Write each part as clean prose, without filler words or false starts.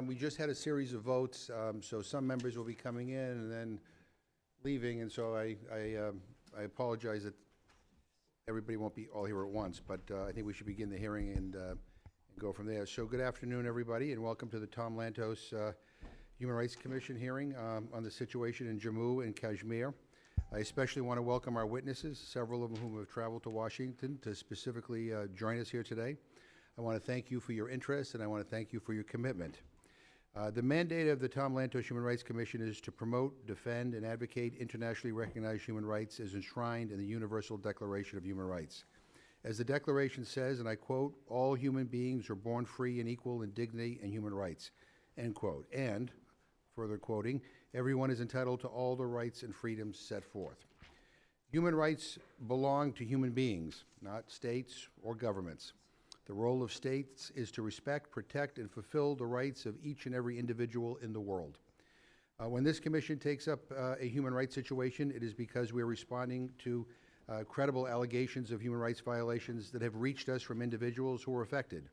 We just had a series of votes, so some members will be coming in and then leaving, and so I apologize that everybody won't be all here at once, but I think we should begin the hearing and go from there. So good afternoon, everybody, and welcome to the Tom Lantos Human Rights Commission hearing on the situation in Jammu and Kashmir. I especially want to welcome our witnesses, several of whom have traveled to Washington to specifically join us here today. I want to thank you for your interest, and I want to thank you for your commitment. The mandate of the Tom Lantos Human Rights Commission is to promote, defend, and advocate internationally recognized human rights as enshrined in the Universal Declaration of Human Rights. As the Declaration says, and I quote, "All human beings are born free and equal in dignity and human rights," end quote. And, further quoting, "Everyone is entitled to all the rights and freedoms set forth." Human rights belong to human beings, not states or governments. The role of states is to respect, protect, and fulfill the rights of each and every individual in the world. When this commission takes up a human rights situation, it is because we are responding to credible allegations of human rights violations that have reached us from individuals who are affected.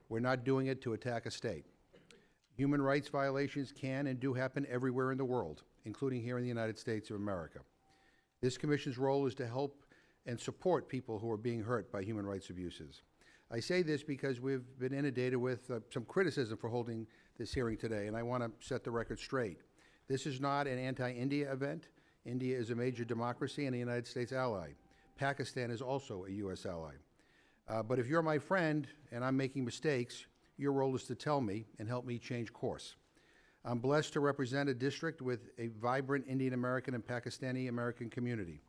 We're not doing it to attack a state. Human rights violations can and do happen everywhere in the world, including here in the United States of America. This commission's role is to help and support people who are being hurt by human rights abuses. I say this because we've been inundated with some criticism for holding this hearing today, and I want to set the record straight. This is not an anti-India event. India is a major democracy and a United States ally. Pakistan is also a U.S. ally. But if you're my friend and I'm making mistakes, your role is to tell me and help me change course. I'm blessed to represent a district with a vibrant Indian American and Pakistani American community.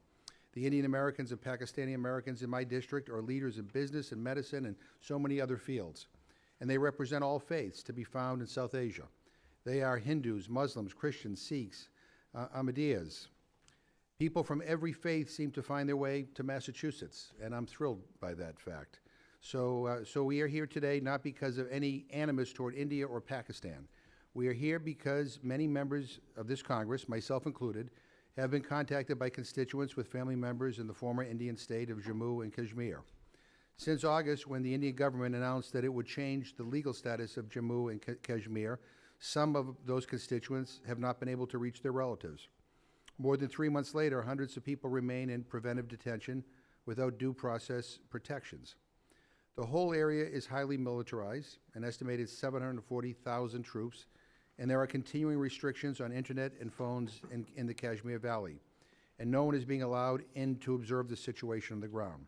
The Indian Americans and Pakistani Americans in my district are leaders in business and medicine and so many other fields. And they represent all faiths to be found in South Asia. They are Hindus, Muslims, Christians, Sikhs, Ahmadiyas. People from every faith seem to find their way to Massachusetts, and I'm thrilled by that fact. So we are here today not because of any animus toward India or Pakistan. We are here because many members of this Congress, myself included, have been contacted by constituents with family members in the former Indian state of Jammu and Kashmir. Since August, when the Indian government announced that it would change the legal status of Jammu and Kashmir, some of those constituents have not been able to reach their relatives. More than 3 months later, hundreds of people remain in preventive detention without due process protections. The whole area is highly militarized, an estimated 740,000 troops, and there are continuing restrictions on internet and phones in the Kashmir Valley, and no one is being allowed in to observe the situation on the ground.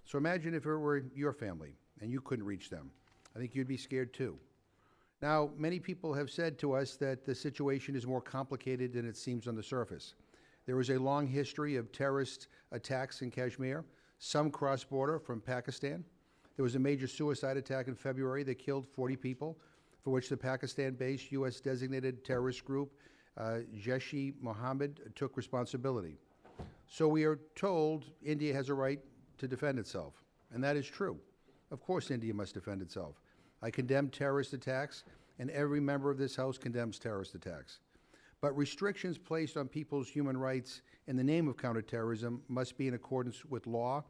So imagine if it were your family and you couldn't reach them. I think you'd be scared too. Now, many people have said to us that the situation is more complicated than it seems on the surface. There is a long history of terrorist attacks in Kashmir, some cross-border from Pakistan. There was a major suicide attack in February that killed 40 people, for which the Pakistan-based U.S. designated terrorist group, Jaish-e-Mohammed, took responsibility. So we are told India has a right to defend itself, and that is true. Of course India must defend itself. I condemn terrorist attacks, and every member of this House condemns terrorist attacks. But restrictions placed on people's human rights in the name of counterterrorism must be in accordance with law,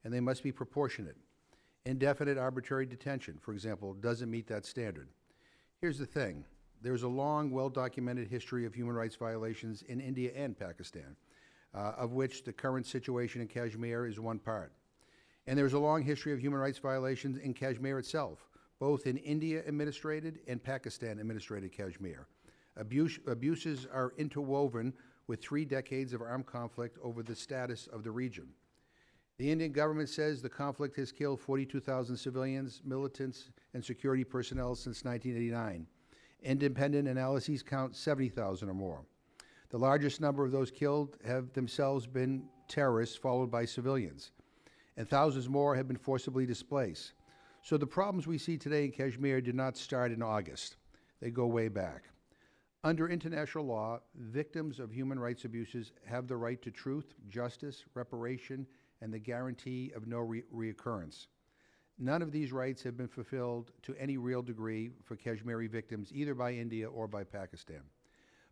and they must be proportionate. Indefinite arbitrary detention, for example, doesn't meet that standard. Here's the thing. There's a long, well-documented history of human rights violations in India and Pakistan, of which the current situation in Kashmir is one part. And there's a long history of human rights violations in Kashmir itself, both in India-administrated and Pakistan-administrated Kashmir. Abuses are interwoven with 3 decades of armed conflict over the status of the region. The Indian government says the conflict has killed 42,000 civilians, militants, and security personnel since 1989. Independent analyses count 70,000 or more. The largest number of those killed have themselves been terrorists, followed by civilians. And thousands more have been forcibly displaced. So the problems we see today in Kashmir did not start in August. They go way back. Under international law, victims of human rights abuses have the right to truth, justice, reparation, and the guarantee of no reoccurrence. None of these rights have been fulfilled to any real degree for Kashmiri victims, either by India or by Pakistan.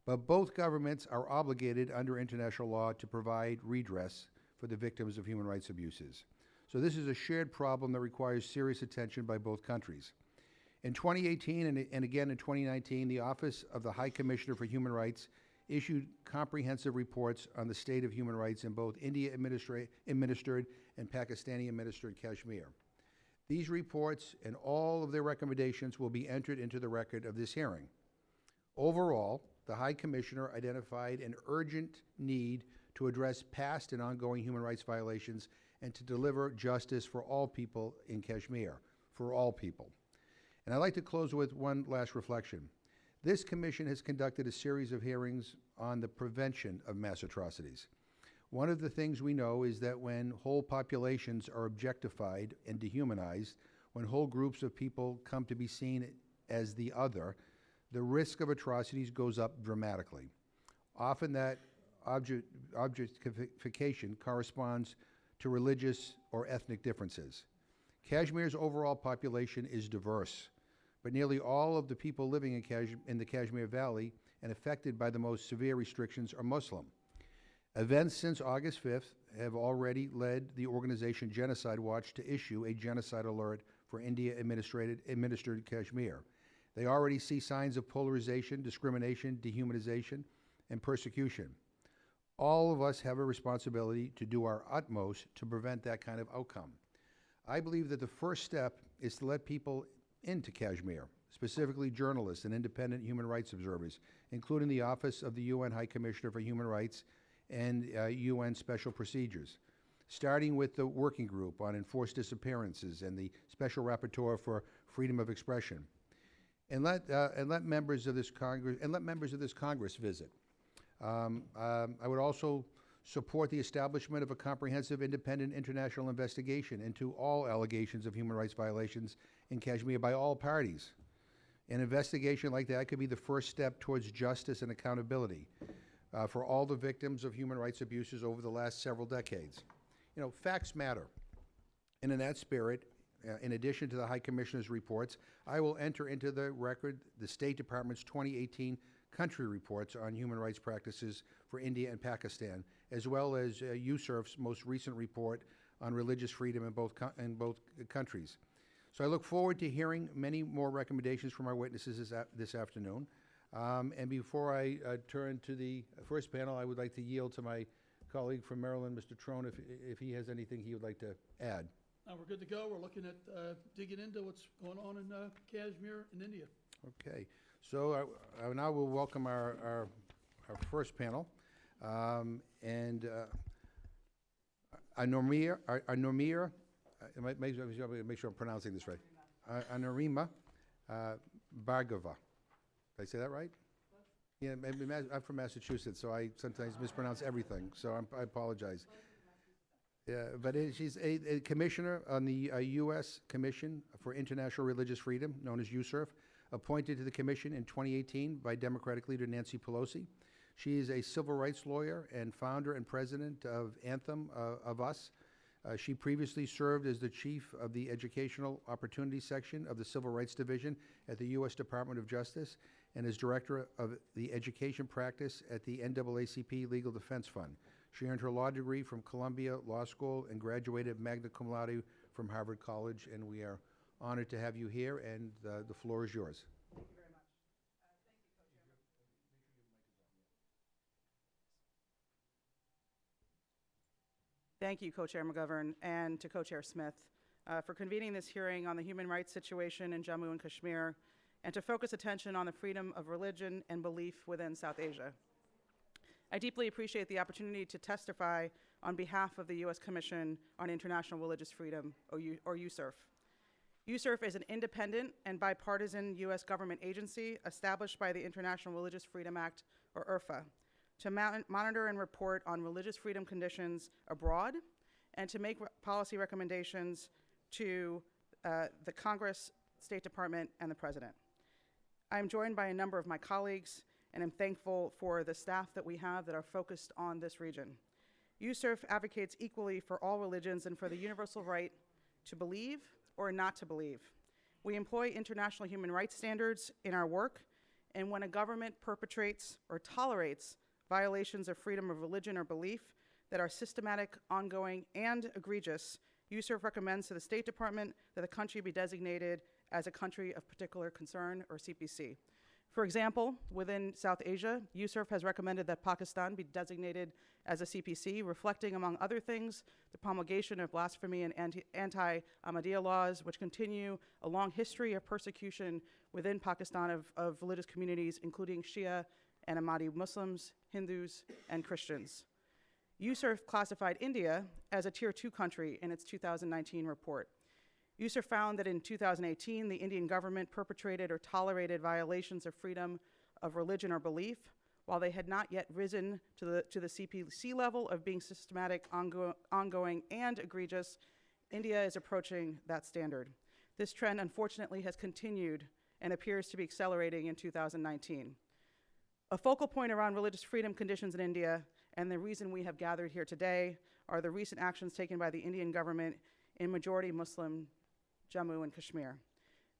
But both governments are obligated under international law to provide redress for the victims of human rights abuses. So this is a shared problem that requires serious attention by both countries. In 2018 and again in 2019, the Office of the High Commissioner for Human Rights issued comprehensive reports on the state of human rights in both India-administered and Pakistani-administered Kashmir. These reports and all of their recommendations will be entered into the record of this hearing. Overall, the High Commissioner identified an urgent need to address past and ongoing human rights violations and to deliver justice for all people in Kashmir, for all people. And I'd like to close with one last reflection. This commission has conducted a series of hearings on the prevention of mass atrocities. One of the things we know is that when whole populations are objectified and dehumanized, when whole groups of people come to be seen as the other, the risk of atrocities goes up dramatically. Often that objectification corresponds to religious or ethnic differences. Kashmir's overall population is diverse, but nearly all of the people living in the Kashmir Valley and affected by the most severe restrictions are Muslim. Events since August 5th have already led the organization Genocide Watch to issue a genocide alert for India-administered Kashmir. They already see signs of polarization, discrimination, dehumanization, and persecution. All of us have a responsibility to do our utmost to prevent that kind of outcome. I believe that the first step is to let people into Kashmir, specifically journalists and independent human rights observers, including the Office of the UN High Commissioner for Human Rights and UN Special Procedures, starting with the Working Group on Enforced Disappearances and the Special Rapporteur for Freedom of Expression. And let members of this Congress visit. I would also support the establishment of a comprehensive independent international investigation into all allegations of human rights violations in Kashmir by all parties. An investigation like that could be the first step towards justice and accountability for all the victims of human rights abuses over the last several decades. You know, facts matter. And in that spirit, in addition to the High Commissioner's reports, I will enter into the record the State Department's 2018 country reports on human rights practices for India and Pakistan, as well as USERF's most recent report on religious freedom in both countries. So I look forward to hearing many more recommendations from our witnesses this afternoon. And before I turn to the first panel, I would like to yield to my colleague from Maryland, Mr. Trone, if he has anything he would like to add. We're good to go. We're looking at digging into what's going on in Kashmir in India. Okay. So now we'll welcome our first panel. Anormir, make sure I'm pronouncing this right. Anorima Bhargava. Did I say that right? Yeah, maybe I'm from Massachusetts, so I sometimes mispronounce everything, so I apologize. Yeah, but she's a commissioner on the U.S. Commission for International Religious Freedom, known as USERF, appointed to the commission in 2018 by Democratic leader Nancy Pelosi. She is a civil rights lawyer and founder and president of Anthem of Us. She previously served as the chief of the Educational Opportunity Section of the Civil Rights Division at the U.S. Department of Justice and is director of the education practice at the NAACP Legal Defense Fund. She earned her law degree from Columbia Law School and graduated magna cum laude from Harvard College, and we are honored to have you here, and the floor is yours. Thank you very much. Thank you, Co-Chair McGovern, and to Co-Chair Smith for convening this hearing on the human rights situation in Jammu and Kashmir, and to focus attention on the freedom of religion and belief within South Asia. I deeply appreciate the opportunity to testify on behalf of the U.S. Commission on International Religious Freedom, or USERF. USERF is an independent and bipartisan U.S. government agency established by the International Religious Freedom Act, or IRFA, to monitor and report on religious freedom conditions abroad and to make policy recommendations to the Congress, State Department, and the President. I am joined by a number of my colleagues, and I'm thankful for the staff that we have that are focused on this region. USERF advocates equally for all religions and for the universal right to believe or not to believe. We employ international human rights standards in our work, and when a government perpetrates or tolerates violations of freedom of religion or belief that are systematic, ongoing, and egregious, USERF recommends to the State Department that the country be designated as a country of particular concern, or CPC. For example, within South Asia, USCIRF has recommended that Pakistan be designated as a CPC, reflecting, among other things, the promulgation of blasphemy and anti-Ahmadiyya laws, which continue a long history of persecution within Pakistan of religious communities, including Shia and Ahmadi Muslims, Hindus, and Christians. USCIRF classified India as a Tier 2 country in its 2019 report. USCIRF found that in 2018, the Indian government perpetrated or tolerated violations of freedom of religion or belief. While they had not yet risen to the CPC level of being systematic, ongoing, and egregious, India is approaching that standard. This trend, unfortunately, has continued and appears to be accelerating in 2019. A focal point around religious freedom conditions in India, and the reason we have gathered here today, are the recent actions taken by the Indian government in majority Muslim Jammu and Kashmir.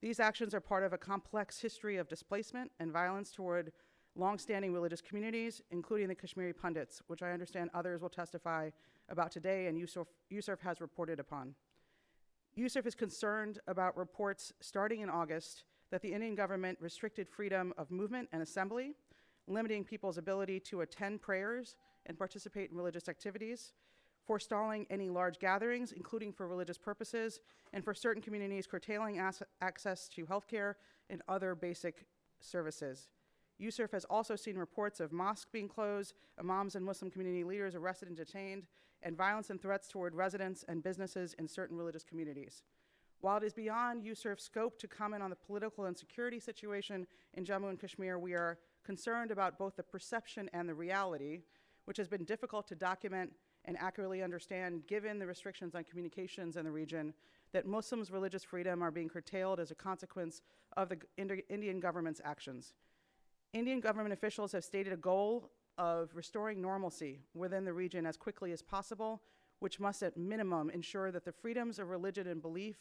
These actions are part of a complex history of displacement and violence toward longstanding religious communities, including the Kashmiri Pundits, which I understand others will testify about today and USCIRF has reported upon. USCIRF is concerned about reports starting in August that the Indian government restricted freedom of movement and assembly, limiting people's ability to attend prayers and participate in religious activities, forestalling any large gatherings, including for religious purposes, and for certain communities, curtailing access to healthcare and other basic services. USCIRF has also seen reports of mosques being closed, imams and Muslim community leaders arrested and detained, and violence and threats toward residents and businesses in certain religious communities. While it is beyond USCIRF's scope to comment on the political and security situation in Jammu and Kashmir, we are concerned about both the perception and the reality, which has been difficult to document and accurately understand given the restrictions on communications in the region, that Muslims' religious freedom are being curtailed as a consequence of the Indian government's actions. Indian government officials have stated a goal of restoring normalcy within the region as quickly as possible, which must at minimum ensure that the freedoms of religion and belief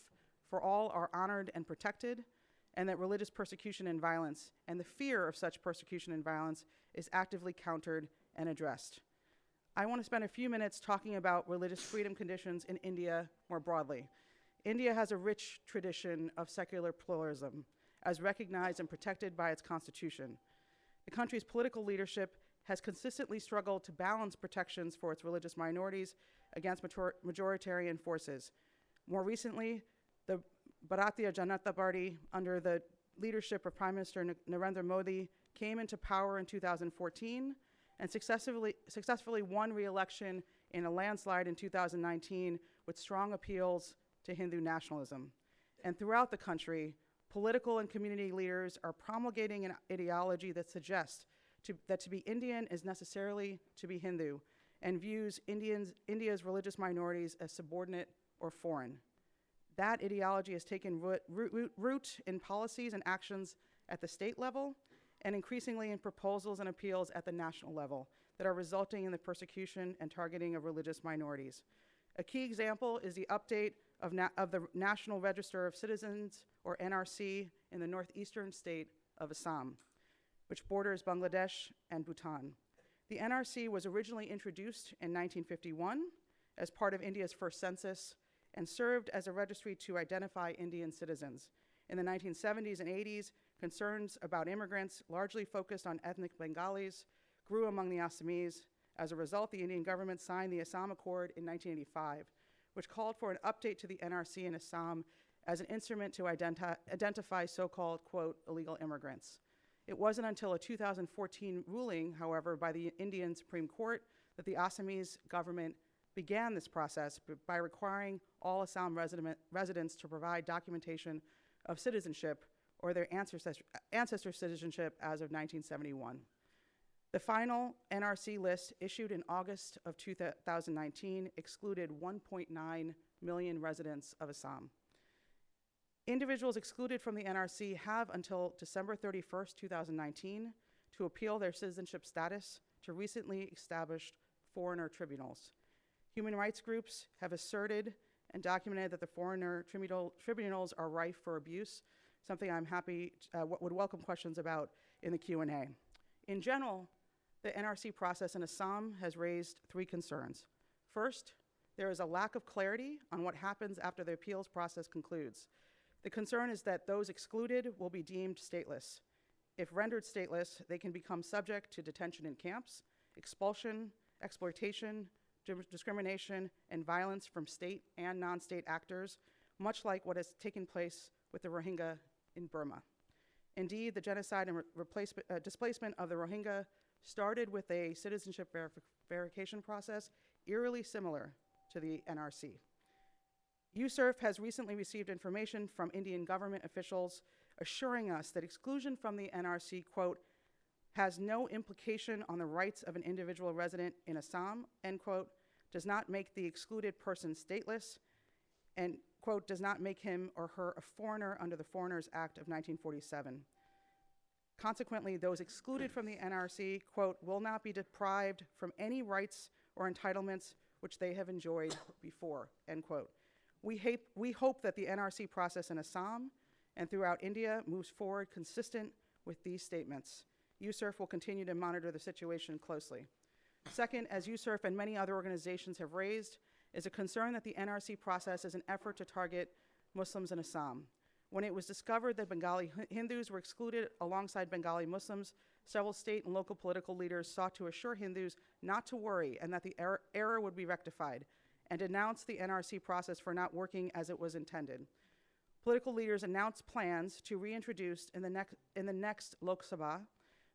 for all are honored and protected, and that religious persecution and violence, and the fear of such persecution and violence, is actively countered and addressed. I want to spend a few minutes talking about religious freedom conditions in India more broadly. India has a rich tradition of secular pluralism, as recognized and protected by its constitution. The country's political leadership has consistently struggled to balance protections for its religious minorities against majoritarian forces. More recently, the Bharatiya Janata Party, under the leadership of Prime Minister Narendra Modi, came into power in 2014 and successfully won re-election in a landslide in 2019 with strong appeals to Hindu nationalism. And throughout the country, political and community leaders are promulgating an ideology that suggests that to be Indian is necessarily to be Hindu, and views India's religious minorities as subordinate or foreign. That ideology has taken root in policies and actions at the state level, and increasingly in proposals and appeals at the national level that are resulting in the persecution and targeting of religious minorities. A key example is the update of the National Register of Citizens, or NRC, in the northeastern state of Assam, which borders Bangladesh and Bhutan. The NRC was originally introduced in 1951 as part of India's first census and served as a registry to identify Indian citizens. In the 1970s and 80s, concerns about immigrants, largely focused on ethnic Bengalis, grew among the Assamese. As a result, the Indian government signed the Assam Accord in 1985, which called for an update to the NRC in Assam as an instrument to identify so-called, quote, illegal immigrants. It wasn't until a 2014 ruling, however, by the Indian Supreme Court that the Assamese government began this process by requiring all Assam residents to provide documentation of citizenship or their ancestor citizenship as of 1971. The final NRC list, issued in August of 2019, excluded 1.9 million residents of Assam. Individuals excluded from the NRC have until December 31st, 2019, to appeal their citizenship status to recently established foreigner tribunals. Human rights groups have asserted and documented that the foreigner tribunals are rife for abuse, something I'm happy, would welcome questions about in the Q&A. In general, the NRC process in Assam has raised three concerns. First, there is a lack of clarity on what happens after the appeals process concludes. The concern is that those excluded will be deemed stateless. If rendered stateless, they can become subject to detention in camps, expulsion, exploitation, discrimination, and violence from state and non-state actors, much like what has taken place with the Rohingya in Burma. Indeed, the genocide and displacement of the Rohingya started with a citizenship verification process eerily similar to the NRC. USCIRF has recently received information from Indian government officials assuring us that exclusion from the NRC, quote, has no implication on the rights of an individual resident in Assam, end quote, does not make the excluded person stateless, and, quote, does not make him or her a foreigner under the Foreigners Act of 1947. Consequently, those excluded from the NRC, quote, will not be deprived from any rights or entitlements which they have enjoyed before, end quote. We hope that the NRC process in Assam and throughout India moves forward consistent with these statements. USCIRF will continue to monitor the situation closely. Second, as USCIRF and many other organizations have raised, is a concern that the NRC process is an effort to target Muslims in Assam. When it was discovered that Bengali Hindus were excluded alongside Bengali Muslims, several state and local political leaders sought to assure Hindus not to worry and that the error would be rectified, and denounced the NRC process for not working as it was intended. Political leaders announced plans to reintroduce in the next Lok Sabha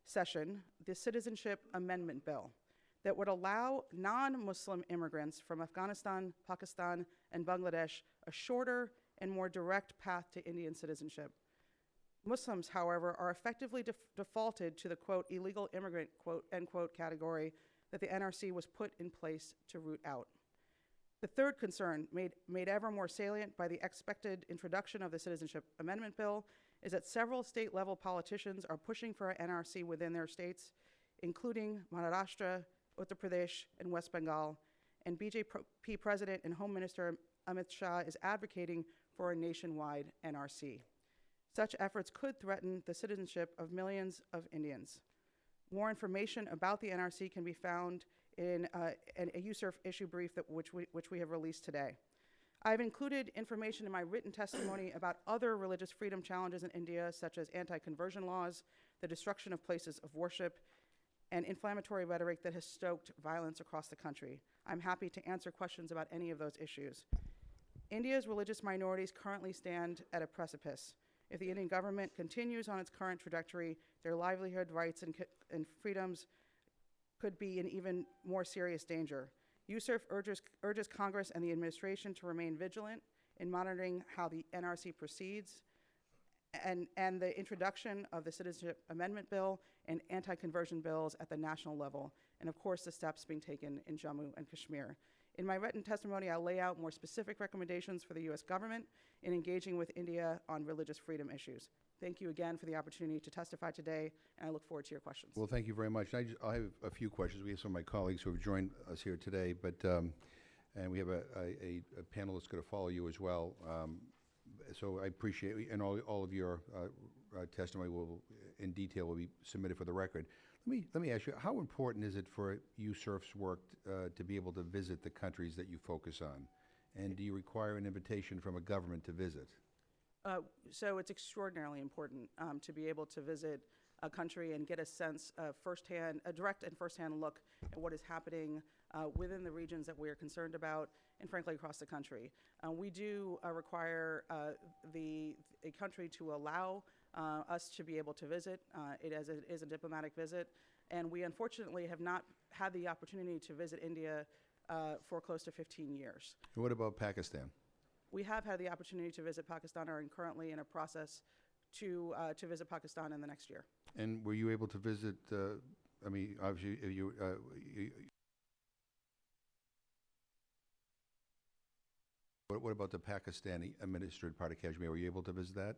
session the Citizenship Amendment Bill that would allow non-Muslim immigrants from Afghanistan, Pakistan, and Bangladesh a shorter and more direct path to Indian citizenship. Muslims, however, are effectively defaulted to the, quote, illegal immigrant, quote, end quote, category that the NRC was put in place to root out. The third concern, made ever more salient by the expected introduction of the Citizenship Amendment Bill, is that several state-level politicians are pushing for an NRC within their states, including Maharashtra, Uttar Pradesh, and West Bengal, and BJP President and Home Minister Amit Shah is advocating for a nationwide NRC. Such efforts could threaten the citizenship of millions of Indians. More information about the NRC can be found in a USCIRF issue brief which we have released today. I've included information in my written testimony about other religious freedom challenges in India, such as anti-conversion laws, the destruction of places of worship, and inflammatory rhetoric that has stoked violence across the country. I'm happy to answer questions about any of those issues. India's religious minorities currently stand at a precipice. If the Indian government continues on its current trajectory, their livelihood, rights, and freedoms could be in even more serious danger. USCIRF urges Congress and the administration to remain vigilant in monitoring how the NRC proceeds and the introduction of the Citizenship Amendment Bill and anti-conversion bills at the national level, and of course the steps being taken in Jammu and Kashmir. In my written testimony, I'll lay out more specific recommendations for the U.S. government in engaging with India on religious freedom issues. Thank you again for the opportunity to testify today, and I look forward to your questions. Well, thank you very much. I have a few questions. We have some of my colleagues who have joined us here today, but and we have a panel that's going to follow you as well. So I appreciate, and all of your testimony in detail will be submitted for the record. Let me ask you, how important is it for USCIRF's work to be able to visit the countries that you focus on? And do you require an invitation from a government to visit? So it's extraordinarily important to be able to visit a country and get a sense of a direct and firsthand look at what is happening within the regions that we are concerned about, and frankly across the country. We do require a country to allow us to be able to visit it as it is a diplomatic visit, and we unfortunately have not had the opportunity to visit India for close to 15 years. And what about Pakistan? We have had the opportunity to visit Pakistan, and are currently in a process to visit Pakistan in the next year. And were you able to visit, I mean, obviously, what about the Pakistani administered part of Kashmir? Were you able to visit that?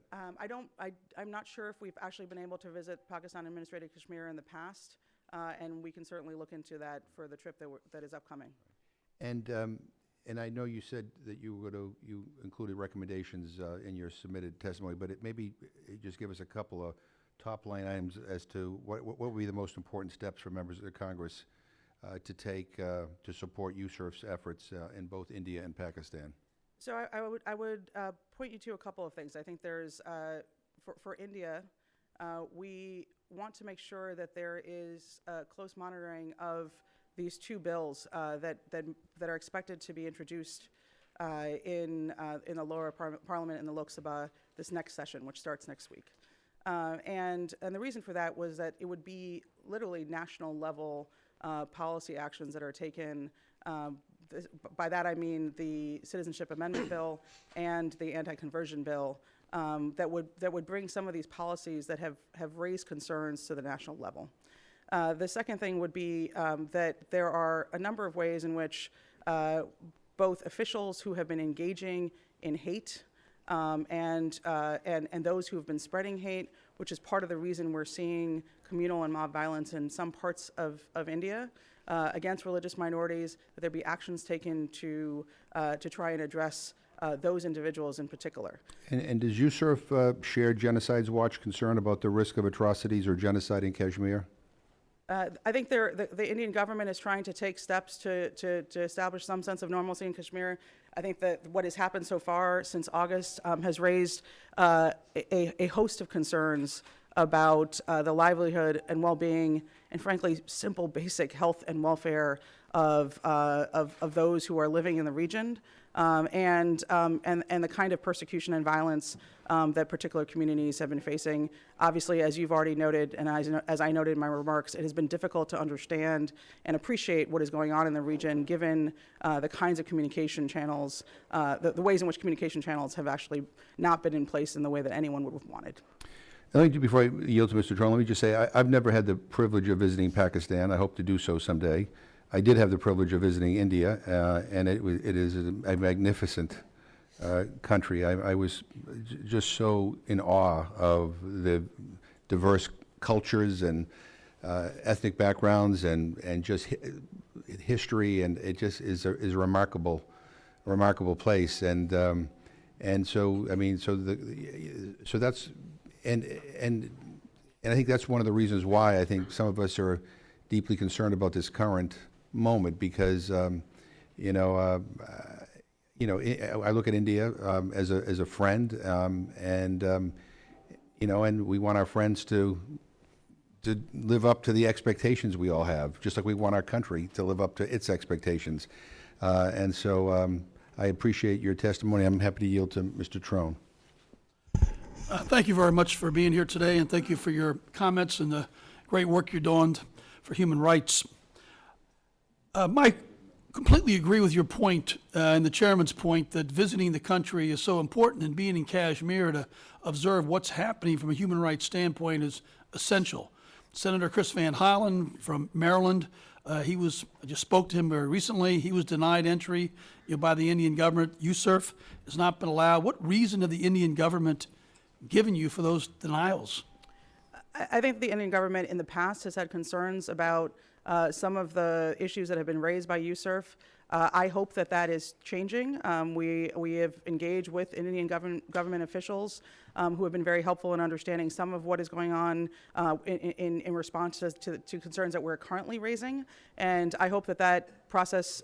I'm not sure if we've actually been able to visit Pakistan administrated Kashmir in the past, and we can certainly look into that for the trip that is upcoming. And I know you said that you included recommendations in your submitted testimony, but maybe just give us a couple of top-line items as to what would be the most important steps for members of the Congress to take to support USCIRF's efforts in both India and Pakistan. So I would point you to a couple of things. I think there's, for India, we want to make sure that there is close monitoring of these two bills that are expected to be introduced in the lower parliament in the Lok Sabha this next session, which starts next week. And the reason for that was that it would be literally national level policy actions that are taken. By that I mean the Citizenship Amendment Bill and the Anti-Conversion Bill that would bring some of these policies that have raised concerns to the national level. The second thing would be that there are a number of ways in which both officials who have been engaging in hate and those who have been spreading hate, which is part of the reason we're seeing communal and mob violence in some parts of India against religious minorities, that there be actions taken to try and address those individuals in particular. And does USURF share Genocides Watch concern about the risk of atrocities or genocide in Kashmir? I think the Indian government is trying to take steps to establish some sense of normalcy in Kashmir. I think that what has happened so far since August has raised a host of concerns about the livelihood and well-being and, frankly, simple basic health and welfare of those who are living in the region, and the kind of persecution and violence that particular communities have been facing. Obviously, as you've already noted, and as I noted in my remarks, it has been difficult to understand and appreciate what is going on in the region, given the kinds of communication channels, the ways in which communication channels have actually not been in place in the way that anyone would have wanted. Before I yield to Mr. Trone, let me just say I've never had the privilege of visiting Pakistan. I hope to do so someday. I did have the privilege of visiting India, and it is a magnificent country. I was just so in awe of the diverse cultures and ethnic backgrounds and just history, and it just is a remarkable place. And so I mean, so that's and I think that's one of the reasons why I think some of us are deeply concerned about this current moment, because I look at India as a friend, and we want our friends to live up to the expectations we all have, just like we want our country to live up to its expectations. And so I appreciate your testimony. I'm happy to yield to Mr. Trone. Thank you very much for being here today, and thank you for your comments and the great work you're doing for human rights. I completely agree with your point and the chairman's point that visiting the country is so important, and being in Kashmir to observe what's happening from a human rights standpoint is essential. Senator Chris Van Hollen from Maryland, I just spoke to him very recently. He was denied entry by the Indian government. USURF has not been allowed. What reason have the Indian government given you for those denials? I think the Indian government in the past has had concerns about some of the issues that have been raised by USURF. I hope that is changing. We have engaged with Indian government officials who have been very helpful in understanding some of what is going on in response to concerns that we're currently raising. And I hope that process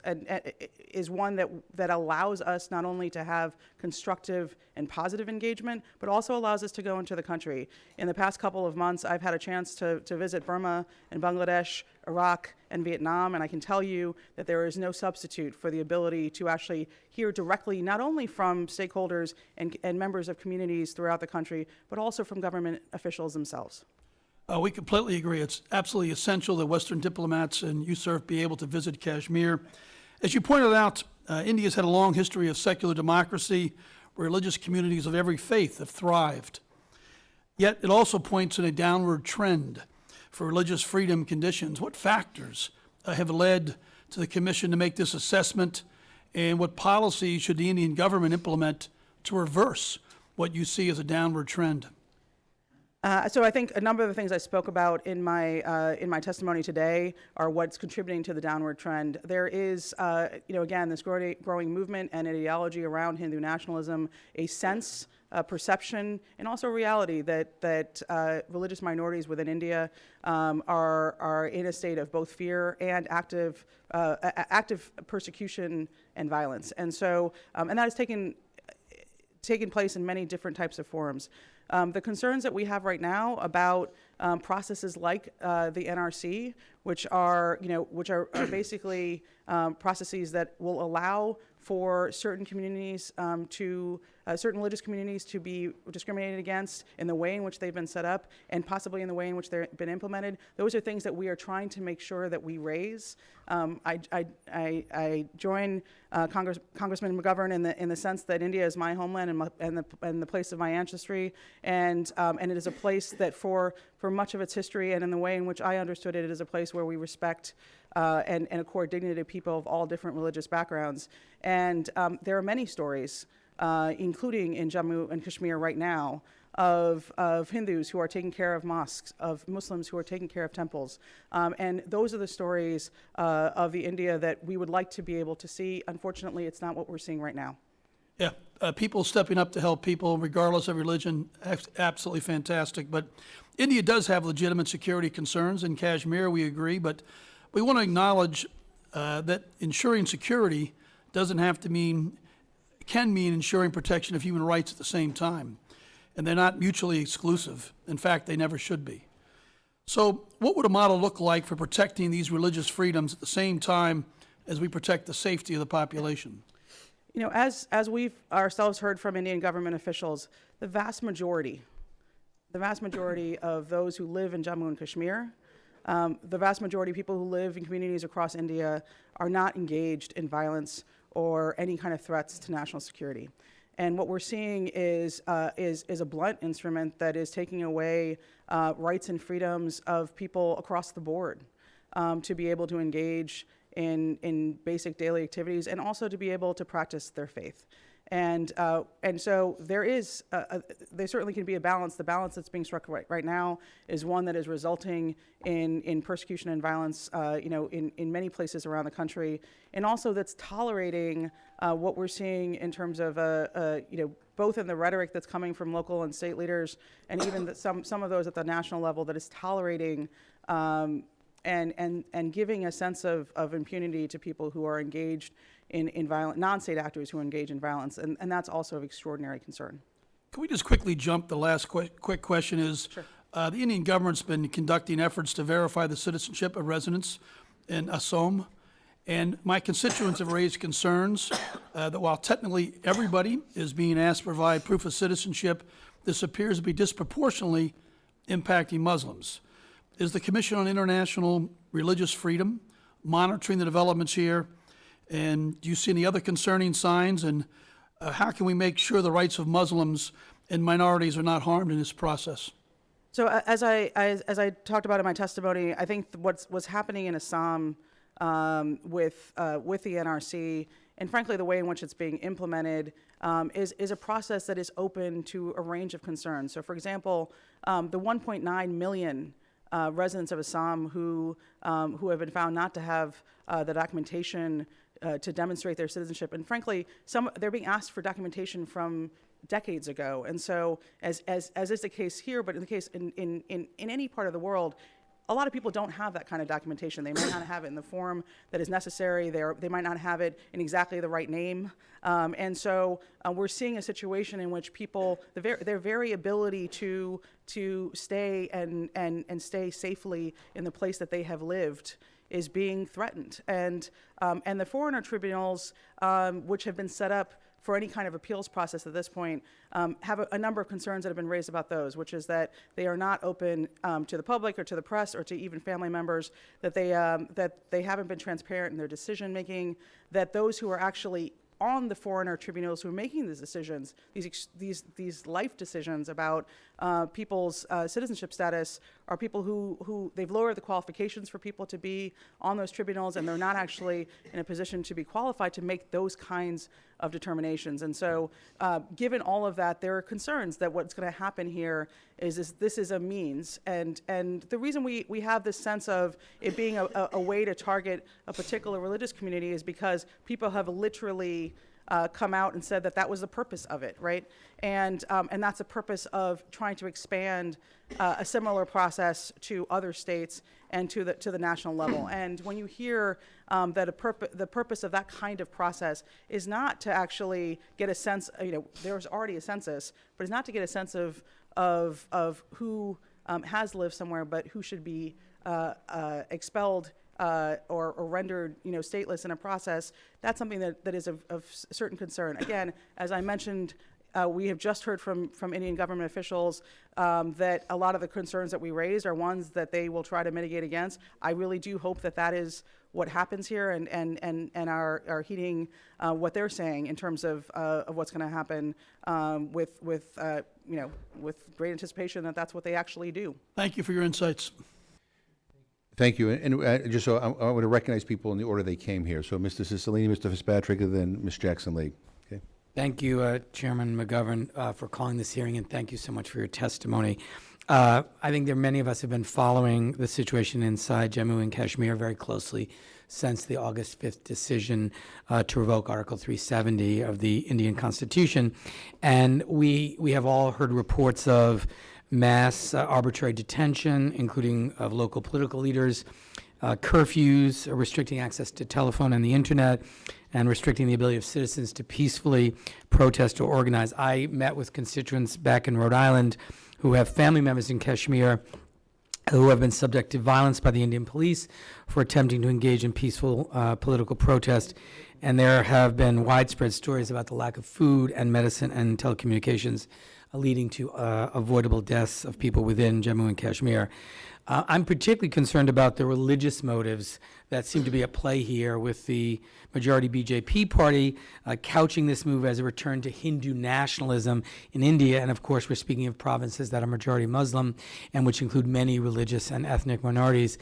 is one that allows us not only to have constructive and positive engagement, but also allows us to go into the country. In the past couple of months, I've had a chance to visit Burma and Bangladesh, Iraq, and Vietnam, and I can tell you that there is no substitute for the ability to actually hear directly not only from stakeholders and members of communities throughout the country, but also from government officials themselves. We completely agree. It's absolutely essential that Western diplomats and USURF be able to visit Kashmir. As you pointed out, India's had a long history of secular democracy, where religious communities of every faith have thrived. Yet it also points in a downward trend for religious freedom conditions. What factors have led to the Commission to make this assessment, and what policies should the Indian government implement to reverse what you see as a downward trend? So I think a number of the things I spoke about in my testimony today are what's contributing to the downward trend. There is, again, this growing movement and ideology around Hindu nationalism, a sense, perception, and also reality that religious minorities within India are in a state of both fear and active persecution and violence. And so, and that has taken place in many different types of forums. The concerns that we have right now about processes like the NRC, which are basically processes that will allow for certain communities certain religious communities to be discriminated against in the way in which they've been set up and possibly in the way in which they've been implemented. Those are things that we are trying to make sure that we raise. I join Congressman McGovern in the sense that India is my homeland and the place of my ancestry, and it is a place that for much of its history and in the way in which I understood it, it is a place where we respect and accord dignity to people of all different religious backgrounds. And there are many stories, including in Jammu and Kashmir right now, of Hindus who are taking care of mosques, of Muslims who are taking care of temples. And those are the stories of the India that we would like to be able to see. Unfortunately, it's not what we're seeing right now. Yeah, people stepping up to help people regardless of religion, absolutely fantastic. But India does have legitimate security concerns. In Kashmir, we agree, but we want to acknowledge that ensuring security doesn't have to can mean ensuring protection of human rights at the same time. And they're not mutually exclusive. In fact, they never should be. So what would a model look like for protecting these religious freedoms at the same time as we protect the safety of the population? You know, as we've ourselves heard from Indian government officials, the vast majority of those who live in Jammu and Kashmir, the vast majority of people who live in communities across India are not engaged in violence or any kind of threats to national security. And what we're seeing is a blunt instrument that is taking away rights and freedoms of people across the board to be able to engage in basic daily activities and also to be able to practice their faith. And so there certainly can be a balance. The balance that's being struck right now is one that is resulting in persecution and violence, in many places around the country, and also that's tolerating what we're seeing in terms of, both in the rhetoric that's coming from local and state leaders, and even some of those at the national level, that is tolerating and giving a sense of impunity to people who are engaged in violent, non-state actors who engage in violence, and that's also of extraordinary concern. Can we just quickly jump? The last quick question is, Sure. The Indian government's been conducting efforts to verify the citizenship of residents in Assam, and my constituents have raised concerns that while technically everybody is being asked to provide proof of citizenship, this appears to be disproportionately impacting Muslims. Is the Commission on International Religious Freedom monitoring the developments here? And do you see any other concerning signs? And how can we make sure the rights of Muslims and minorities are not harmed in this process? So as I talked about in my testimony, I think what's happening in Assam with the NRC, and frankly the way in which it's being implemented, is a process that is open to a range of concerns. So for example, the 1.9 million residents of Assam who have been found not to have the documentation to demonstrate their citizenship, and frankly, they're being asked for documentation from decades ago. And so, as is the case here, but in the case in any part of the world, a lot of people don't have that kind of documentation. They might not have it in the form that is necessary. They might not have it in exactly the right name. And so we're seeing a situation in which people, their very ability to stay and stay safely in the place that they have lived is being threatened. And the foreigner tribunals, which have been set up for any kind of appeals process at this point, have a number of concerns that have been raised about those, which is that they are not open to the public or to the press or to even family members, that they haven't been transparent in their decision making, that those who are actually on the foreigner tribunals who are making these decisions, these life decisions about people's citizenship status, are people who they've lowered the qualifications for people to be on those tribunals, and they're not actually in a position to be qualified to make those kinds of determinations. And so, given all of that, there are concerns that what's going to happen here is this is a means, and the reason we have this sense of it being a way to target a particular religious community is because people have literally come out and said that was the purpose of it, right? And that's the purpose of trying to expand a similar process to other states and to the national level. And when you hear that the purpose of that kind of process is not to actually get a sense, there's already a census, but it's not to get a sense of who has lived somewhere, but who should be expelled or rendered, stateless in a process. That's something that is of certain concern. Again, as I mentioned, we have just heard from Indian government officials that a lot of the concerns that we raised are ones that they will try to mitigate against. I really do hope that is what happens here, and are heeding what they're saying in terms of what's going to happen with great anticipation that's what they actually do. Thank you for your insights. Thank you. And just so I want to recognize people in the order they came here. So Mr. Cicilline, Mr. Fitzpatrick, and then Ms. Jackson-Lee. Okay. Thank you, Chairman McGovern, for calling this hearing, and thank you so much for your testimony. I think many of us have been following the situation inside Jammu and Kashmir very closely since the August 5th decision to revoke Article 370 of the Indian Constitution. And we have all heard reports of mass arbitrary detention, including of local political leaders, curfews restricting access to telephone and the internet, and restricting the ability of citizens to peacefully protest or organize. I met with constituents back in Rhode Island who have family members in Kashmir who have been subject to violence by the Indian police for attempting to engage in peaceful political protest. And there have been widespread stories about the lack of food and medicine and telecommunications, leading to avoidable deaths of people within Jammu and Kashmir. I'm particularly concerned about the religious motives that seem to be at play here, with the majority BJP party couching this move as a return to Hindu nationalism in India. And of course, we're speaking of provinces that are majority Muslim and which include many religious and ethnic minorities.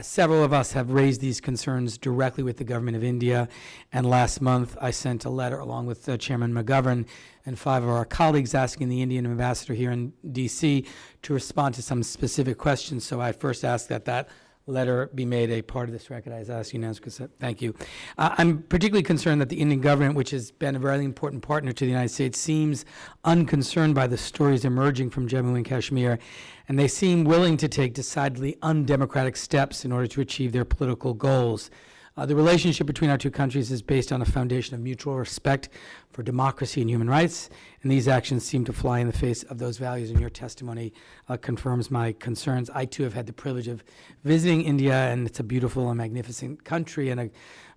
Several of us have raised these concerns directly with the government of India, and last month I sent a letter along with Chairman McGovern and 5 of our colleagues asking the Indian ambassador here in D.C. to respond to some specific questions. So I first asked that letter be made a part of this record. I ask unanimous consent. Thank you. I'm particularly concerned that the Indian government, which has been a very important partner to the United States, seems unconcerned by the stories emerging from Jammu and Kashmir, and they seem willing to take decidedly undemocratic steps in order to achieve their political goals. The relationship between our two countries is based on a foundation of mutual respect for democracy and human rights, and these actions seem to fly in the face of those values, and your testimony confirms my concerns. I, too, have had the privilege of visiting India, and it's a beautiful and magnificent country and a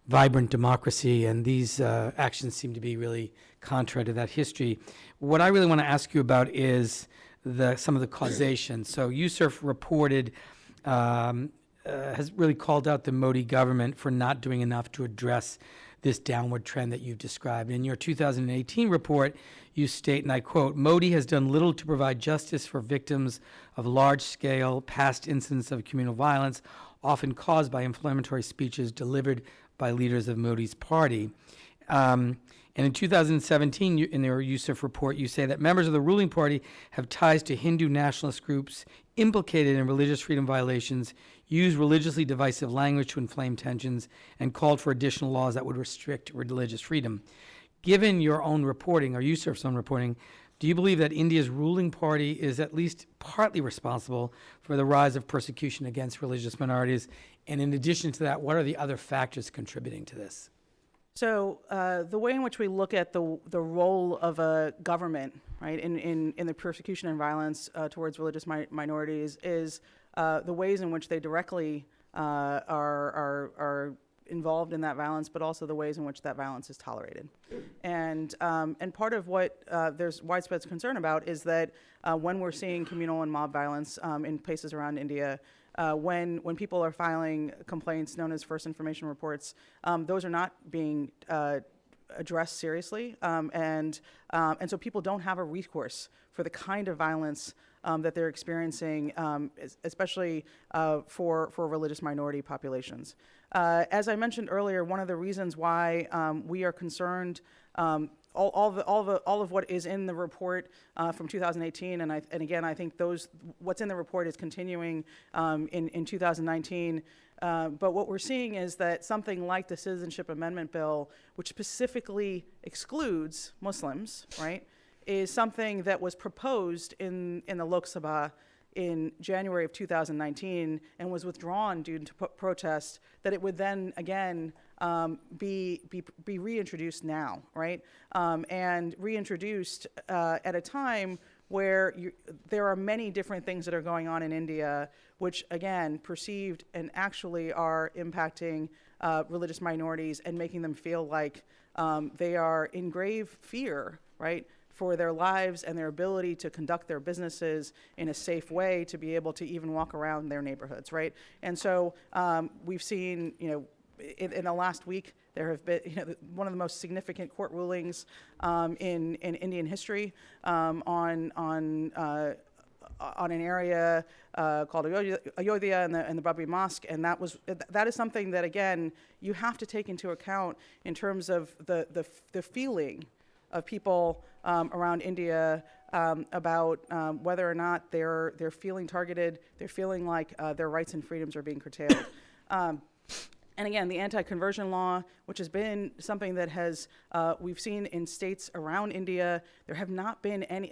vibrant democracy, and these actions seem to be really contrary to that history. What I really want to ask you about is some of the causation. So USCIRF reported has really called out the Modi government for not doing enough to address this downward trend that you've described. In your 2018 report, you state, and I quote, "Modi has done little to provide justice for victims of large-scale past incidents of communal violence, often caused by inflammatory speeches delivered by leaders of Modi's party." And in 2017, in your USCIRF report, you say that members of the ruling party have ties to Hindu nationalist groups implicated in religious freedom violations, used religiously divisive language to inflame tensions, and called for additional laws that would restrict religious freedom. Given your own reporting, or USCIRF's own reporting, do you believe that India's ruling party is at least partly responsible for the rise of persecution against religious minorities? And in addition to that, what are the other factors contributing to this? So the way in which we look at the role of a government, right, in the persecution and violence towards religious minorities is the ways in which they directly are involved in that violence, but also the ways in which that violence is tolerated. And part of what there's widespread concern about is that when we're seeing communal and mob violence in places around India, when people are filing complaints known as first information reports, those are not being addressed seriously, and so people don't have a recourse for the kind of violence that they're experiencing, especially for religious minority populations. As I mentioned earlier, one of the reasons why we are concerned, all of what is in the report from 2018, and again, I think what's in the report is continuing in 2019. But what we're seeing is that something like the Citizenship Amendment Bill, which specifically excludes Muslims, right, is something that was proposed in the Lok Sabha in January of 2019 and was withdrawn due to protest, that it would then again be reintroduced now, right? And reintroduced at a time where there are many different things that are going on in India, which again, perceived and actually are impacting religious minorities and making them feel like they are in grave fear, right, for their lives and their ability to conduct their businesses in a safe way, to be able to even walk around their neighborhoods, right? And so we've seen, in the last week, there have been, one of the most significant court rulings in Indian history on an area called Ayodhya and the Babri Mosque, and that is something that, again, you have to take into account in terms of the feeling of people around India about whether or not they're feeling targeted, they're feeling like their rights and freedoms are being curtailed. And again, the anti-conversion law, which has been something that we've seen in states around India, there have not been any,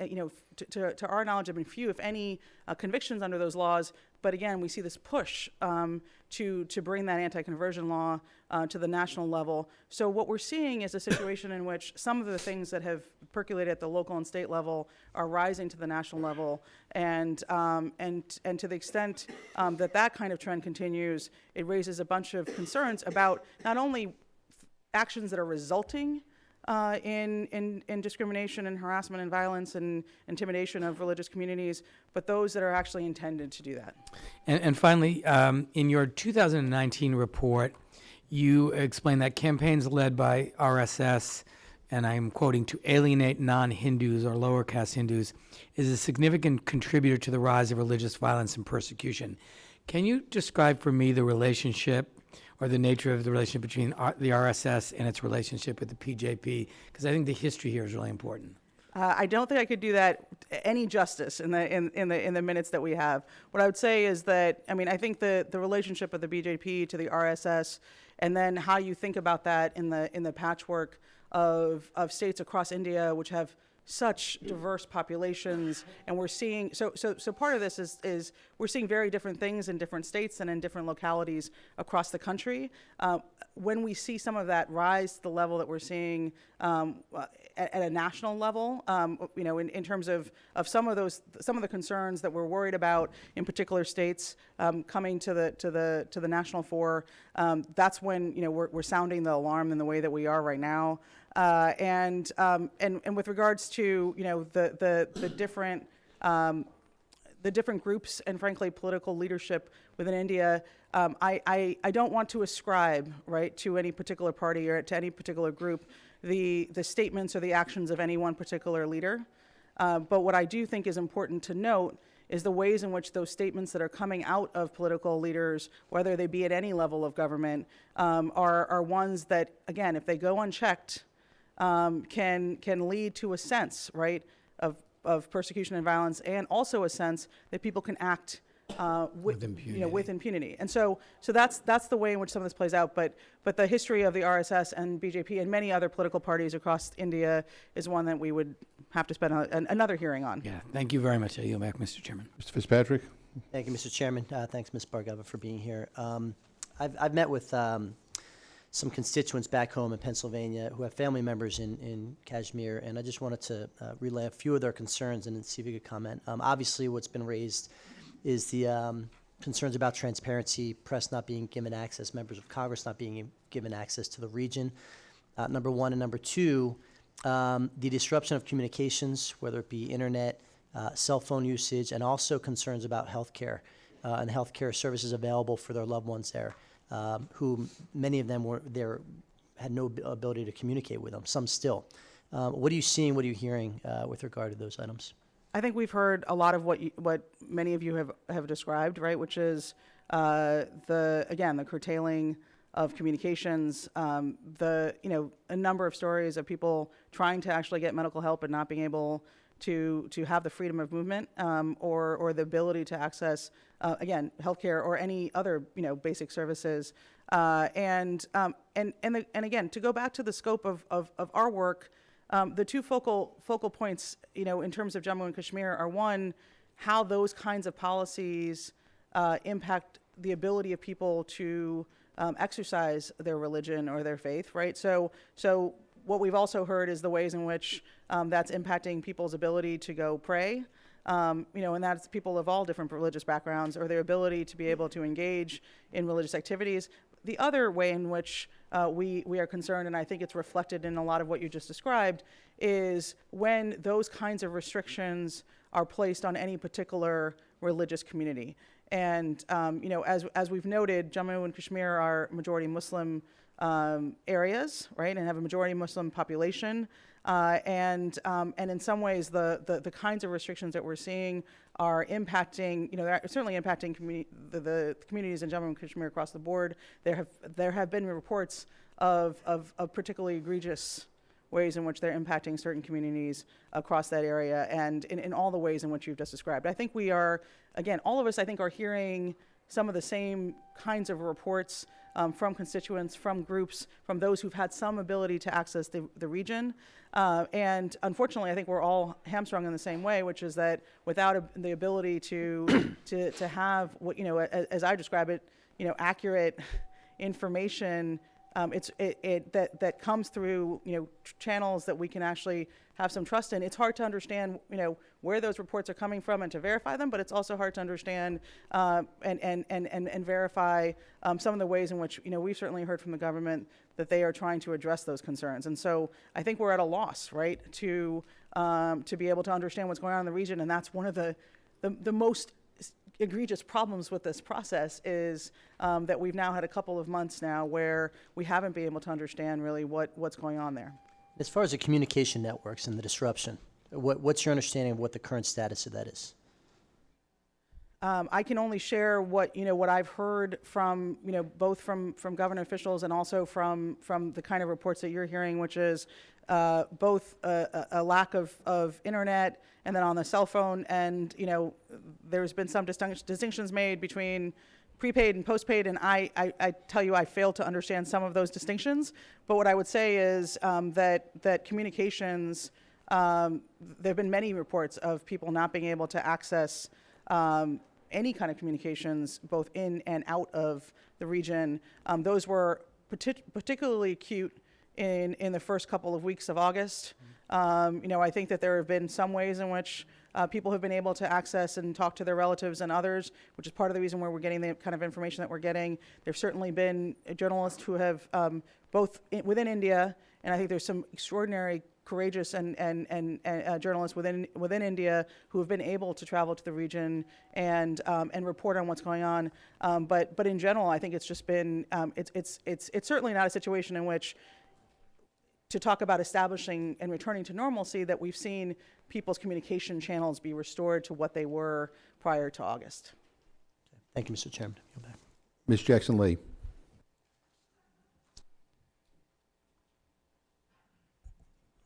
to our knowledge, have been few, if any, convictions under those laws. But again, we see this push to bring that anti-conversion law to the national level. So what we're seeing is a situation in which some of the things that have percolated at the local and state level are rising to the national level, and to the extent that kind of trend continues, it raises a bunch of concerns about not only actions that are resulting in discrimination and harassment and violence and intimidation of religious communities, but those that are actually intended to do that. And finally, in your 2019 report, you explain that campaigns led by RSS, and I'm quoting, to alienate non-Hindus or lower caste Hindus, is a significant contributor to the rise of religious violence and persecution. Can you describe for me the relationship or the nature of the relationship between the RSS and its relationship with the PJP? Because I think the history here is really important. I don't think I could do that any justice in the minutes that we have. What I would say is that, I think the relationship of the BJP to the RSS, and then how you think about that in the patchwork of states across India, which have such diverse populations, and we're seeing, so part of this is we're seeing very different things in different states and in different localities across the country. When we see some of that rise to the level that we're seeing at a national level, in terms of some of the concerns that we're worried about in particular states coming to the national fore, that's when we're sounding the alarm in the way that we are right now. And with regards to the different groups and frankly political leadership within India, I don't want to ascribe to any particular party or to any particular group the statements or the actions of any one particular leader. But what I do think is important to note is the ways in which those statements that are coming out of political leaders, whether they be at any level of government, are ones that, again, if they go unchecked, can lead to a sense, of persecution and violence, and also a sense that people can act with impunity. With impunity. And so that's the way in which some of this plays out. But the history of the RSS and BJP and many other political parties across India is one that we would have to spend another hearing on. Yeah, thank you very much. I yield back, Mr. Chairman. Mr. Fitzpatrick? Thank you, Mr. Chairman. Thanks, Ms. Bhargava, for being here. I've met with some constituents back home in Pennsylvania who have family members in Kashmir, and I just wanted to relay a few of their concerns and see if you could comment. Obviously, what's been raised is the concerns about transparency, press not being given access, members of Congress not being given access to the region, number one. And number two, the disruption of communications, whether it be internet, cell phone usage, and also concerns about healthcare and healthcare services available for their loved ones there, who many of them had no ability to communicate with them, some still. What are you seeing, what are you hearing with regard to those items? I think we've heard a lot of what many of you have described, right? Which is the curtailing of communications, a number of stories of people trying to actually get medical help and not being able to have the freedom of movement or the ability to access healthcare or any other basic services. And again, to go back to the scope of our work. The two focal points, in terms of Jammu and Kashmir are, one, how those kinds of policies impact the ability of people to exercise their religion or their faith, right? So what we've also heard is the ways in which that's impacting people's ability to go pray, and that's people of all different religious backgrounds, or their ability to be able to engage in religious activities. The other way in which we are concerned, and I think it's reflected in a lot of what you just described, is when those kinds of restrictions are placed on any particular religious community. And as we've noted, Jammu and Kashmir are majority Muslim areas, right, and have a majority Muslim population. And in some ways, the kinds of restrictions that we're seeing are impacting, they're certainly impacting the communities in Jammu and Kashmir across the board. There have been reports of particularly egregious ways in which they're impacting certain communities across that area, and in all the ways in which you've just described. I think we are, again, all of us, I think, are hearing some of the same kinds of reports from constituents, from groups, from those who've had some ability to access the region. And unfortunately, I think we're all hamstrung in the same way, which is that without the ability to have what, as I describe it, accurate information, that comes through, channels that we can actually have some trust in. It's hard to understand, where those reports are coming from and to verify them, but it's also hard to understand and verify some of the ways in which, we've certainly heard from the government that they are trying to address those concerns. And so I think we're at a loss, right, to be able to understand what's going on in the region. And that's one of the most egregious problems with this process is that we've now had a couple of months now where we haven't been able to understand really what's going on there. As far as the communication networks and the disruption, what's your understanding of what the current status of that is? I can only share what I've heard from both from government officials and also from the kind of reports that you're hearing, which is both a lack of internet and then on the cell phone, and there's been some distinctions made between prepaid and postpaid, and I tell you I fail to understand some of those distinctions. But what I would say is that communications, there have been many reports of people not being able to access any kind of communications, both in and out of the region. Those were particularly acute in the first couple of weeks of August. I think that there have been some ways in which people have been able to access and talk to their relatives and others, which is part of the reason where we're getting the kind of information that we're getting. There've certainly been journalists who have both within India, and I think there's some extraordinary courageous and journalists within India who have been able to travel to the region and report on what's going on. But in general, I think it's just been it's certainly not a situation in which, to talk about establishing and returning to normalcy, that we've seen people's communication channels be restored to what they were prior to August. Thank you, Mr. Chairman. Ms. Jackson-Lee.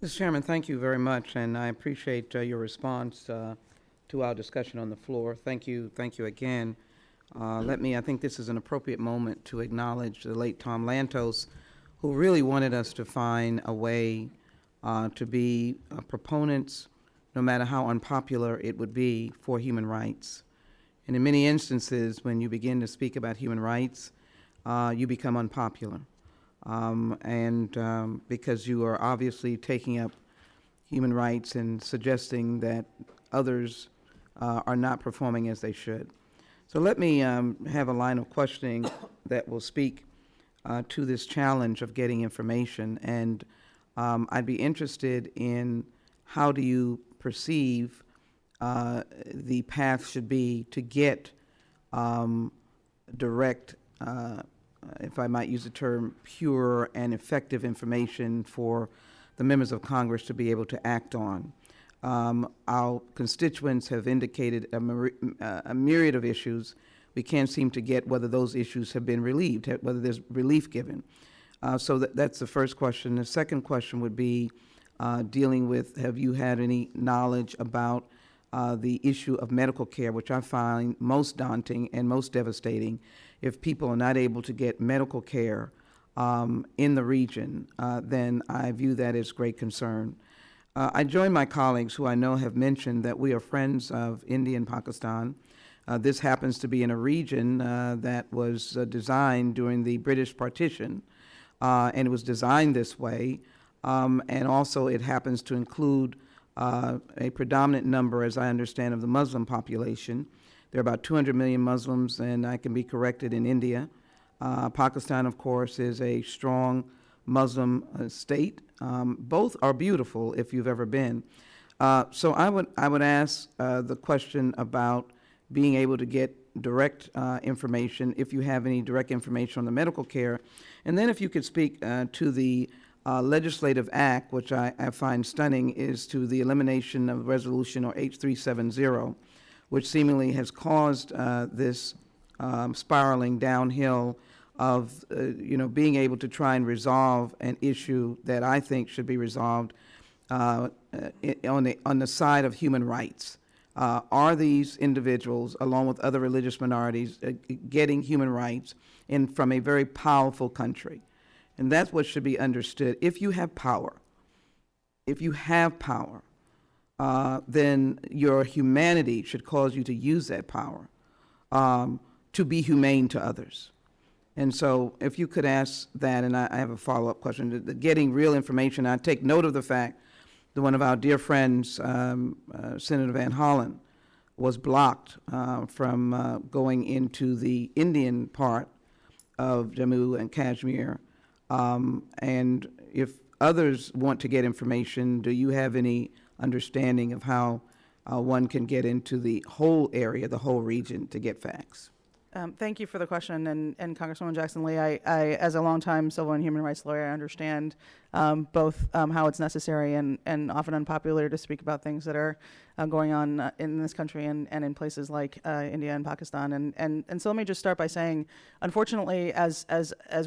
Mr. Chairman, thank you very much, and I appreciate your response to our discussion on the floor. Thank you again. I think this is an appropriate moment to acknowledge the late Tom Lantos, who really wanted us to find a way to be proponents, no matter how unpopular it would be, for human rights. And in many instances, when you begin to speak about human rights, you become unpopular. Because you are obviously taking up human rights and suggesting that others are not performing as they should. So let me have a line of questioning that will speak to this challenge of getting information. And I'd be interested in, how do you perceive the path should be to get direct if I might use the term, pure and effective information for the members of Congress to be able to act on. Our constituents have indicated a myriad of issues. We can't seem to get whether those issues have been relieved, whether there's relief given. So that's the first question. The second question would be dealing with, have you had any knowledge about the issue of medical care, which I find most daunting and most devastating. If people are not able to get medical care in the region, then I view that as great concern. I join my colleagues who I know have mentioned that we are friends of India and Pakistan. This happens to be in a region that was designed during the British partition, and it was designed this way. And also it happens to include a predominant number, as I understand, of the Muslim population. There are about 200 million Muslims, and I can be corrected, in India. Pakistan, of course, is a strong Muslim state. Both are beautiful if you've ever been. So I would ask the question about being able to get direct information, if you have any direct information on the medical care. And then if you could speak to the legislative act, which I find stunning, is to the elimination of resolution, or H370, which seemingly has caused this spiraling downhill of being able to try and resolve an issue that I think should be resolved on the side of human rights. Are these individuals, along with other religious minorities, getting human rights from a very powerful country? And that's what should be understood. If you have power, then your humanity should cause you to use that power to be humane to others. And so if you could ask that, and I have a follow-up question, getting real information. I take note of the fact that one of our dear friends, Senator Van Hollen, was blocked from going into the Indian part of Jammu and Kashmir. And if others want to get information, do you have any understanding of how one can get into the whole area, the whole region, to get facts? Thank you for the question, and Congresswoman Jackson-Lee, I, as a longtime civil and human rights lawyer, I understand both how it's necessary and often unpopular to speak about things that are going on in this country and in places like India and Pakistan. And so let me just start by saying, unfortunately, as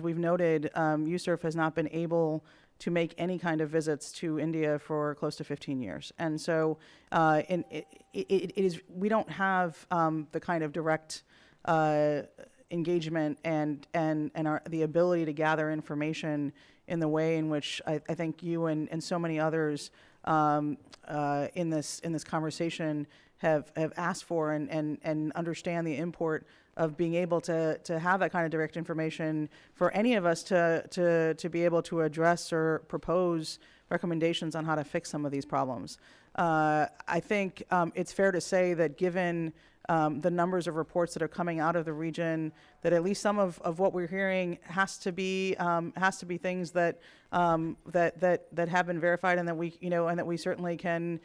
we've noted, USCIRF has not been able to make any kind of visits to India for close to 15 years. And so we don't have the kind of direct engagement and the ability to gather information in the way in which I think you and so many others in this conversation have asked for and understand the import of being able to have that kind of direct information for any of us to be able to address or propose recommendations on how to fix some of these problems. I think it's fair to say that given the numbers of reports that are coming out of the region, that at least some of what we're hearing has to be things that have been verified, and that we certainly can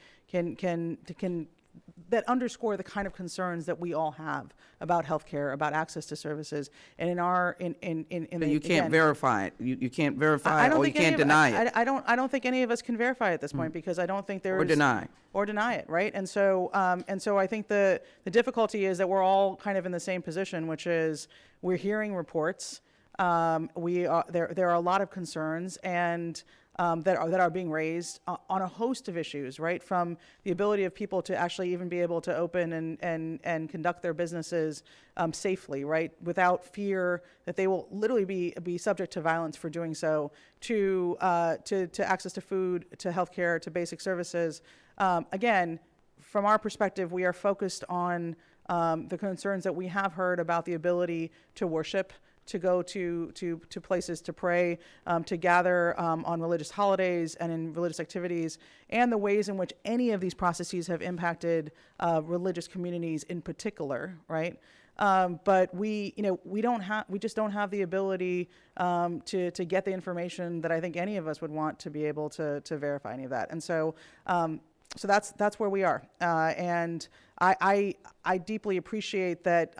that underscore the kind of concerns that we all have about healthcare, about access to services, and you can't verify it. You can't verify it, or you can't deny it. I don't think any of us can verify at this point, because I don't think there is deny it, right? And so I think the difficulty is that we're all kind of in the same position, which is we're hearing reports. There are a lot of concerns and that are being raised on a host of issues, right? From the ability of people to actually even be able to open and conduct their businesses safely, right, without fear that they will literally be subject to violence for doing so, to access to food, to healthcare, to basic services. Again, from our perspective, we are focused on the concerns that we have heard about the ability to worship, to go to places to pray, to gather on religious holidays and in religious activities, and the ways in which any of these processes have impacted religious communities in particular, right? But we just don't have the ability to get the information that I think any of us would want to be able to verify any of that. And so that's where we are. And I deeply appreciate that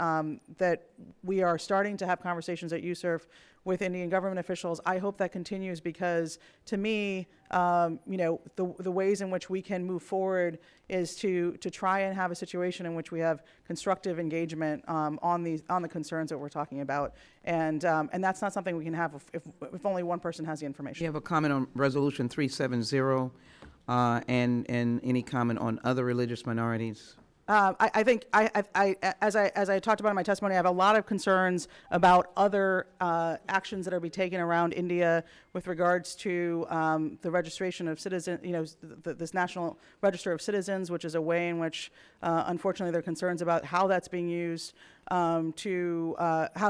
that we are starting to have conversations at USERF with Indian government officials. I hope that continues because, to me, the ways in which we can move forward is to try and have a situation in which we have constructive engagement on the concerns that we're talking about, and that's not something we can have if only one person has the Do information. you have a comment on Resolution 370, and any comment on other religious minorities? I think as I talked about in my testimony, I have a lot of concerns about other actions that are being taken around India with regards to the registration of citizens. This National Register of Citizens, which is a way in which, unfortunately, there are concerns about how that's being used how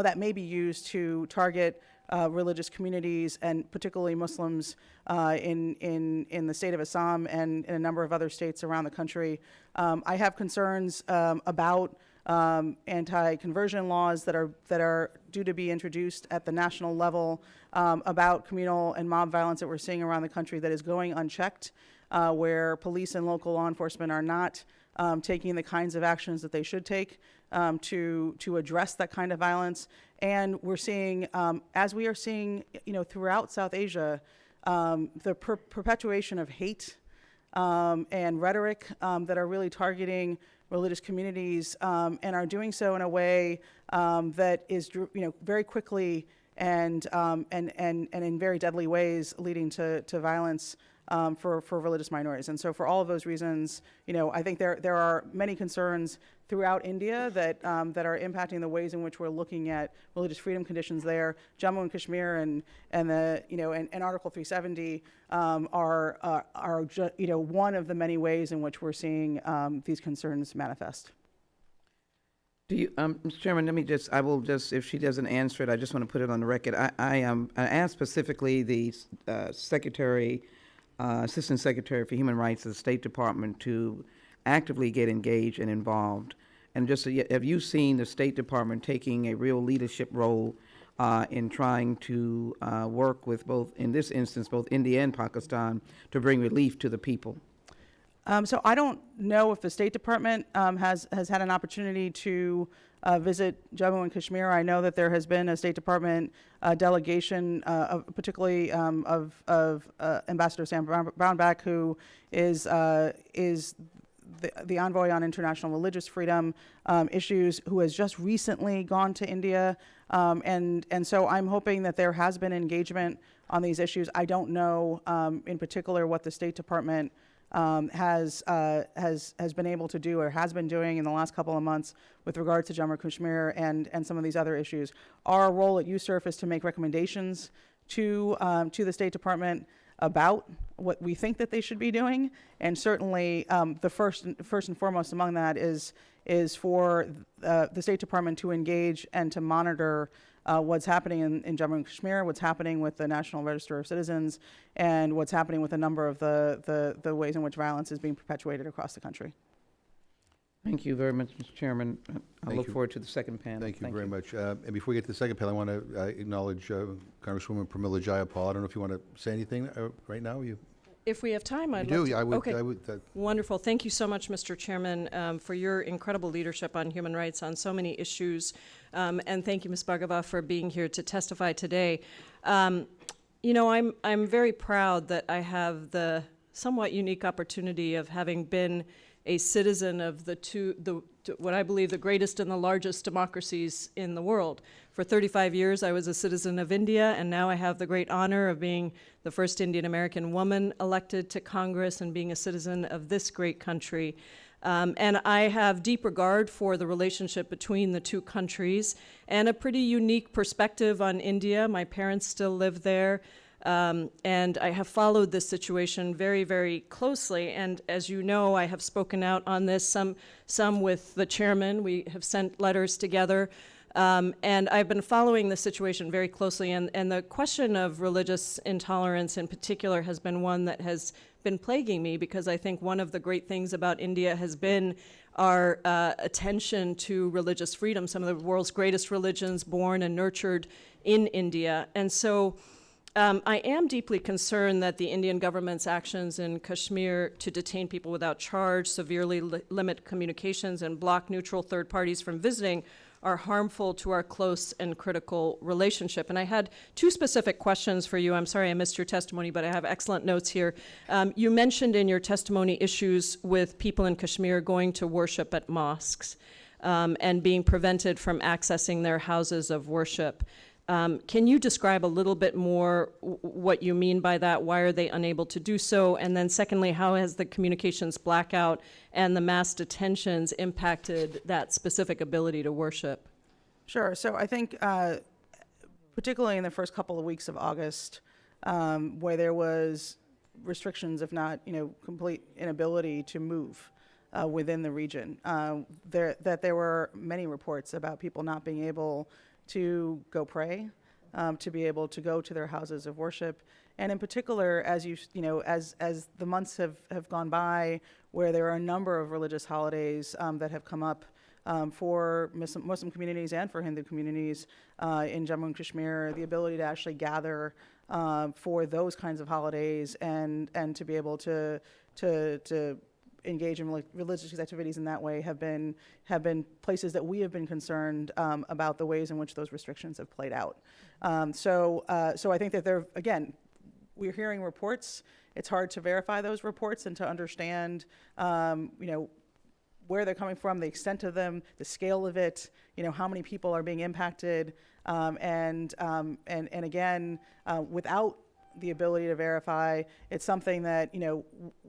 that may be used to target religious communities, and particularly Muslims in the state of Assam and in a number of other states around the country. I have concerns about anti-conversion laws that are due to be introduced at the national level, about communal and mob violence that we're seeing around the country that is going unchecked, where police and local law enforcement are not taking the kinds of actions that they should take to address that kind of violence. And we're seeing, as we are seeing, throughout South Asia, the perpetuation of hate and rhetoric that are really targeting religious communities, and are doing so in a way that is, very quickly and in very deadly ways, leading to violence for religious minorities. And so, for all of those reasons, I think there are many concerns throughout India that are impacting the ways in which we're looking at religious freedom conditions there. Jammu and Kashmir and Article 370 are just, one of the many ways in which we're seeing these concerns manifest. Do you, Mr. Chairman, I will just, if she doesn't answer it, I just want to put it on the record. I asked specifically the Assistant Secretary for Human Rights of the State Department to actively get engaged and involved. And just, have you seen the State Department taking a real leadership role in trying to work with both, in this instance, both India and Pakistan to bring relief to the people? So I don't know if the State Department has had an opportunity to visit Jammu and Kashmir. I know that there has been a State Department delegation, particularly of Ambassador Sam Brownback, who is the envoy on international religious freedom issues, who has just recently gone to India, and so I'm hoping that there has been engagement on these issues. I don't know in particular what the State Department has been able to do or has been doing in the last couple of months with regard to Jammu and Kashmir and some of these other issues. Our role at USERF is to make recommendations to the State Department about what we think that they should be doing, and certainly the first and foremost among that is for the State Department to engage and to monitor what's happening in Jammu and Kashmir, what's happening with the National Register of Citizens, and what's happening with a number of the ways in which violence is being perpetuated across the country. Thank you very much, Mr. Chairman. I Thank look you. forward to the second panel. Thank you very much. And before we get to the second panel, I want to acknowledge Congresswoman Pramila Jayapal. I don't know if you want to say anything right now. If we have time, I'd You love do. to. I would. Okay. I would. Wonderful. Thank you so much, Mr. Chairman, for your incredible leadership on human rights on so many issues. And thank you, Ms. Bhargava, for being here to testify today. I'm very proud that I have the somewhat unique opportunity of having been a citizen of what I believe the greatest and the largest democracies in the world. For 35 years, I was a citizen of India, and now I have the great honor of being the first Indian American woman elected to Congress and being a citizen of this great country. And I have deep regard for the relationship between the two countries and a pretty unique perspective on India. My parents still live there. And I have followed this situation very, very closely. And as you know, I have spoken out on this, some with the chairman. We have sent letters together. And I've been following the situation very closely. And the question of religious intolerance in particular has been one that has been plaguing me, because I think one of the great things about India has been our attention to religious freedom, some of the world's greatest religions born and nurtured in India. And so I am deeply concerned that the Indian government's actions in Kashmir to detain people without charge, severely limit communications, and block neutral third parties from visiting are harmful to our close and critical relationship. And I had two specific questions for you. I'm sorry I missed your testimony, but I have excellent notes here. You mentioned in your testimony issues with people in Kashmir going to worship at mosques and being prevented from accessing their houses of worship. Can you describe a little bit more what you mean by that? Why are they unable to do so? And then secondly, how has the communications blackout and the mass detentions impacted that specific ability to worship? Sure. So I think, particularly in the first couple of weeks of August, where there was restrictions, if not, complete inability to move within the region, there were many reports about people not being able to go pray, to be able to go to their houses of worship, and in particular, as the months have gone by, where there are a number of religious holidays that have come up for Muslim communities and for Hindu communities in Jammu and Kashmir, the ability to actually gather for those kinds of holidays and to be able to engage in religious activities in that way have been places that we have been concerned about the ways in which those restrictions have played out. So I think that we're hearing reports. It's hard to verify those reports and to understand, where they're coming from, the extent of them, the scale of it, how many people are being impacted, and again, without the ability to verify, it's something that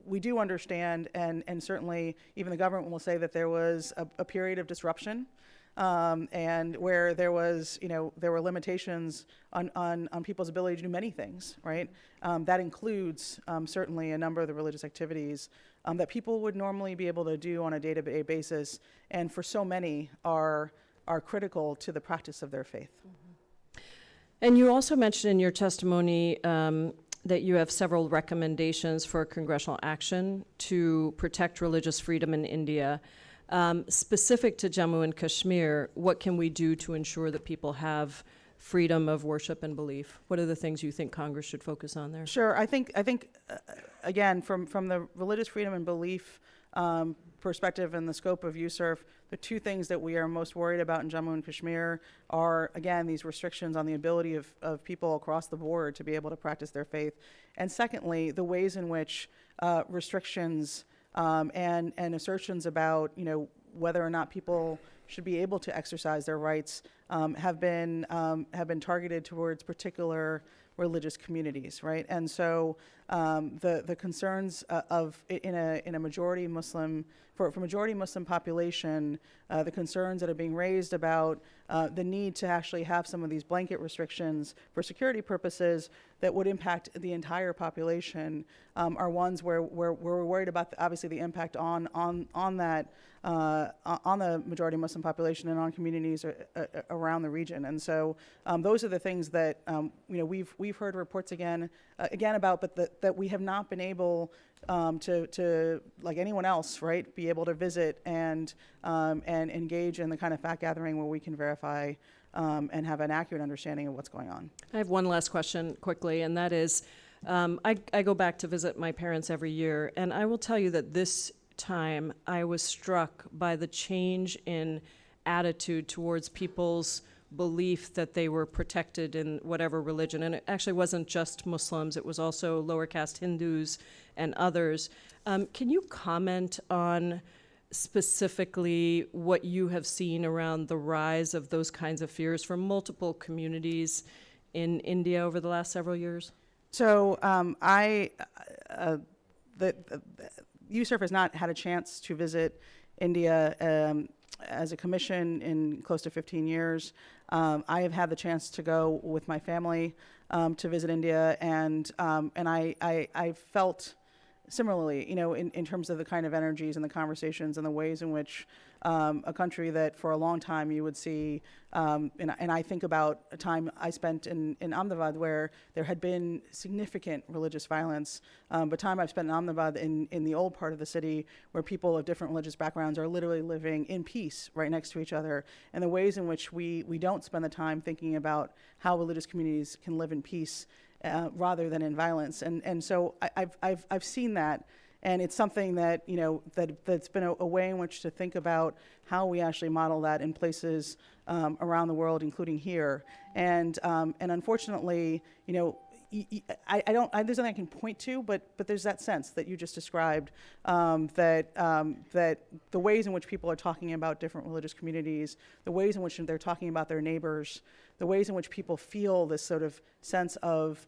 we do understand, and certainly even the government will say that there was a period of disruption, and where there were limitations on people's ability to do many things, right? That includes certainly a number of the religious activities that people would normally be able to do on a day-to-day basis, and for so many are critical to the practice of their faith. And you also mentioned in your testimony that you have several recommendations for congressional action to protect religious freedom in India. Specific to Jammu and Kashmir, what can we do to ensure that people have freedom of worship and belief? What are the things you think Congress should focus on there? Sure. I think again, from the religious freedom and belief perspective and the scope of USERF, the two things that we are most worried about in Jammu and Kashmir are, again, these restrictions on the ability of people across the board to be able to practice their faith. And secondly, the ways in which restrictions and assertions about, whether or not people should be able to exercise their rights have been targeted towards particular religious communities, right? And so the concerns in a majority Muslim, for majority Muslim population, the concerns that are being raised about the need to actually have some of these blanket restrictions for security purposes that would impact the entire population are ones where we're worried about obviously the impact on that on the majority Muslim population and on communities around the region. And so those are the things that we've heard reports again about, but that we have not been able to, like anyone else, right, be able to visit and engage in the kind of fact gathering where we can verify and have an accurate understanding of what's going on. I have one last question quickly, and that is, I go back to visit my parents every year, and I will tell you that this time I was struck by the change in attitude towards people's belief that they were protected in whatever religion. And it actually wasn't just Muslims, it was also lower caste Hindus and others. Can you comment on specifically what you have seen around the rise of those kinds of fears from multiple communities in India over the last several years? So USERF has not had a chance to visit India as a commission in close to 15 years. I have had the chance to go with my family to visit India, and I felt similarly, in terms of the kind of energies and the conversations and the ways in which a country that for a long time you would see, and I think about a time I spent in Ahmedabad where there had been significant religious violence, but time I've spent in Ahmedabad in the old part of the city where people of different religious backgrounds are literally living in peace right next to each other, and the ways in which we don't spend the time thinking about how religious communities can live in peace rather than in violence. And so I've seen that, and it's something that, that's been a way in which to think about how we actually model that in places around the world, including here. And unfortunately, I don't, there's nothing I can point to, but there's that sense that you just described, that the ways in which people are talking about different religious communities, the ways in which they're talking about their neighbors, the ways in which people feel this sort of sense of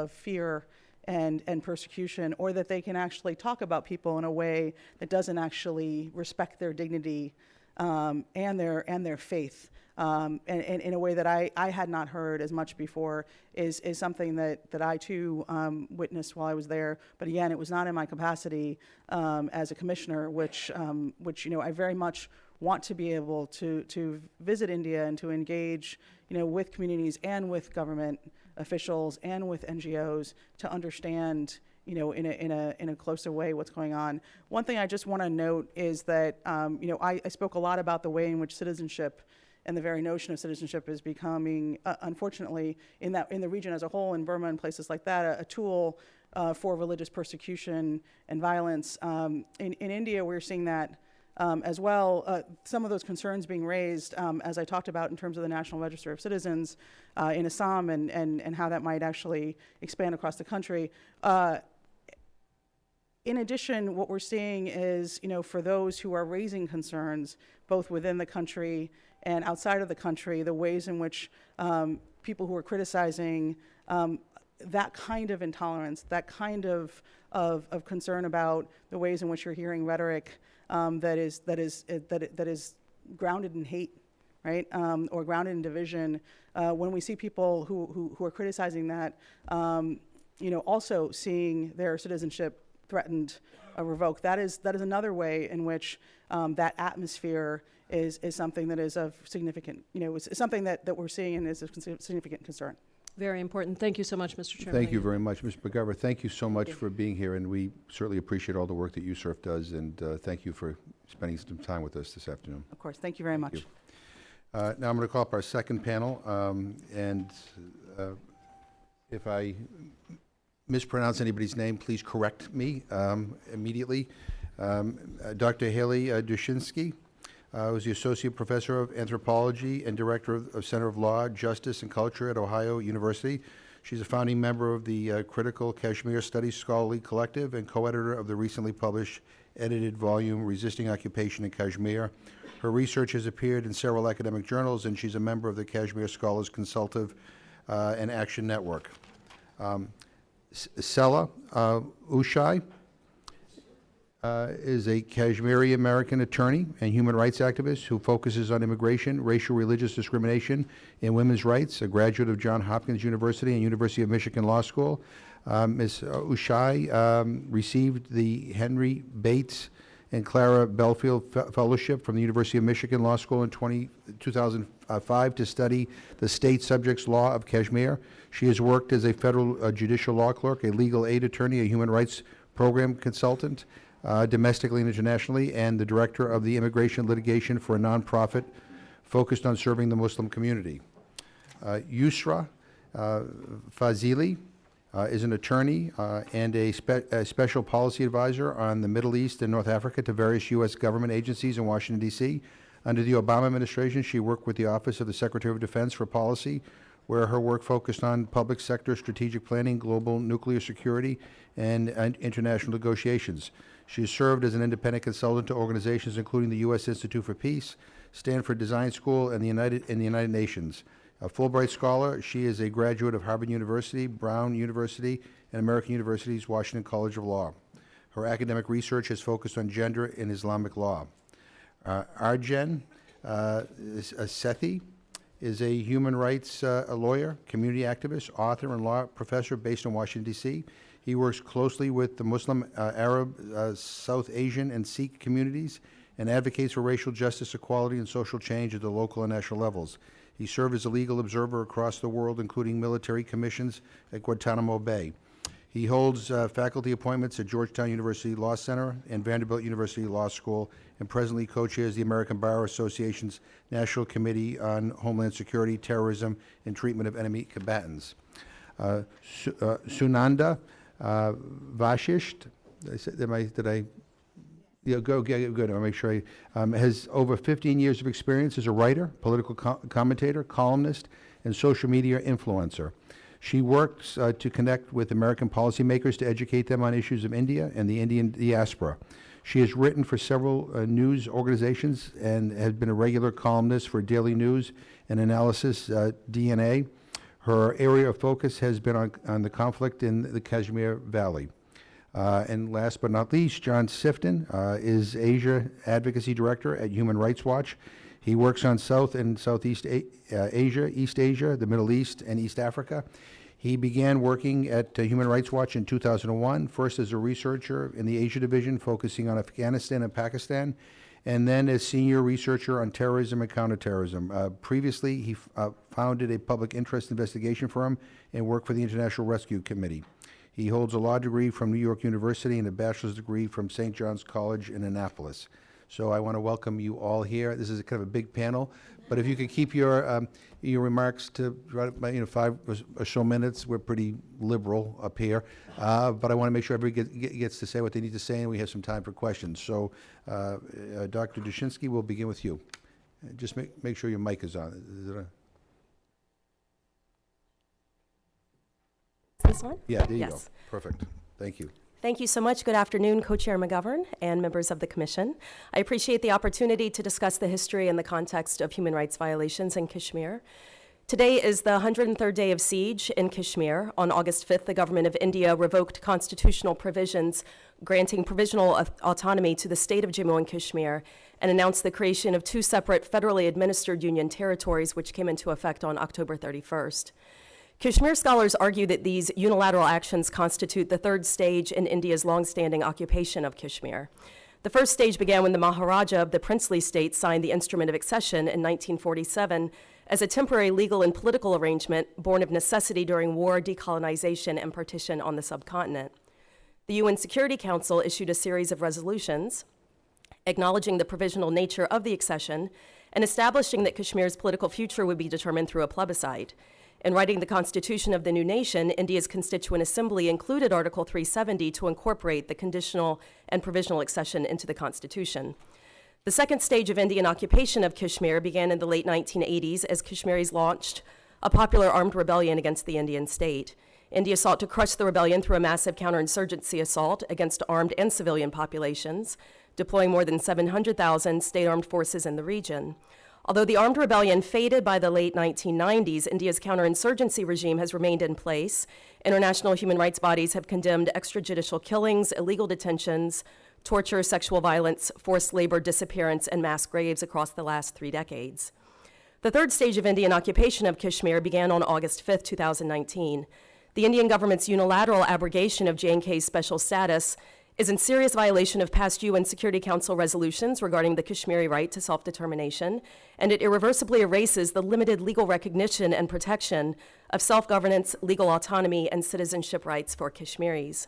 fear and persecution, or that they can actually talk about people in a way that doesn't actually respect their dignity and their faith. And in a way that I had not heard as much before is something that I too witnessed while I was there. But again, it was not in my capacity as a commissioner, which I very much want to be able to visit India and to engage with communities and with government officials and with NGOs to understand in a closer way what's going on. One thing I just want to note is that I spoke a lot about the way in which citizenship and the very notion of citizenship is becoming, unfortunately, in the region as a whole, in Burma and places like that, a tool for religious persecution and violence. In India, we're seeing that as well. Some of those concerns being raised, as I talked about in terms of the National Register of Citizens in Assam and how that might actually expand across the country. In addition, what we're seeing is, for those who are raising concerns, both within the country and outside of the country, the ways in which people who are criticizing that kind of intolerance, that kind of concern about the ways in which you're hearing rhetoric that is grounded in hate, right, or grounded in division. When we see people who are criticizing that, also seeing their citizenship threatened, revoked. That is another way in which that atmosphere is something that is of significant, it's something that we're seeing and is of significant concern. Very important. Thank you so much, Mr. Chairman. Thank you very much, Mr. Bhargava. Thank you so much for being here, and we certainly appreciate all the work that USERF does, and thank you for spending some time with us this afternoon. Of course. Thank you very much. You. Now I'm going to call up our second panel, if I mispronounce anybody's name, please correct me immediately. Dr. Haley Dushinsky was the Associate Professor of Anthropology and Director of Center of Law, Justice, and Culture at Ohio University. She's a founding member of the Critical Kashmir Studies Scholarly Collective and co-editor of the recently published edited volume, Resisting Occupation in Kashmir. Her research has appeared in several academic journals, and she's a member of the Kashmir Scholars Consultative and Action Network. Sela Ushai is a Kashmiri American attorney and human rights activist who focuses on immigration, racial, religious discrimination, and women's rights, a graduate of Johns Hopkins University and University of Michigan Law School. Ms. Ushai received the Henry Bates and Clara Belfield Fellowship from the University of Michigan Law School in 2005 to study the state subjects law of Kashmir. She has worked as a federal judicial law clerk, a legal aid attorney, a human rights program consultant, domestically and internationally, and the director of the immigration litigation for a nonprofit focused on serving the Muslim community. Yusra Fazili is an attorney and a special policy advisor on the Middle East and North Africa to various U.S. government agencies in Washington, D.C. Under the Obama administration, she worked with the Office of the Secretary of Defense for Policy, where her work focused on public sector strategic planning, global nuclear security, and international negotiations. She has served as an independent consultant to organizations including the U.S. Institute for Peace, Stanford Design School, and the United Nations. A Fulbright scholar, she is a graduate of Harvard University, Brown University, and American University's Washington College of Law. Her academic research has focused on gender and Islamic law. Arjen Sethi is a human rights lawyer, community activist, author, and law professor based in Washington, D.C. He works closely with the Muslim, Arab, South Asian, and Sikh communities and advocates for racial justice, equality, and social change at the local and national levels. He served as a legal observer across the world, including military commissions at Guantanamo Bay. He holds faculty appointments at Georgetown University Law Center and Vanderbilt University Law School, and presently co-chairs the American Bar Association's National Committee on Homeland Security, Terrorism, and Treatment of Enemy Combatants. Sunanda Vashisht. Did I? Yeah, good. I'll make sure has over 15 years of experience as a writer, political commentator, columnist, and social media influencer. She works to connect with American policymakers to educate them on issues of India and the Indian diaspora. She has written for several news organizations and has been a regular columnist for Daily News and Analysis DNA. Her area of focus has been on the conflict in the Kashmir Valley. And last but not least, John Sifton is Asia Advocacy Director at Human Rights Watch. He works on South and Southeast Asia, East Asia, the Middle East, and East Africa. He began working at Human Rights Watch in 2001, first as a researcher in the Asia Division, focusing on Afghanistan and Pakistan, and then as senior researcher on terrorism and counterterrorism. Previously, he founded a public interest investigation firm and worked for the International Rescue Committee. He holds a law degree from New York University and a bachelor's degree from St. John's College in Annapolis. So I want to welcome you all here. This is kind of a big panel, but if you could keep your remarks to right, 5 or so minutes. We're pretty liberal up here, but I want to make sure everybody gets to say what they need to say, and we have some time for questions. So, Dr. Dushinsky, we'll begin with you. Just make sure your mic is on. Is it on? This one? Yeah, there you go. Yes. Perfect. Thank you. Thank you so much. Good afternoon, Co-Chair McGovern and members of the Commission. I appreciate the opportunity to discuss the history and the context of human rights violations in Kashmir. Today is the 103rd day of siege in Kashmir. On August 5th, the government of India revoked constitutional provisions granting provisional autonomy to the state of Jammu and Kashmir and announced the creation of 2 separate federally administered union territories, which came into effect on October 31st. Kashmir scholars argue that these unilateral actions constitute the 3rd stage in India's longstanding occupation of Kashmir. The first stage began when the Maharaja of the princely state signed the Instrument of Accession in 1947 as a temporary legal and political arrangement born of necessity during war, decolonization, and partition on the subcontinent. The UN Security Council issued a series of resolutions acknowledging the provisional nature of the accession and establishing that Kashmir's political future would be determined through a plebiscite. In writing the constitution of the new nation, India's Constituent Assembly included Article 370 to incorporate the conditional and provisional accession into the constitution. The second stage of Indian occupation of Kashmir began in the late 1980s as Kashmiris launched a popular armed rebellion against the Indian state. India sought to crush the rebellion through a massive counterinsurgency assault against armed and civilian populations, deploying more than 700,000 state armed forces in the region. Although the armed rebellion faded by the late 1990s, India's counterinsurgency regime has remained in place. International human rights bodies have condemned extrajudicial killings, illegal detentions, torture, sexual violence, forced labor, disappearance, and mass graves across the last 3 decades. The third stage of Indian occupation of Kashmir began on August 5, 2019. The Indian government's unilateral abrogation of J&K's special status is in serious violation of past UN Security Council resolutions regarding the Kashmiri right to self-determination, and it irreversibly erases the limited legal recognition and protection of self-governance, legal autonomy, and citizenship rights for Kashmiris.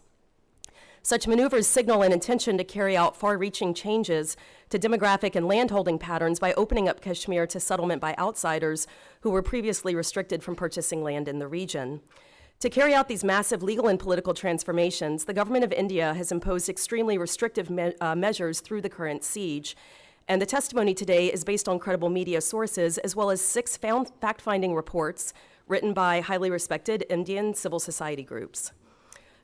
Such maneuvers signal an intention to carry out far-reaching changes to demographic and landholding patterns by opening up Kashmir to settlement by outsiders who were previously restricted from purchasing land in the region. To carry out these massive legal and political transformations, the government of India has imposed extremely restrictive measures through the current siege. And the testimony today is based on credible media sources, as well as 6 fact-finding reports written by highly respected Indian civil society groups.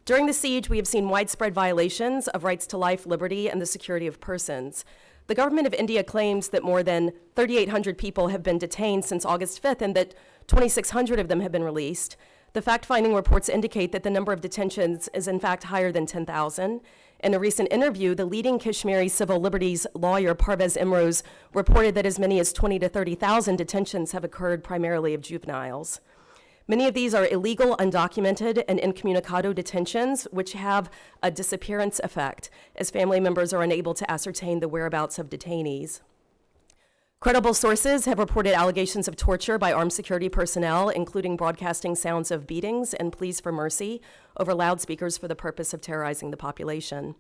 During the siege, we have seen widespread violations of rights to life, liberty, and the security of persons. The government of India claims that more than 3,800 people have been detained since August 5th and that 2,600 of them have been released. The fact-finding reports indicate that the number of detentions is in fact higher than 10,000. In a recent interview, the leading Kashmiri civil liberties lawyer Parvez Imroz reported that as many as 20 to 30,000 detentions have occurred primarily of juveniles. Many of these are illegal, undocumented, and incommunicado detentions, which have a disappearance effect, as family members are unable to ascertain the whereabouts of detainees. Credible sources have reported allegations of torture by armed security personnel, including broadcasting sounds of beatings and pleas for mercy over loudspeakers for the purpose of terrorizing the population.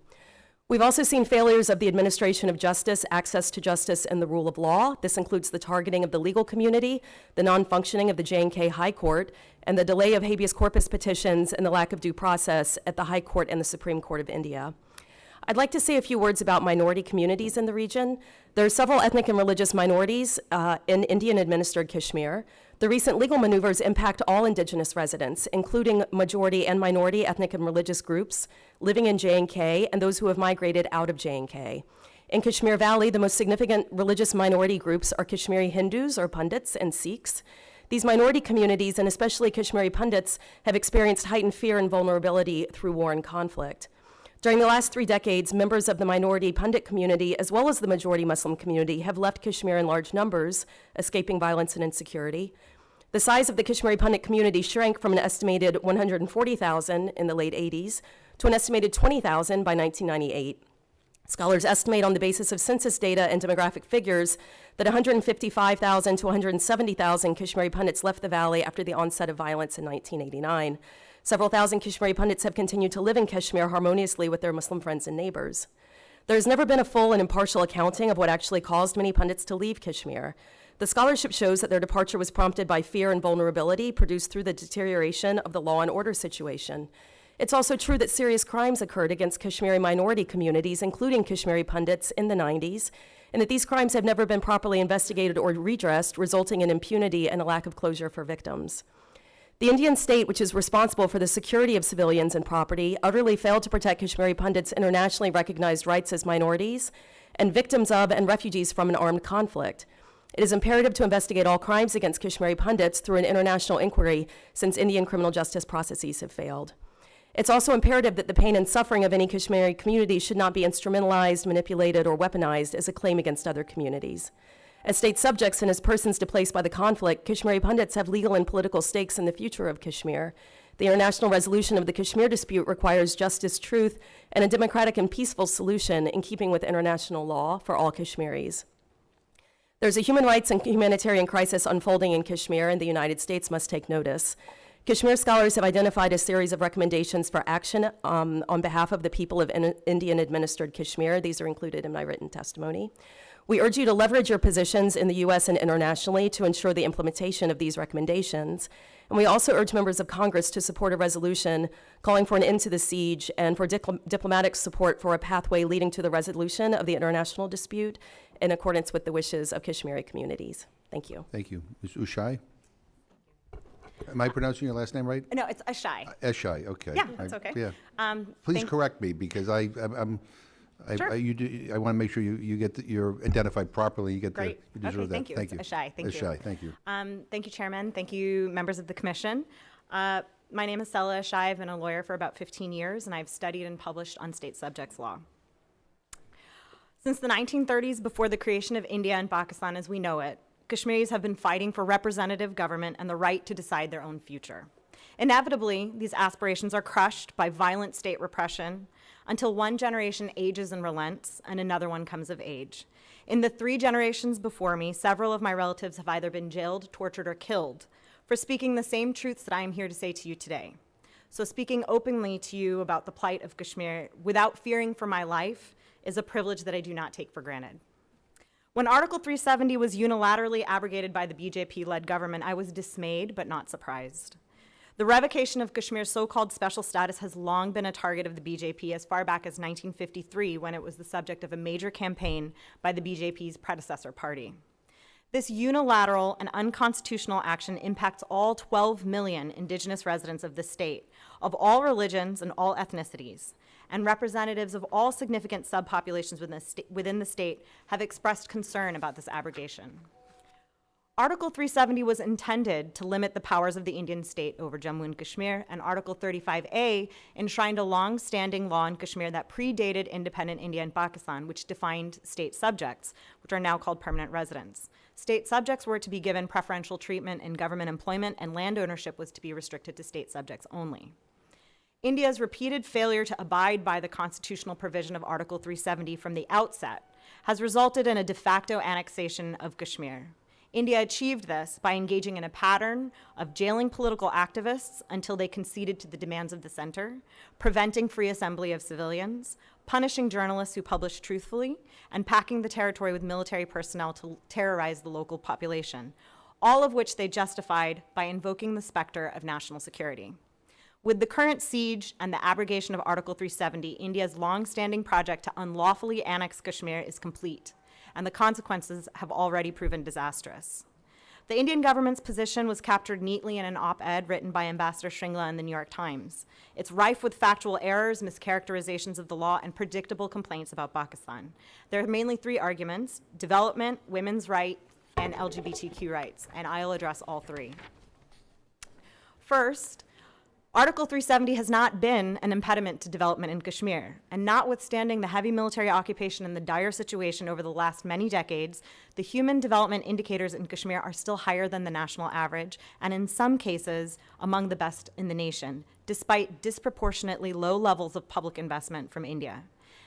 We've also seen failures of the administration of justice, access to justice, and the rule of law. This includes the targeting of the legal community, the non-functioning of the J&K High Court, and the delay of habeas corpus petitions and the lack of due process at the High Court and the Supreme Court of India. I'd like to say a few words about minority communities in the region. There are several ethnic and religious minorities in Indian-administered Kashmir. The recent legal maneuvers impact all indigenous residents, including majority and minority ethnic and religious groups living in J&K and those who have migrated out of J&K. In Kashmir Valley, the most significant religious minority groups are Kashmiri Hindus or Pandits and Sikhs. These minority communities, and especially Kashmiri Pandits, have experienced heightened fear and vulnerability through war and conflict. During the last 3 decades, members of the minority Pandit community, as well as the majority Muslim community, have left Kashmir in large numbers, escaping violence and insecurity. The size of the Kashmiri Pandit community shrank from an estimated 140,000 in the late 80s to an estimated 20,000 by 1998. Scholars estimate on the basis of census data and demographic figures that 155,000 to 170,000 Kashmiri Pandits left the valley after the onset of violence in 1989. Several thousand Kashmiri Pandits have continued to live in Kashmir harmoniously with their Muslim friends and neighbors. There has never been a full and impartial accounting of what actually caused many Pandits to leave Kashmir. The scholarship shows that their departure was prompted by fear and vulnerability produced through the deterioration of the law and order situation. It's also true that serious crimes occurred against Kashmiri minority communities, including Kashmiri Pandits, in the 90s, and that these crimes have never been properly investigated or redressed, resulting in impunity and a lack of closure for victims. The Indian state, which is responsible for the security of civilians and property, utterly failed to protect Kashmiri Pandits' internationally recognized rights as minorities and victims of and refugees from an armed conflict. It is imperative to investigate all crimes against Kashmiri Pandits through an international inquiry, since Indian criminal justice processes have failed. It's also imperative that the pain and suffering of any Kashmiri community should not be instrumentalized, manipulated, or weaponized as a claim against other communities. As state subjects and as persons displaced by the conflict, Kashmiri Pandits have legal and political stakes in the future of Kashmir. The international resolution of the Kashmir dispute requires justice, truth, and a democratic and peaceful solution in keeping with international law for all Kashmiris. There's a human rights and humanitarian crisis unfolding in Kashmir, and the United States must take notice. Kashmir scholars have identified a series of recommendations for action on behalf of the people of Indian-administered Kashmir. These are included in my written testimony. We urge you to leverage your positions in the U.S. and internationally to ensure the implementation of these recommendations. And we also urge members of Congress to support a resolution calling for an end to the siege and for diplomatic support for a pathway leading to the resolution of the international dispute in accordance with the wishes of Kashmiri communities. Thank you. Thank you. Ms. Ushai? Am I pronouncing your last name right? No, it's Ashai. Eshai, okay. Yeah, that's okay. Yeah. Please correct me, because I want to make sure you're identified properly. You get Great. you deserve that. Thank you. Thank you. It's Ashai. Thank you. Ashai, thank you. Thank you, Chairman. Thank you, members of the Commission. My name is Stella Ashai. I've been a lawyer for about 15 years, and I've studied and published on state subjects law. Since the 1930s, before the creation of India and Pakistan as we know it, Kashmiris have been fighting for representative government and the right to decide their own future. Inevitably, these aspirations are crushed by violent state repression until one generation ages and relents and another one comes of age. In the 3 generations before me, several of my relatives have either been jailed, tortured, or killed for speaking the same truths that I am here to say to you today. So speaking openly to you about the plight of Kashmir without fearing for my life is a privilege that I do not take for granted. When Article 370 was unilaterally abrogated by the BJP-led government, I was dismayed but not surprised. The revocation of Kashmir's so-called special status has long been a target of the BJP as far back as 1953, when it was the subject of a major campaign by the BJP's predecessor party. This unilateral and unconstitutional action impacts all 12 million indigenous residents of the state, of all religions and all ethnicities, and representatives of all significant subpopulations within the state have expressed concern about this abrogation. Article 370 was intended to limit the powers of the Indian state over Jammu and Kashmir, and Article 35A enshrined a long-standing law in Kashmir that predated independent India and Pakistan, which defined state subjects, which are now called permanent residents. State subjects were to be given preferential treatment in government employment, and land ownership was to be restricted to state subjects only. India's repeated failure to abide by the constitutional provision of Article 370 from the outset has resulted in a de facto annexation of Kashmir. India achieved this by engaging in a pattern of jailing political activists until they conceded to the demands of the center, preventing free assembly of civilians, punishing journalists who published truthfully, and packing the territory with military personnel to terrorize the local population, all of which they justified by invoking the specter of national security. With the current siege and the abrogation of Article 370, India's long-standing project to unlawfully annex Kashmir is complete, and the consequences have already proven disastrous. The Indian government's position was captured neatly in an op-ed written by Ambassador Shringla in the New York Times. It's rife with factual errors, mischaracterizations of the law, and predictable complaints about Pakistan. There are mainly three arguments: development, women's rights, and LGBTQ rights, and I'll address all three. First, Article 370 has not been an impediment to development in Kashmir, and notwithstanding the heavy military occupation and the dire situation over the last many decades, the human development indicators in Kashmir are still higher than the national average, and in some cases, among the best in the nation, despite disproportionately low levels of public investment from India.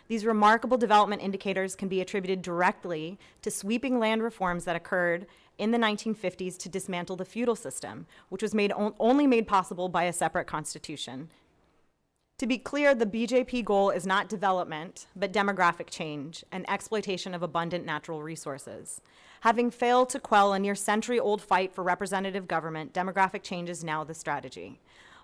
These remarkable development indicators can be attributed directly to sweeping land reforms that occurred in the 1950s to dismantle the feudal system, which was only made possible by a separate constitution. To be clear, the BJP goal is not development, but demographic change and exploitation of abundant natural resources. Having failed to quell a near-century-old fight for representative government, demographic change is now the strategy.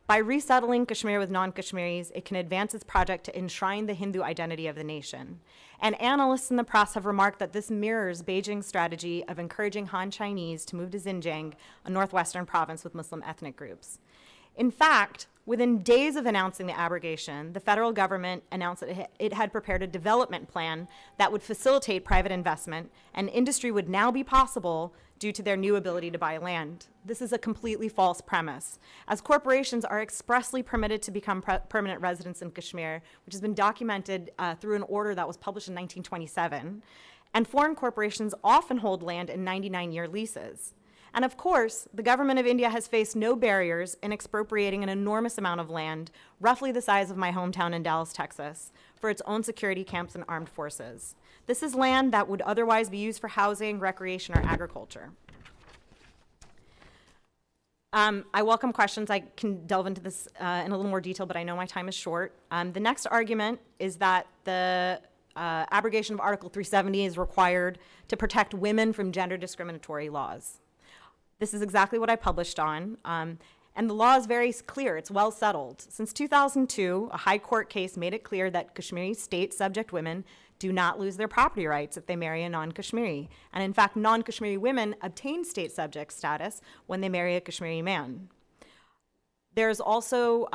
By resettling Kashmir with non-Kashmiris, it can advance its project to enshrine the Hindu identity of the nation. And analysts in the press have remarked that this mirrors Beijing's strategy of encouraging Han Chinese to move to Xinjiang, a northwestern province with Muslim ethnic groups. In fact, within days of announcing the abrogation, the federal government announced that it had prepared a development plan that would facilitate private investment, and industry would now be possible due to their new ability to buy land. This is a completely false premise, as corporations are expressly permitted to become permanent residents in Kashmir, which has been documented through an order that was published in 1927, and foreign corporations often hold land in 99-year leases. And of course, the government of India has faced no barriers in expropriating an enormous amount of land, roughly the size of my hometown in Dallas, Texas, for its own security camps and armed forces. This is land that would otherwise be used for housing, recreation, or agriculture. I welcome questions. I can delve into this in a little more detail, but I know my time is short. The next argument is that the abrogation of Article 370 is required to protect women from gender discriminatory laws. This is exactly what I published on, and the law is very clear. It's well settled. Since 2002, a high court case made it clear that Kashmiri state subject women do not lose their property rights if they marry a non-Kashmiri. And in fact, non-Kashmiri women obtain state subject status when they marry a Kashmiri man. There's also,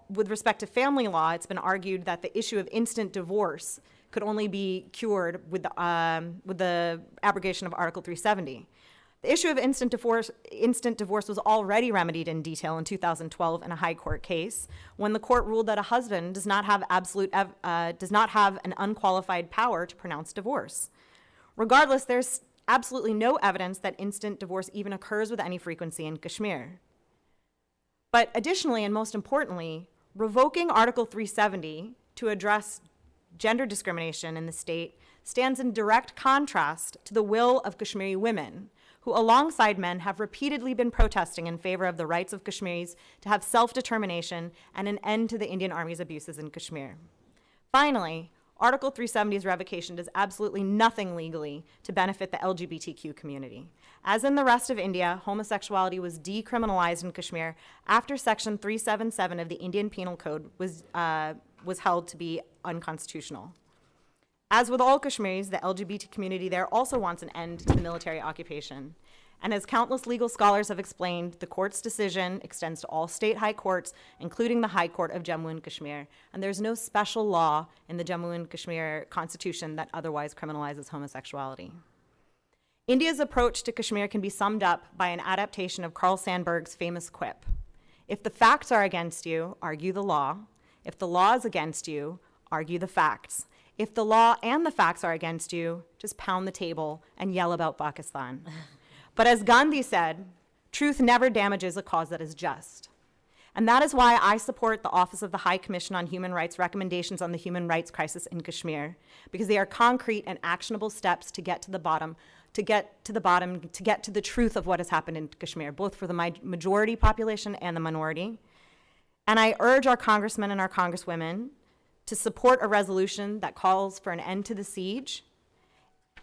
with respect to family law, it's been argued that the issue of instant divorce could only be cured with the abrogation of Article 370. The issue of instant divorce was already remedied in detail in 2012 in a high court case when the court ruled that a husband does not have an unqualified power to pronounce divorce. Regardless, there's absolutely no evidence that instant divorce even occurs with any frequency in Kashmir. But additionally, and most importantly, revoking Article 370 to address gender discrimination in the state stands in direct contrast to the will of Kashmiri women, who alongside men have repeatedly been protesting in favor of the rights of Kashmiris to have self-determination and an end to the Indian Army's abuses in Kashmir. Finally, Article 370's revocation does absolutely nothing legally to benefit the LGBTQ community. As in the rest of India, homosexuality was decriminalized in Kashmir after Section 377 of the Indian Penal Code was held to be unconstitutional. As with all Kashmiris, the LGBT community there also wants an end to the military occupation. And as countless legal scholars have explained, the court's decision extends to all state high courts, including the High Court of Jammu and Kashmir. And there's no special law in the Jammu and Kashmir constitution that otherwise criminalizes homosexuality. India's approach to Kashmir can be summed up by an adaptation of Carl Sandburg's famous quip: if the facts are against you, argue the law. If the law is against you, argue the facts. If the law and the facts are against you, just pound the table and yell about Pakistan. But as Gandhi said, truth never damages a cause that is just. And that is why I support the Office of the High Commission on Human Rights recommendations on the human rights crisis in Kashmir, because they are concrete and actionable steps to get to the bottom to get to the bottom, to get to the truth of what has happened in Kashmir, both for the majority population and the minority. And I urge our congressmen and our congresswomen to support a resolution that calls for an end to the siege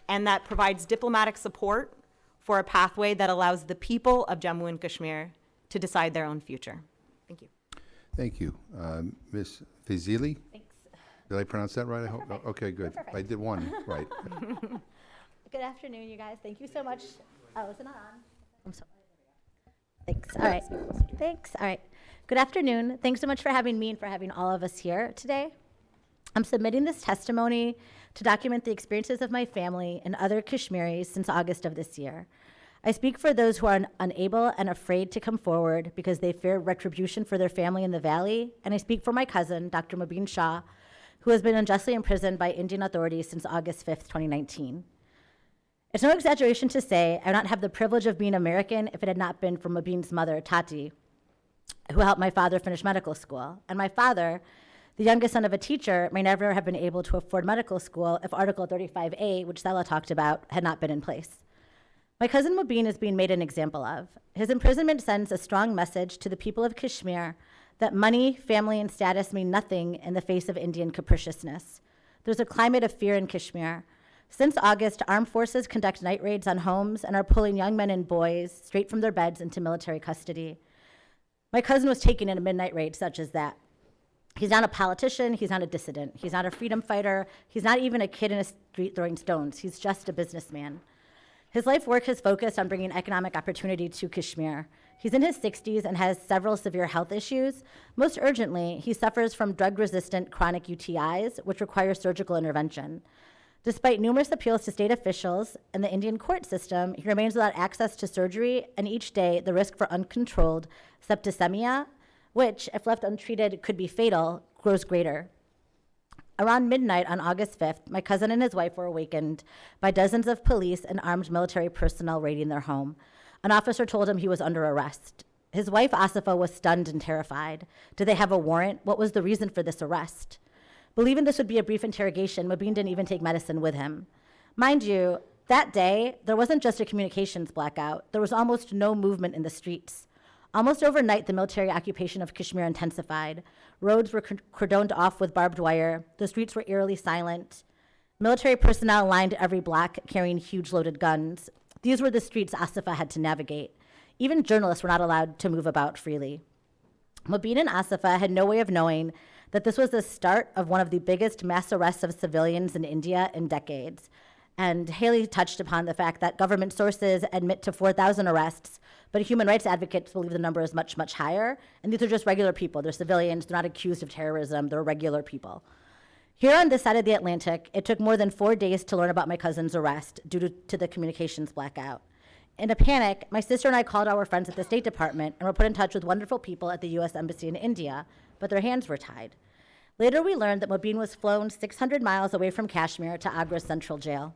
and that provides diplomatic support for a pathway that allows the people of Jammu and Kashmir to decide their own future. Thank you. Thank you. Ms. Fazili? Thanks. Did I pronounce that right? I hope. Perfect. Okay, good. You're perfect. I did one right. Good afternoon, you guys. Thank you so much. Oh, is it not on? I'm sorry. Thanks. All right. Thanks. All right. Good afternoon. Thanks so much for having me and for having all of us here today. I'm submitting this testimony to document the experiences of my family and other Kashmiris since August of this year. I speak for those who are unable and afraid to come forward because they fear retribution for their family in the valley, and I speak for my cousin, Dr. Mubin Shah, who has been unjustly imprisoned by Indian authorities since August 5th, 2019. It's no exaggeration to say I would not have the privilege of being American if it had not been for Mubin's mother, Tati, who helped my father finish medical school. And my father, the youngest son of a teacher, may never have been able to afford medical school if Article 35A, which Stella talked about, had not been in place. My cousin Mubin is being made an example of. His imprisonment sends a strong message to the people of Kashmir that money, family, and status mean nothing in the face of Indian capriciousness. There's a climate of fear in Kashmir. Since August, armed forces conduct night raids on homes and are pulling young men and boys straight from their beds into military custody. My cousin was taken in a midnight raid such as that. He's not a politician, he's not a dissident, he's not a freedom fighter, he's not even a kid in a street throwing stones, he's just a businessman. His life work has focused on bringing economic opportunity to Kashmir. He's in his 60s and has several severe health issues. Most urgently, he suffers from drug-resistant chronic UTIs, which require surgical intervention. Despite numerous appeals to state officials and the Indian court system, he remains without access to surgery, and each day the risk for uncontrolled septicemia, which, if left untreated, could be fatal, grows greater. Around midnight on August 5th, my cousin and his wife were awakened by dozens of police and armed military personnel raiding their home. An officer told him he was under arrest. His wife, Asifa, was stunned and terrified. Did they have a warrant? What was the reason for this arrest? Believing this would be a brief interrogation, Mubin didn't even take medicine with him. Mind you, that day, there wasn't just a communications blackout. There was almost no movement in the streets. Almost overnight, the military occupation of Kashmir intensified. Roads were cordoned off with barbed wire. The streets were eerily silent. Military personnel lined every block carrying huge loaded guns. These were the streets Asifa had to navigate. Even journalists were not allowed to move about freely. Mubin and Asifa had no way of knowing that this was the start of one of the biggest mass arrests of civilians in India in decades. And Haley touched upon the fact that government sources admit to 4,000 arrests, but human rights advocates believe the number is much, much higher. And these are just regular people. They're civilians. They're not accused of terrorism. They're regular people. Here on this side of the Atlantic, it took more than 4 days to learn about my cousin's arrest due to the communications blackout. In a panic, my sister and I called our friends at the State Department and were put in touch with wonderful people at the U.S. Embassy in India, but their hands were tied. Later, we learned that Mubin was flown 600 miles away from Kashmir to Agra's central jail.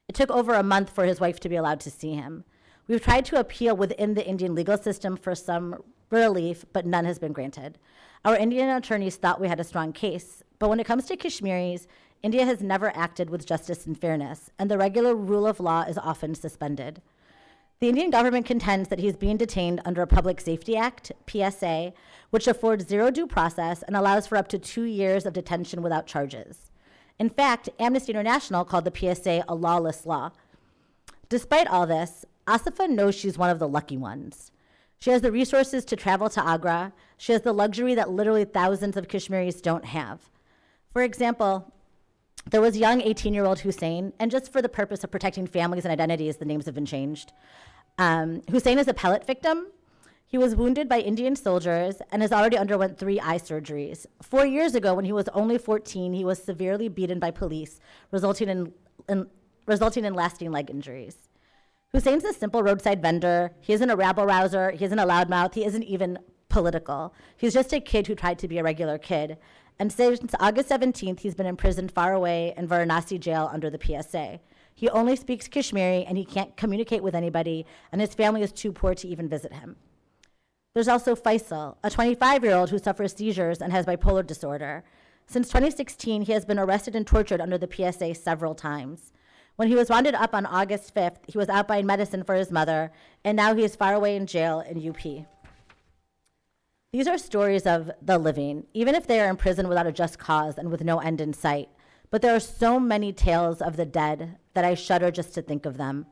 It took over a month for his wife to be allowed to see him. We've tried to appeal within the Indian legal system for some relief, but none has been granted. Our Indian attorneys thought we had a strong case, but when it comes to Kashmiris, India has never acted with justice and fairness, and the regular rule of law is often suspended. The Indian government contends that he's being detained under a Public Safety Act, PSA, which affords zero due process and allows for up to 2 years of detention without charges. In fact, Amnesty International called the PSA a lawless law. Despite all this, Asifa knows she's one of the lucky ones. She has the resources to travel to Agra. She has the luxury that literally thousands of Kashmiris don't have. For example, there was young 18-year-old Hussein, and just for the purpose of protecting families and identities, the names have been changed. Hussein is a pellet victim. He was wounded by Indian soldiers and has already underwent 3 eye surgeries. 4 years ago, when he was only 14, he was severely beaten by police, resulting in lasting leg injuries. Hussein's a simple roadside vendor. He isn't a rabble-rouser. He isn't a loudmouth. He isn't even political. He's just a kid who tried to be a regular kid. And since August 17th, he's been imprisoned far away in Varanasi jail under the PSA. He only speaks Kashmiri, and he can't communicate with anybody, and his family is too poor to even visit him. There's also Faisal, a 25-year-old who suffers seizures and has bipolar disorder. Since 2016, he has been arrested and tortured under the PSA several times. When he was rounded up on August 5th, he was out buying medicine for his mother, and now he is far away in jail in UP. These are stories of the living, even if they are in prison without a just cause and with no end in sight. But there are so many tales of the dead that I shudder just to think of them.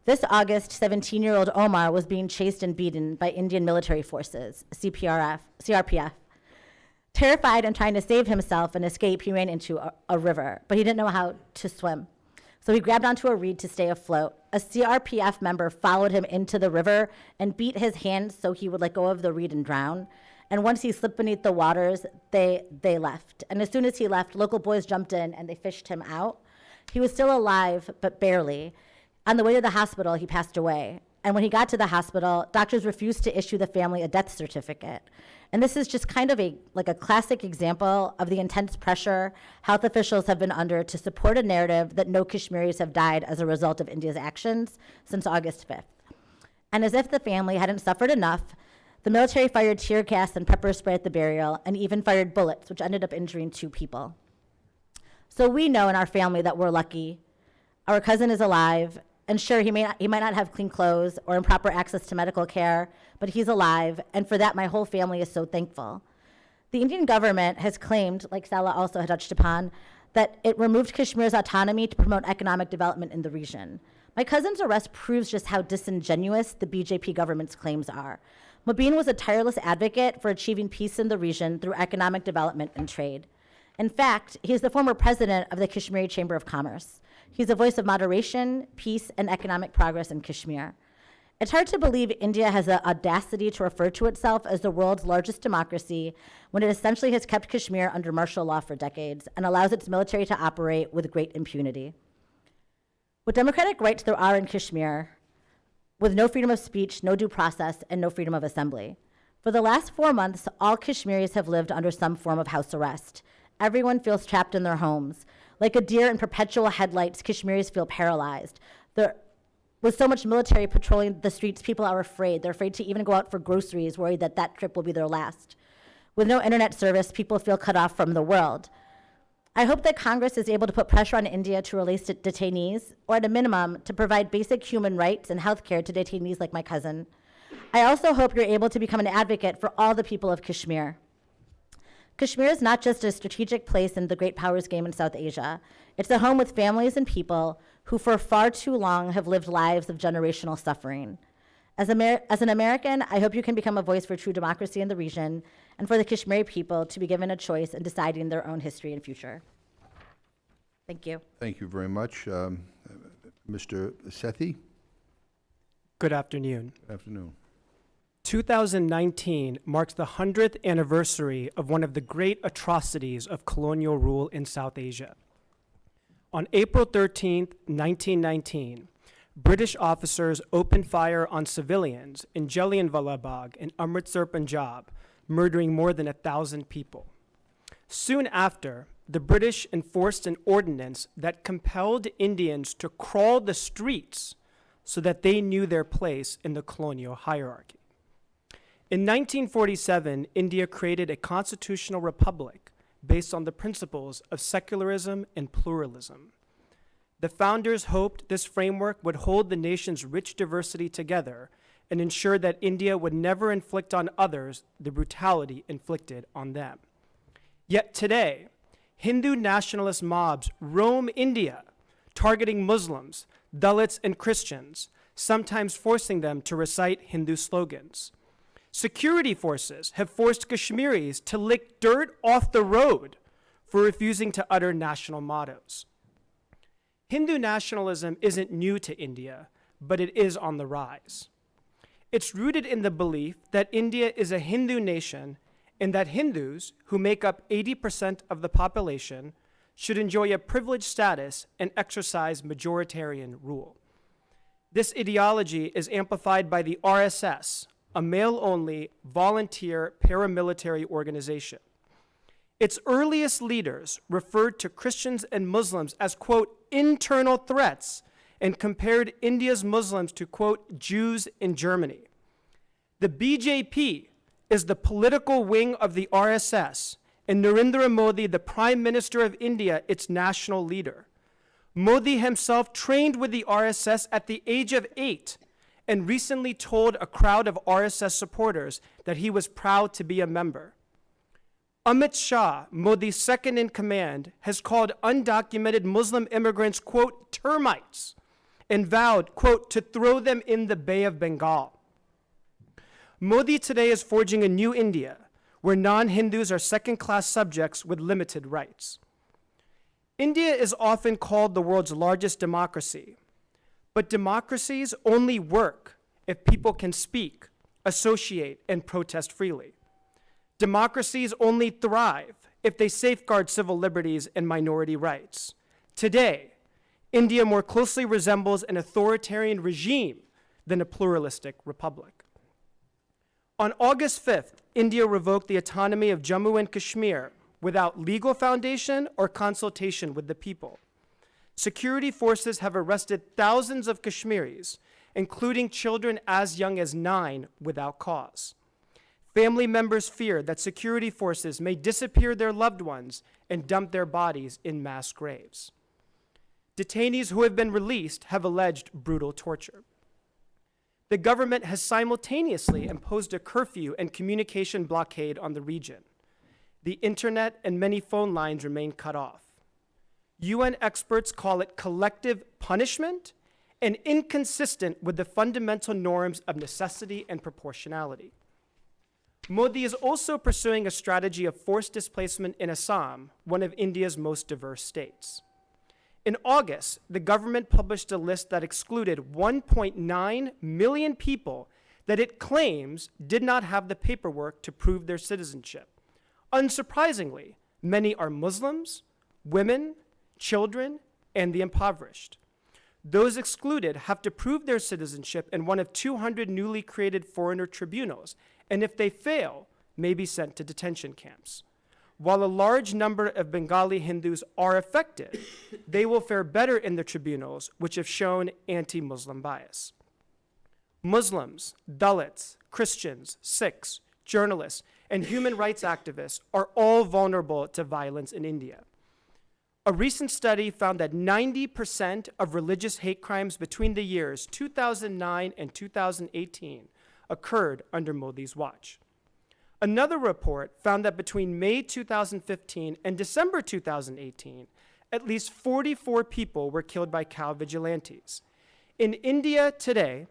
This August, 17-year-old Omar was being chased and beaten by Indian military forces, CRPF. Terrified and trying to save himself and escape, he ran into a river, but he didn't know how to swim. So he grabbed onto a reed to stay afloat. A CRPF member followed him into the river and beat his hands so he would let go of the reed and drown. And once he slipped beneath the waters, they left. And as soon as he left, local boys jumped in and they fished him out. He was still alive, but barely. On the way to the hospital, he passed away. And when he got to the hospital, doctors refused to issue the family a death certificate. And this is just kind of a classic example of the intense pressure health officials have been under to support a narrative that no Kashmiris have died as a result of India's actions since August 5th. And as if the family hadn't suffered enough, the military fired tear gas and pepper spray at the burial and even fired bullets, which ended up injuring 2 people. So we know in our family that we're lucky. Our cousin is alive, and sure, he might not have clean clothes or improper access to medical care, but he's alive, and for that, my whole family is so thankful. The Indian government has claimed, like Salah also had touched upon, that it removed Kashmir's autonomy to promote economic development in the region. My cousin's arrest proves just how disingenuous the BJP government's claims are. Mobeen was a tireless advocate for achieving peace in the region through economic development and trade. In fact, he is the former president of the Kashmiri Chamber of Commerce. He's a voice of moderation, peace, and economic progress in Kashmir. It's hard to believe India has the audacity to refer to itself as the world's largest democracy when it essentially has kept Kashmir under martial law for decades and allows its military to operate with great impunity. What democratic rights there are in Kashmir, with no freedom of speech, no due process, and no freedom of assembly. For the last 4 months, all Kashmiris have lived under some form of house arrest. Everyone feels trapped in their homes. Like a deer in perpetual headlights, Kashmiris feel paralyzed. With so much military patrolling the streets, people are afraid. They're afraid to even go out for groceries, worried that that trip will be their last. With no internet service, people feel cut off from the world. I hope that Congress is able to put pressure on India to release detainees, or at a minimum, to provide basic human rights and health care to detainees like my cousin. I also hope you're able to become an advocate for all the people of Kashmir. Kashmir is not just a strategic place in the great powers game in South Asia. It's a home with families and people who for far too long have lived lives of generational suffering. As an American, I hope you can become a voice for true democracy in the region and for the Kashmiri people to be given a choice in deciding their own history and future. Thank you. Thank you very much. Mr. Sethi? Good afternoon. Good afternoon. 2019 marks the 100th anniversary of one of the great atrocities of colonial rule in South Asia. On April 13, 1919, British officers opened fire on civilians in Jallianwala Bagh in Amritsar, Punjab, murdering more than 1,000 people. Soon after, the British enforced an ordinance that compelled Indians to crawl the streets so that they knew their place in the colonial hierarchy. In 1947, India created a constitutional republic based on the principles of secularism and pluralism. The founders hoped this framework would hold the nation's rich diversity together and ensure that India would never inflict on others the brutality inflicted on them. Yet today, Hindu nationalist mobs roam India, targeting Muslims, Dalits, and Christians, sometimes forcing them to recite Hindu slogans. Security forces have forced Kashmiris to lick dirt off the road for refusing to utter national mottos. Hindu nationalism isn't new to India, but it is on the rise. It's rooted in the belief that India is a Hindu nation and that Hindus, who make up 80% of the population, should enjoy a privileged status and exercise majoritarian rule. This ideology is amplified by the RSS, a male-only volunteer paramilitary organization. Its earliest leaders referred to Christians and Muslims as, quote, internal threats, and compared India's Muslims to, quote, Jews in Germany. The BJP is the political wing of the RSS, and Narendra Modi, the Prime Minister of India, its national leader. Modi himself trained with the RSS at the age of 8 and recently told a crowd of RSS supporters that he was proud to be a member. Amit Shah, Modi's second in command, has called undocumented Muslim immigrants, quote, termites, and vowed, quote, to throw them in the Bay of Bengal. Modi today is forging a new India, where non-Hindus are second-class subjects with limited rights. India is often called the world's largest democracy, but democracies only work if people can speak, associate, and protest freely. Democracies only thrive if they safeguard civil liberties and minority rights. Today, India more closely resembles an authoritarian regime than a pluralistic republic. On August 5th, India revoked the autonomy of Jammu and Kashmir without legal foundation or consultation with the people. Security forces have arrested thousands of Kashmiris, including children as young as 9, without cause. Family members fear that security forces may disappear their loved ones and dump their bodies in mass graves. Detainees who have been released have alleged brutal torture. The government has simultaneously imposed a curfew and communication blockade on the region. The internet and many phone lines remain cut off. UN experts call it collective punishment and inconsistent with the fundamental norms of necessity and proportionality. Modi is also pursuing a strategy of forced displacement in Assam, one of India's most diverse states. In August, the government published a list that excluded 1.9 million people that it claims did not have the paperwork to prove their citizenship. Unsurprisingly, many are Muslims, women, children, and the impoverished. Those excluded have to prove their citizenship in one of 200 newly created foreigner tribunals, and if they fail, may be sent to detention camps. While a large number of Bengali Hindus are affected, they will fare better in the tribunals, which have shown anti-Muslim bias. Muslims, Dalits, Christians, Sikhs, journalists, and human rights activists are all vulnerable to violence in India. A recent study found that 90% of religious hate crimes between the years 2009 and 2018 occurred under Modi's watch. Another report found that between May 2015 and December 2018, at least 44 people were killed by cow vigilantes. In India today,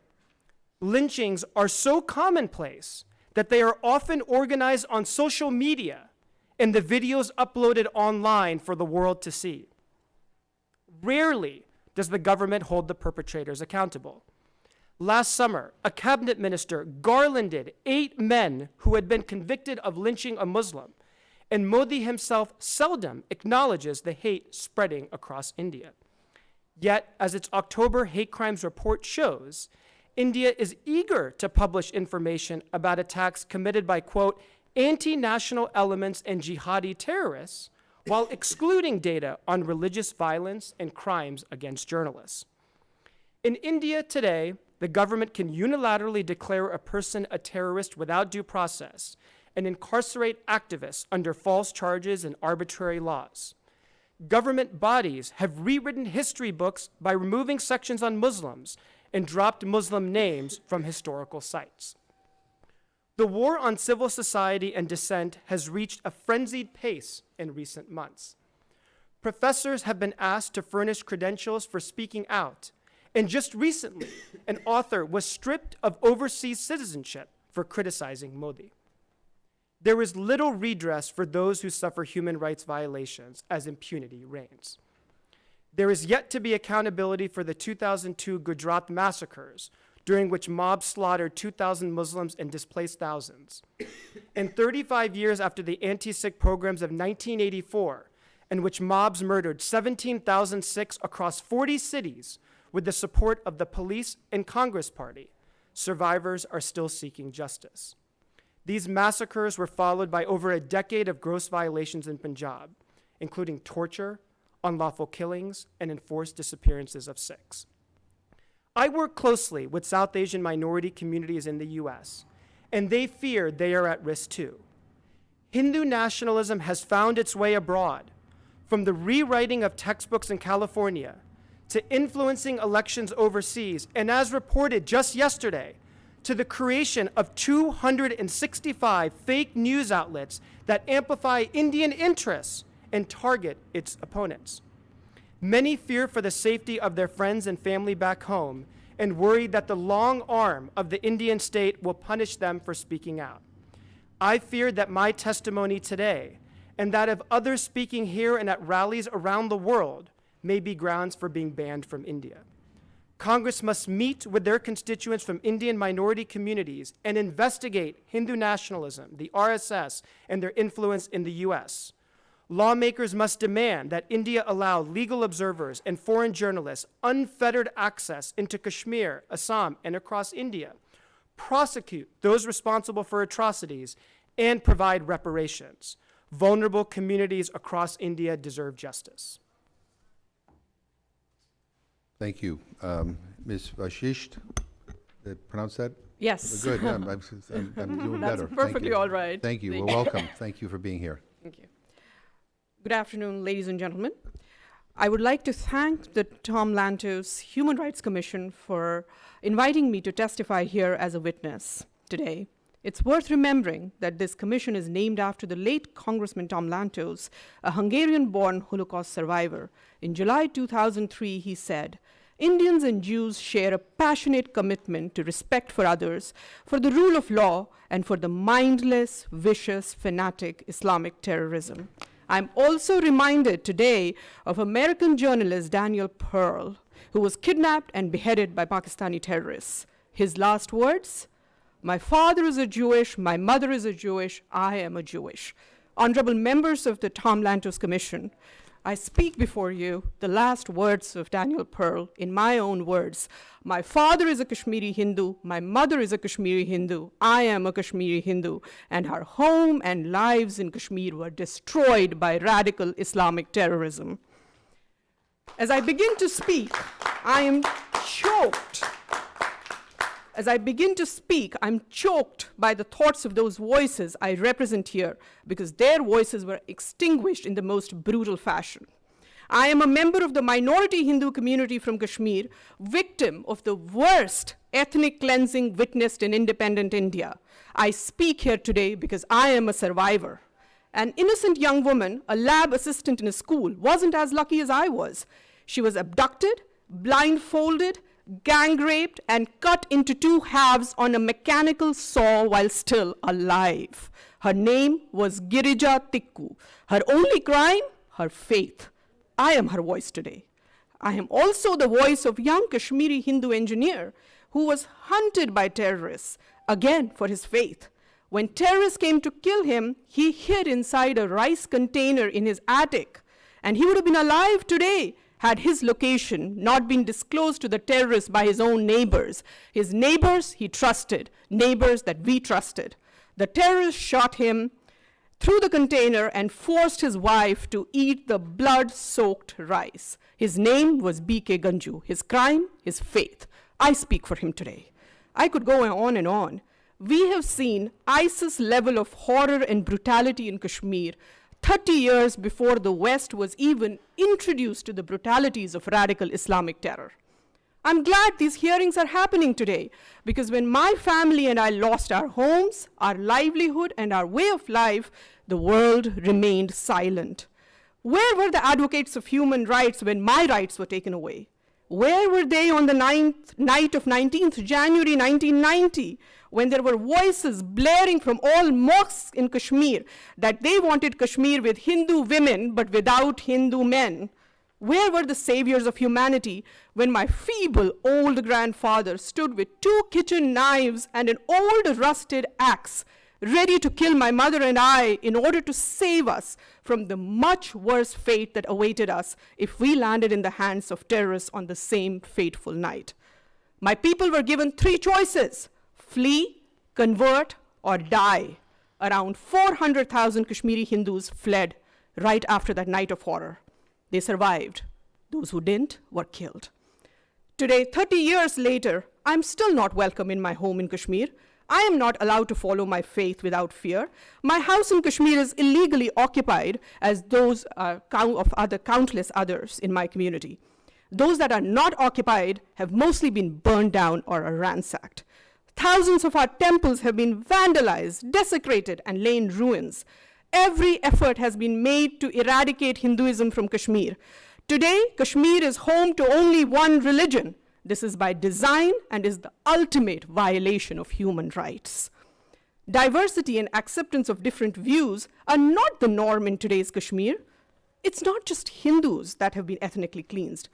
lynchings are so commonplace that they are often organized on social media and the videos uploaded online for the world to see. Rarely does the government hold the perpetrators accountable. Last summer, a cabinet minister garlanded 8 men who had been convicted of lynching a Muslim, and Modi himself seldom acknowledges the hate spreading across India. Yet, as its October hate crimes report shows, India is eager to publish information about attacks committed by, quote, anti-national elements and jihadi terrorists, while excluding data on religious violence and crimes against journalists. In India today, the government can unilaterally declare a person a terrorist without due process and incarcerate activists under false charges and arbitrary laws. Government bodies have rewritten history books by removing sections on Muslims and dropped Muslim names from historical sites. The war on civil society and dissent has reached a frenzied pace in recent months. Professors have been asked to furnish credentials for speaking out, and just recently, an author was stripped of overseas citizenship for criticizing Modi. There is little redress for those who suffer human rights violations as impunity reigns. There is yet to be accountability for the 2002 Gujarat massacres, during which mobs slaughtered 2,000 Muslims and displaced thousands. And 35 years after the anti-Sikh pogroms of 1984, in which mobs murdered 17,000 Sikhs across 40 cities with the support of the police and Congress Party, survivors are still seeking justice. These massacres were followed by over a decade of gross violations in Punjab, including torture, unlawful killings, and enforced disappearances of Sikhs. I work closely with South Asian minority communities in the US, and they fear they are at risk too. Hindu nationalism has found its way abroad, from the rewriting of textbooks in California to influencing elections overseas, and as reported just yesterday, to the creation of 265 fake news outlets that amplify Indian interests and target its opponents. Many fear for the safety of their friends and family back home and worry that the long arm of the Indian state will punish them for speaking out. I fear that my testimony today and that of others speaking here and at rallies around the world may be grounds for being banned from India. Congress must meet with their constituents from Indian minority communities and investigate Hindu nationalism, the RSS, and their influence in the US. Lawmakers must demand that India allow legal observers and foreign journalists unfettered access into Kashmir, Assam, and across India, prosecute those responsible for atrocities, and provide reparations. Vulnerable communities across India deserve justice. Thank you. Ms. Vashisht, did I pronounce that? Yes. Good, I'm doing That's better. Thank perfectly you. all right. Thank you. Thank Well, you. welcome. Thank you for being here. Thank you. Good afternoon, ladies and gentlemen. I would like to thank the Tom Lantos Human Rights Commission for inviting me to testify here as a witness today. It's worth remembering that this commission is named after the late Congressman Tom Lantos, a Hungarian-born Holocaust survivor. In July 2003, he said, "Indians and Jews share a passionate commitment to respect for others, for the rule of law, and for the mindless, vicious, fanatic Islamic terrorism." I'm also reminded today of American journalist Daniel Pearl, who was kidnapped and beheaded by Pakistani terrorists. His last words, "My father is a Jewish, my mother is a Jewish, I am a Jewish." Honorable members of the Tom Lantos Commission, I speak before you the last words of Daniel Pearl in my own words. My father is a Kashmiri Hindu, my mother is a Kashmiri Hindu, I am a Kashmiri Hindu, and our home and lives in Kashmir were destroyed by radical Islamic terrorism. As I begin to speak, I am choked. As I begin to speak, I'm choked by the thoughts of those voices I represent here because their voices were extinguished in the most brutal fashion. I am a member of the minority Hindu community from Kashmir, victim of the worst ethnic cleansing witnessed in independent India. I speak here today because I am a survivor. An innocent young woman, a lab assistant in a school, wasn't as lucky as I was. She was abducted, blindfolded, gang raped, and cut into two halves on a mechanical saw while still alive. Her name was Girija Tikku. Her only crime, her faith. I am her voice today. I am also the voice of young Kashmiri Hindu engineer who was hunted by terrorists, again for his faith. When terrorists came to kill him, he hid inside a rice container in his attic, and he would have been alive today had his location not been disclosed to the terrorists by his own neighbors. His neighbors he trusted, neighbors that we trusted. The terrorists shot him through the container and forced his wife to eat the blood-soaked rice. His name was B.K. Ganju. His crime, his faith. I speak for him today. I could go on and on. We have seen ISIS level of horror and brutality in Kashmir 30 years before the West was even introduced to the brutalities of radical Islamic terror. I'm glad these hearings are happening today because when my family and I lost our homes, our livelihood, and our way of life, the world remained silent. Where were the advocates of human rights when my rights were taken away? Where were they on the night of 19th January 1990 when there were voices blaring from all mosques in Kashmir that they wanted Kashmir with Hindu women but without Hindu men? Where were the saviors of humanity when my feeble old grandfather stood with 2 kitchen knives and an old rusted axe ready to kill my mother and I in order to save us from the much worse fate that awaited us if we landed in the hands of terrorists on the same fateful night? My people were given 3 choices: flee, convert, or die. Around 400,000 Kashmiri Hindus fled right after that night of horror. They survived. Those who didn't were killed. Today, 30 years later, I'm still not welcome in my home in Kashmir. I am not allowed to follow my faith without fear. My house in Kashmir is illegally occupied as those of other countless others in my community. Those that are not occupied have mostly been burned down or are ransacked. Thousands of our temples have been vandalized, desecrated, and lay in ruins. Every effort has been made to eradicate Hinduism from Kashmir. Today, Kashmir is home to only one religion. This is by design and is the ultimate violation of human rights. Diversity and acceptance of different views are not the norm in today's Kashmir. It's not just Hindus that have been ethnically cleansed.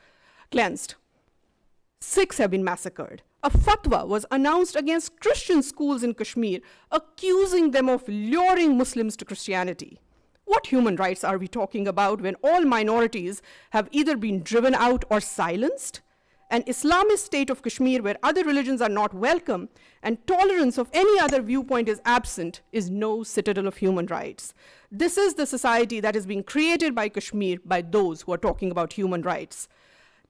Sikhs have been massacred. A fatwa was announced against Christian schools in Kashmir, accusing them of luring Muslims to Christianity. What human rights are we talking about when all minorities have either been driven out or silenced? An Islamist state of Kashmir where other religions are not welcome and tolerance of any other viewpoint is absent is no citadel of human rights. This is the society that is being created by Kashmir by those who are talking about human rights.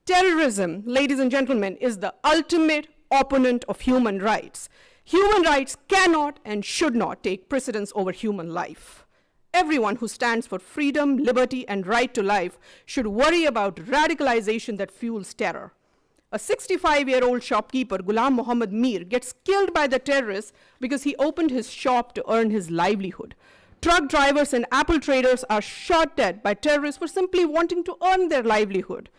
Terrorism, ladies and gentlemen, is the ultimate opponent of human rights. Human rights cannot and should not take precedence over human life. Everyone who stands for freedom, liberty, and right to life should worry about radicalization that fuels terror. A 65-year-old shopkeeper, Ghulam Muhammad Mir, gets killed by the terrorists because he opened his shop to earn his livelihood. Truck drivers and apple traders are shot dead by terrorists for simply wanting to earn their livelihood.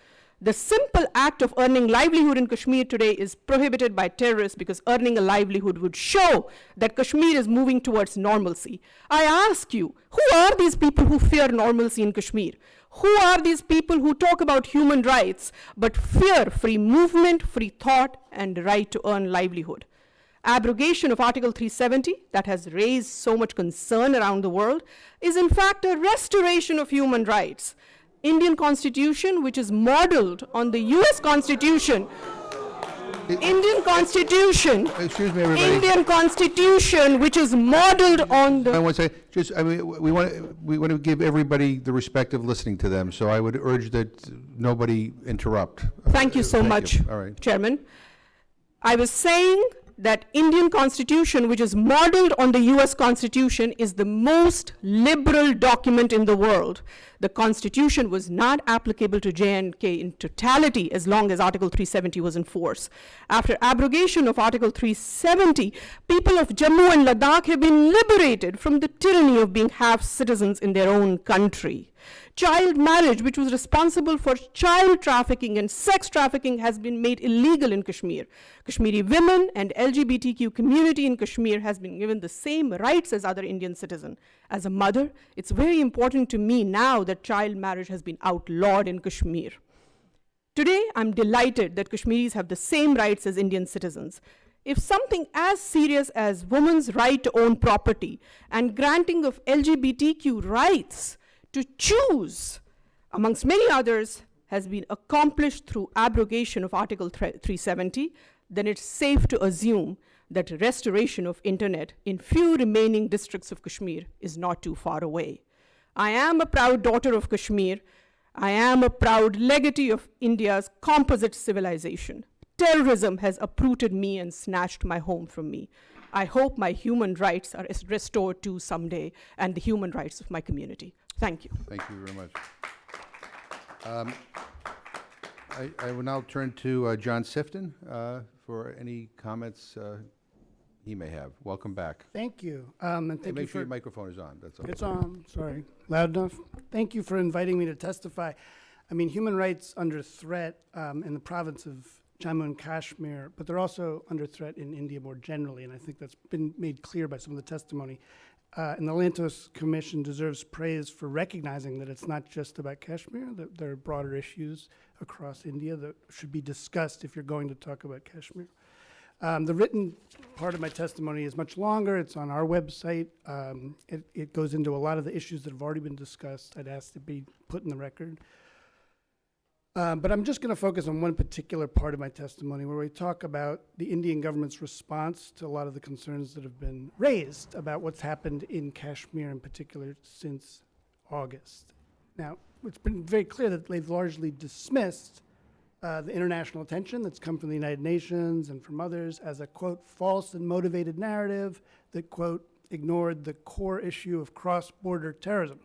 The simple act of earning livelihood in Kashmir today is prohibited by terrorists because earning a livelihood would show that Kashmir is moving towards normalcy. I ask you, who are these people who fear normalcy in Kashmir? Who are these people who talk about human rights but fear free movement, free thought, and right to earn livelihood? Abrogation of Article 370, that has raised so much concern around the world, is in fact a restoration of human rights. Indian Constitution, which is modeled on the US Constitution, Indian Constitution, Excuse me, everybody. Indian Constitution, which is modeled on I the, want to say, just, I mean, we want to give everybody the respect of listening to them, so I would urge that nobody interrupt. thank you so Thank much, you. All right. Chairman. I was saying that Indian Constitution, which is modeled on the US Constitution, is the most liberal document in the world. The Constitution was not applicable to J&K in totality as long as Article 370 was in force. After abrogation of Article 370, people of Jammu and Ladakh have been liberated from the tyranny of being half citizens in their own country. Child marriage, which was responsible for child trafficking and sex trafficking, has been made illegal in Kashmir. Kashmiri women and LGBTQ community in Kashmir has been given the same rights as other Indian citizens. As a mother, it's very important to me now that child marriage has been outlawed in Kashmir. Today, I'm delighted that Kashmiris have the same rights as Indian citizens. If something as serious as women's right to own property and granting of LGBTQ rights to choose, amongst many others, has been accomplished through abrogation of Article 370, then it's safe to assume that restoration of internet in few remaining districts of Kashmir is not too far away. I am a proud daughter of Kashmir. I am a proud legatee of India's composite civilization. Terrorism has uprooted me and snatched my home from me. I hope my human rights are restored too someday, and the human rights of my community. Thank you. Thank you very much. I will now turn to John Sifton for any comments he may have. Welcome back. Thank you. And Hey, thank you make sure for, your microphone is on, that's all. it's on, sorry, loud enough? Thank you for inviting me to testify. I mean, human rights under threat in the province of Jammu and Kashmir, but they're also under threat in India more generally, and I think that's been made clear by some of the testimony. And the Lantos Commission deserves praise for recognizing that it's not just about Kashmir, that there are broader issues across India that should be discussed if you're going to talk about Kashmir. The written part of my testimony is much longer. It's on our website. It goes into a lot of the issues that have already been discussed. I'd ask to be put in the record. But I'm just going to focus on one particular part of my testimony where we talk about the Indian government's response to a lot of the concerns that have been raised about what's happened in Kashmir in particular since August. Now, it's been very clear that they've largely dismissed the international attention that's come from the United Nations and from others as a, quote, false and motivated narrative that, quote, ignored the core issue of cross-border terrorism.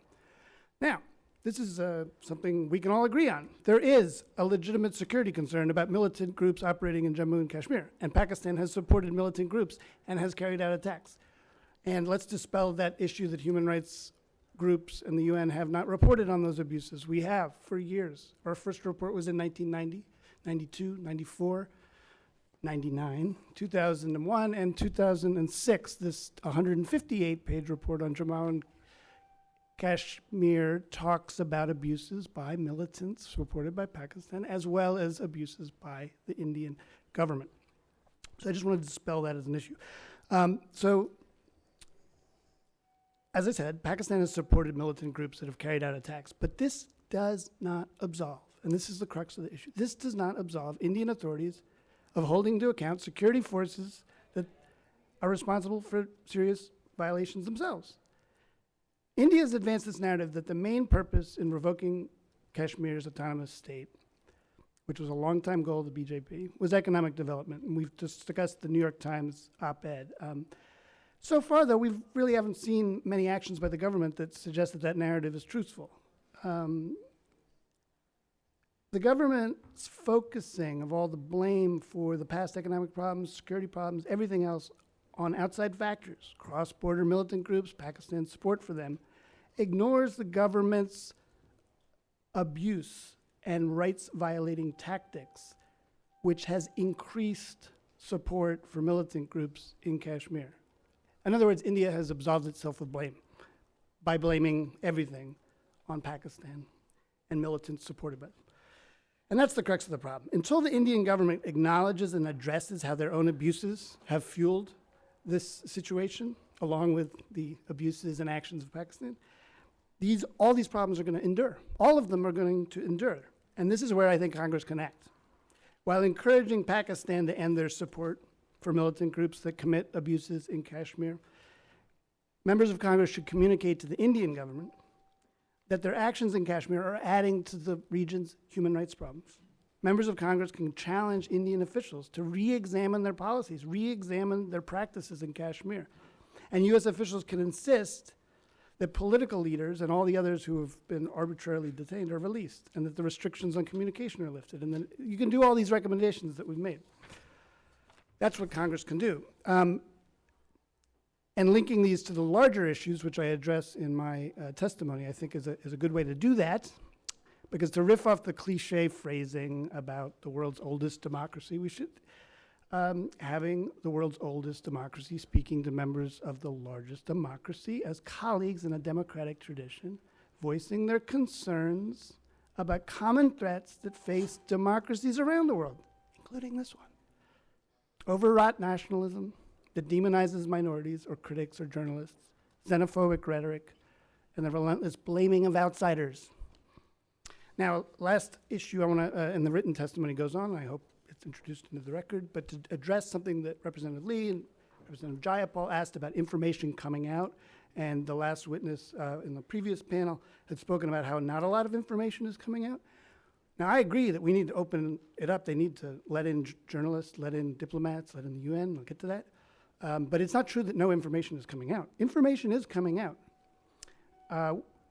Now, this is something we can all agree on. There is a legitimate security concern about militant groups operating in Jammu and Kashmir, and Pakistan has supported militant groups and has carried out attacks. And let's dispel that issue that human rights groups and the UN have not reported on those abuses. We have for years. Our first report was in 1990, 92, 94, 99, 2001, and 2006. This 158-page report on Jammu and Kashmir talks about abuses by militants reported by Pakistan, as well as abuses by the Indian government. So I just wanted to dispel that as an issue. As I said, Pakistan has supported militant groups that have carried out attacks, but this does not absolve, and this is the crux of the issue, this does not absolve Indian authorities of holding to account security forces that are responsible for serious violations themselves. India has advanced this narrative that the main purpose in revoking Kashmir's autonomous state, which was a long-time goal of the BJP, was economic development. And we've discussed the New York Times op-ed. So far, though, we really haven't seen many actions by the government that suggest that that narrative is truthful. The government's focusing of all the blame for the past economic problems, security problems, everything else on outside factors, cross-border militant groups, Pakistan's support for them, ignores the government's abuse and rights-violating tactics, which has increased support for militant groups in Kashmir. In other words, India has absolved itself of blame by blaming everything on Pakistan and militants supported by them. And that's the crux of the problem. Until the Indian government acknowledges and addresses how their own abuses have fueled this situation, along with the abuses and actions of Pakistan, all these problems are going to endure. All of them are going to endure. And this is where I think Congress can act. While encouraging Pakistan to end their support for militant groups that commit abuses in Kashmir, members of Congress should communicate to the Indian government that their actions in Kashmir are adding to the region's human rights problems. Members of Congress can challenge Indian officials to re-examine their policies, re-examine their practices in Kashmir. And U.S. officials can insist that political leaders and all the others who have been arbitrarily detained are released, and that the restrictions on communication are lifted. And then you can do all these recommendations that we've made. That's what Congress can do. And linking these to the larger issues, which I address in my testimony, I think is a good way to do that. Because to riff off the cliche phrasing about the world's oldest democracy, we should having the world's oldest democracy speaking to members of the largest democracy as colleagues in a democratic tradition, voicing their concerns about common threats that face democracies around the world, including this one. Overwrought nationalism that demonizes minorities or critics or journalists, xenophobic rhetoric, and the relentless blaming of outsiders. Now, last issue I want to, and the written testimony goes on, I hope it's introduced into the record, but to address something that Representative Lee and Representative Jayapal asked about information coming out, and the last witness in the previous panel had spoken about how not a lot of information is coming out. Now, I agree that we need to open it up. They need to let in journalists, let in diplomats, let in the UN. We'll get to that. But it's not true that no information is coming out. Information is coming out.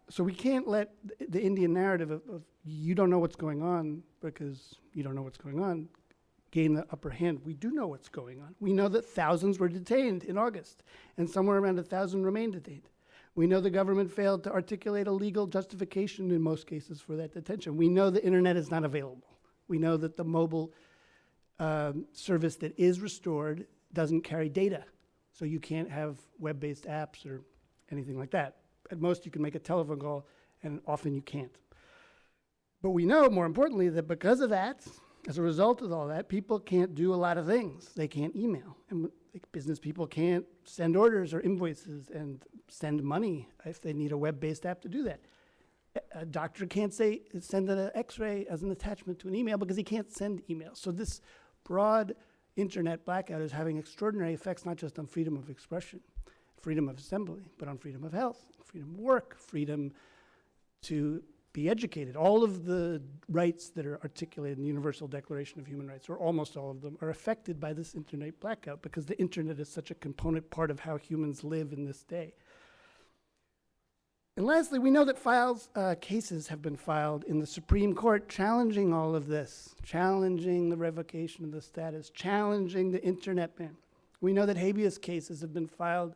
So we can't let the Indian narrative of you don't know what's going on because you don't know what's going on gain the upper hand. We do know what's going on. We know that thousands were detained in August, and somewhere around 1,000 remain detained. We know the government failed to articulate a legal justification in most cases for that detention. We know the internet is not available. We know that the mobile service that is restored doesn't carry data, so you can't have web-based apps or anything like that. At most, you can make a telephone call, and often you can't. But we know, more importantly, that because of that, as a result of all that, people can't do a lot of things. They can't email, and business people can't send orders or invoices and send money if they need a web-based app to do that. A doctor can't send an X-ray as an attachment to an email because he can't send emails. So this broad internet blackout is having extraordinary effects, not just on freedom of expression, freedom of assembly, but on freedom of health, freedom of work, freedom to be educated. All of the rights that are articulated in the Universal Declaration of Human Rights, or almost all of them, are affected by this internet blackout because the internet is such a component part of how humans live in this day. And lastly, we know that cases have been filed in the Supreme Court challenging all of this, challenging the revocation of the status, challenging the internet ban. We know that habeas cases have been filed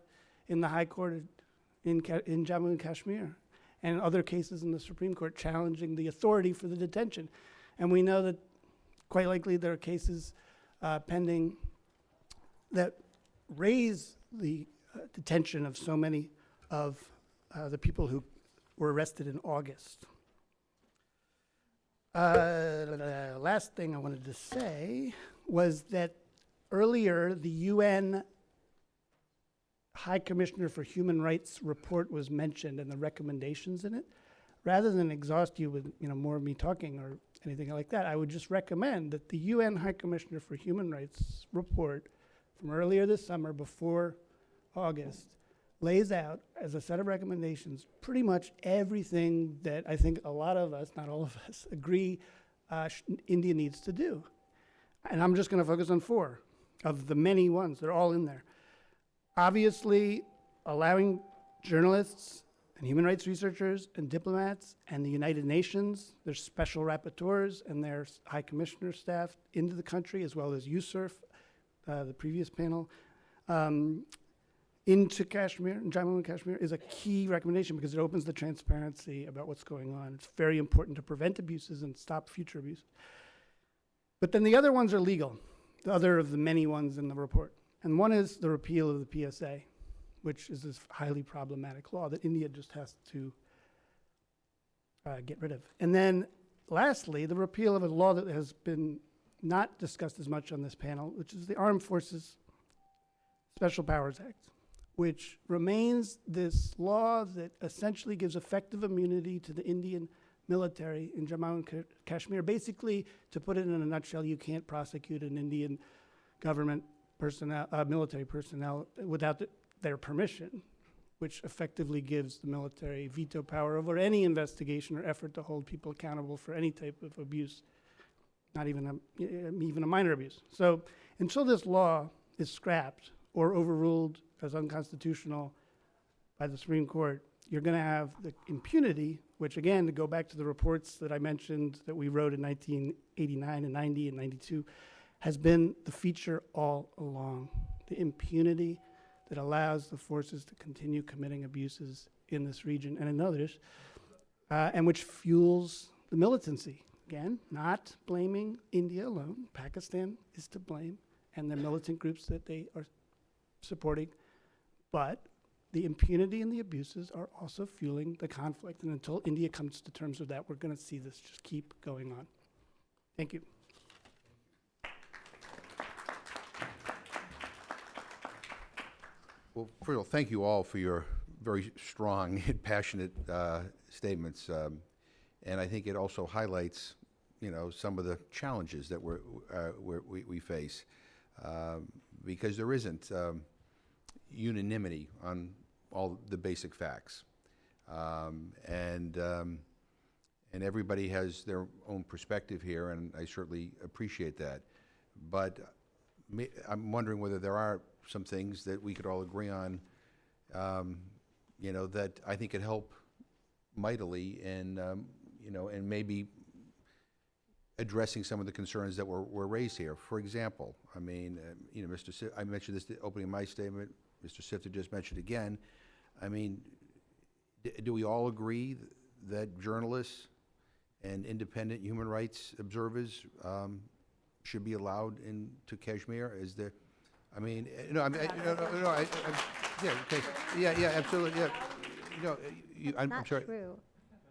in the High Court in Jammu and Kashmir, and other cases in the Supreme Court challenging the authority for the detention. And we know that quite likely there are cases pending that raise the detention of so many of the people who were arrested in August. Last thing I wanted to say was that earlier the UN High Commissioner for Human Rights report was mentioned and the recommendations in it. Rather than exhaust you with more of me talking or anything like that, I would just recommend that the UN High Commissioner for Human Rights report from earlier this summer before August lays out as a set of recommendations pretty much everything that I think a lot of us, not all of us, agree India needs to do. And I'm just going to focus on 4 of the many ones. They're all in there. Obviously, allowing journalists and human rights researchers and diplomats and the United Nations, their special rapporteurs and their high commissioner staff into the country, as well as USURF, the previous panel, into Kashmir, Jammu and Kashmir, is a key recommendation because it opens the transparency about what's going on. It's very important to prevent abuses and stop future abuse. But then the other ones are legal, the other of the many ones in the report. And one is the repeal of the PSA, which is this highly problematic law that India just has to get rid of. And then lastly, the repeal of a law that has been not discussed as much on this panel, which is the Armed Forces Special Powers Act, which remains this law that essentially gives effective immunity to the Indian military in Jammu and Kashmir. Basically, to put it in a nutshell, you can't prosecute an Indian government personnel, military personnel without their permission, which effectively gives the military veto power over any investigation or effort to hold people accountable for any type of abuse, not even a minor abuse. So until this law is scrapped or overruled as unconstitutional by the Supreme Court, you're going to have the impunity, which again, to go back to the reports that I mentioned that we wrote in 1989 and 90 and 92, has been the feature all along. The impunity that allows the forces to continue committing abuses in this region and in others, and which fuels the militancy. Again, not blaming India alone. Pakistan is to blame, and the militant groups that they are supporting. But the impunity and the abuses are also fueling the conflict. And until India comes to terms with that, we're going to see this just keep going on. Thank you. Well, first of all, thank you all for your very strong and passionate statements. And I think it also highlights, some of the challenges that we face, because there isn't unanimity on all the basic facts, and everybody has their own perspective here, and I certainly appreciate that. But I'm wondering whether there are some things that we could all agree on, that I think could help mightily in, and maybe addressing some of the concerns that were raised here. For example, I mean, I mentioned this opening my statement. Mr. Sifter just mentioned again. I mean, do we all agree that journalists and independent human rights observers should be allowed into Kashmir? Is there? I mean, yeah, okay, yeah, absolutely, yeah. I'm sorry. True.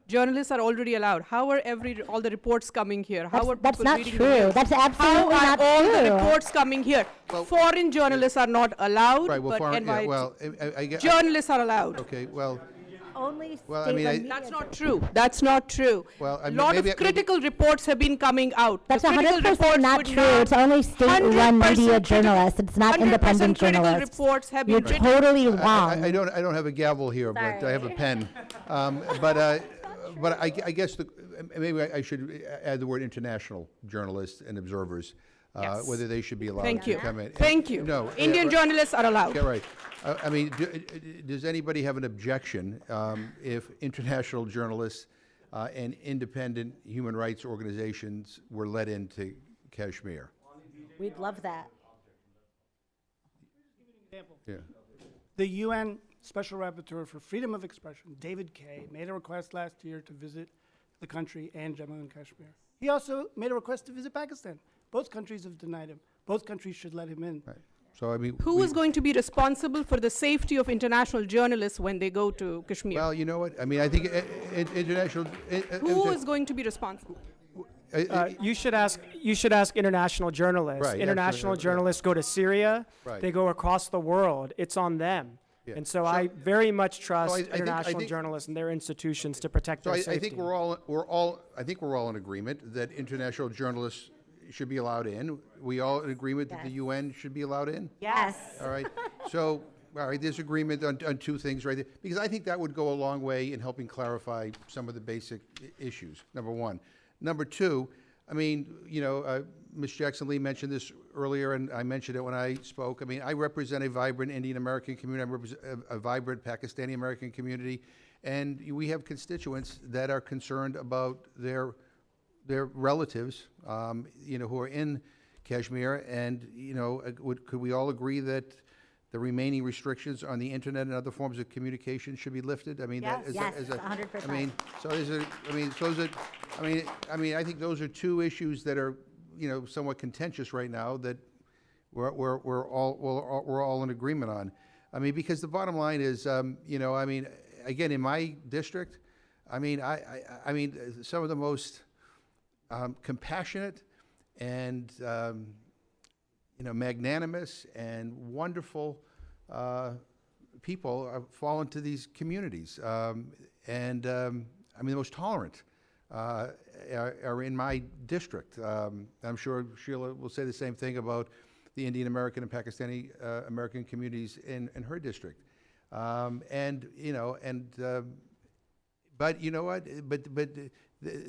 Journalists are already allowed. How are all the reports coming here? How are That's people not reading true. the news? That's absolutely How are not all the true. reports coming here? Well, Foreign journalists are not allowed, Right, well, but foreign, yeah, NY well, I guess. journalists are allowed. Okay, well, Only Well, I mean, state-run I- media That's not does. true. That's not true. Well, I mean, lot maybe- of critical reports have been coming out. That's The critical 100% reports not would true. not- It's only state-run 100% media critical- journalists. It's not 100% independent critical journalists. reports have been You're written. totally wrong. I don't have a gavel here, but I have a pen. But I guess maybe I should add the word international journalists and observers, Yes. whether they should be allowed Thank to you. come in. Thank you. No. Indian journalists are allowed. Yeah, right. I mean, does anybody have an objection if international journalists and independent human rights organizations were let into Kashmir? We'd love that. Yeah. The UN Special Rapporteur for Freedom of Expression, David Kay, made a request last year to visit the country and Jammu and Kashmir. He also made a request to visit Pakistan. Both countries have denied him. Both countries should let him in. Right. So, I mean, Who is going to be responsible for the safety of international journalists when they go to Kashmir? well, you know what? I mean, I think international. Who is going to be responsible? You should ask international journalists. Right, International absolutely, journalists go to Syria. Right. They go across the world. It's on them. Yeah. And so I very much trust I think- international journalists and their institutions to protect So their I safety. think I think we're all in agreement that international journalists should be allowed in. We all in agreement that the UN should be allowed in. Yes. All right. So, all right, there's agreement on two things right there, because I think that would go a long way in helping clarify some of the basic issues, number one. Number two, I mean, you know, Ms. Jackson-Lee mentioned this earlier, and I mentioned it when I spoke. I mean, I represent a vibrant Indian-American community. I represent a vibrant Pakistani-American community, and we have constituents that are concerned about their relatives, you know, who are in Kashmir, and, you know, could we all agree that the remaining restrictions on the internet and other forms of communication should be lifted? I mean, Yes, yes, as a, 100%. I mean, so is it, I mean, so is it, I mean, I think those are two issues that are, you know, somewhat contentious right now that we're all in agreement on. I mean, because the bottom line is, you know, I mean, again, in my district, I mean, I mean, some of the most compassionate and you know, magnanimous and wonderful people fall into these communities, and I mean, the most tolerant are in my district. I'm sure Sheila will say the same thing about the Indian American and Pakistani American communities in her district, and you know, and but you know what? But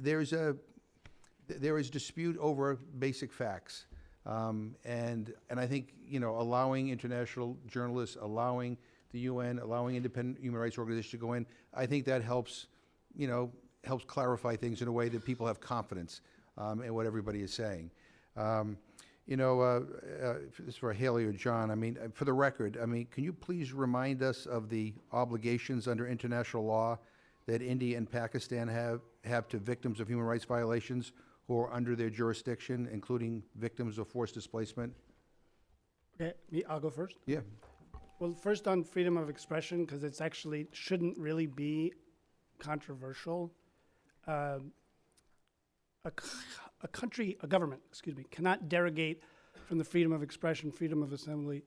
there is dispute over basic facts. And I think, you know, allowing international journalists, allowing the UN, allowing independent human rights organizations to go in, I think that helps, you know, helps clarify things in a way that people have confidence in what everybody is saying. You know, this is for Haley or John. I mean, for the record, I mean, can you please remind us of the obligations under international law that India and Pakistan have to victims of human rights violations who are under their jurisdiction, including victims of forced displacement? Okay, I'll go first. Yeah. Well, first on freedom of expression, because it's actually shouldn't really be controversial. A government, excuse me, cannot derogate from the freedom of expression, freedom of assembly,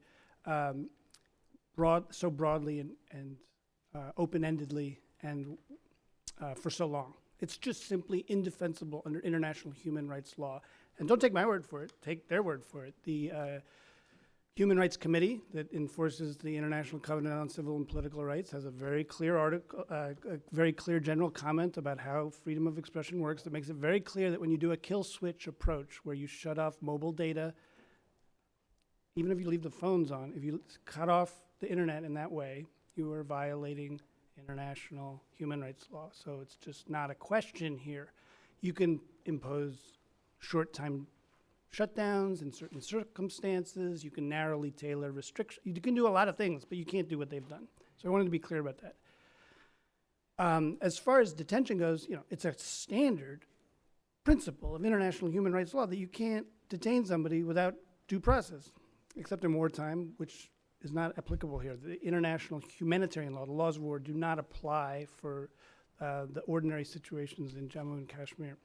so broadly and open-endedly and for so long. It's just simply indefensible under international human rights law. And don't take my word for it, take their word for it. The Human Rights Committee that enforces the International Covenant on Civil and Political Rights has a very clear article, a very clear general comment about how freedom of expression works that makes it very clear that when you do a kill switch approach where you shut off mobile data, even if you leave the phones on, if you cut off the internet in that way, you are violating international human rights law. So it's just not a question here. You can impose short-time shutdowns in certain circumstances. You can narrowly tailor restrictions. You can do a lot of things, but you can't do what they've done. So I wanted to be clear about that. As far as detention goes, you know, it's a standard principle of international human rights law that you can't detain somebody without due process, except in wartime, which is not applicable here. The international humanitarian law, the laws of war, do not apply for the ordinary situations in Jammu and Kashmir.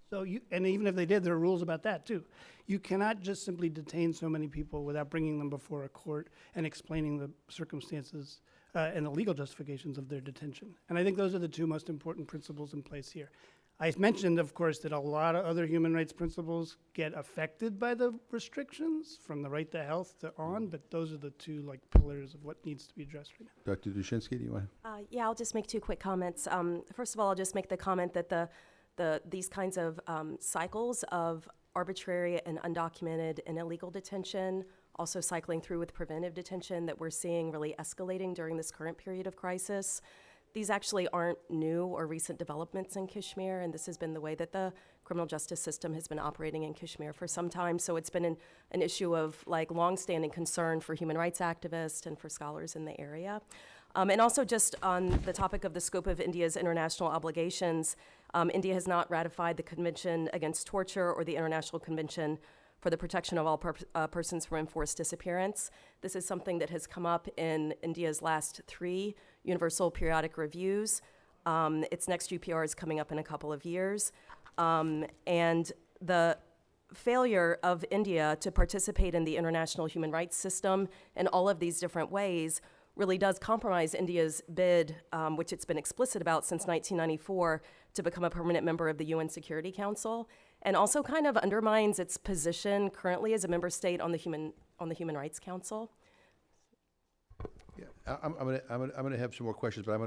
So and even if they did, there are rules about that too. You cannot just simply detain so many people without bringing them before a court and explaining the circumstances and the legal justifications of their detention. And I think those are the two most important principles in place here. I mentioned, of course, that a lot of other human rights principles get affected by the restrictions, from the right to health to on, but those are the two pillars of what needs to be addressed right now. Dr. Dushinsky, do you want to? Yeah, I'll just make two quick comments. First of all, I'll just make the comment that these kinds of cycles of arbitrary and undocumented and illegal detention, also cycling through with preventive detention that we're seeing really escalating during this current period of crisis. These actually aren't new or recent developments in Kashmir, and this has been the way that the criminal justice system has been operating in Kashmir for some time. So it's been an issue of like longstanding concern for human rights activists and for scholars in the area. And also just on the topic of the scope of India's international obligations, India has not ratified the Convention Against Torture or the International Convention for the Protection of All Persons from Enforced Disappearance. This is something that has come up in India's last 3 Universal Periodic Reviews. Its next UPR is coming up in a couple of years. And the failure of India to participate in the international human rights system in all of these different ways really does compromise India's bid, which it's been explicit about since 1994, to become a permanent member of the UN Security Council, and also kind of undermines its position currently as a member state on the Human Rights Council. Yeah, I'm gonna have some more questions, but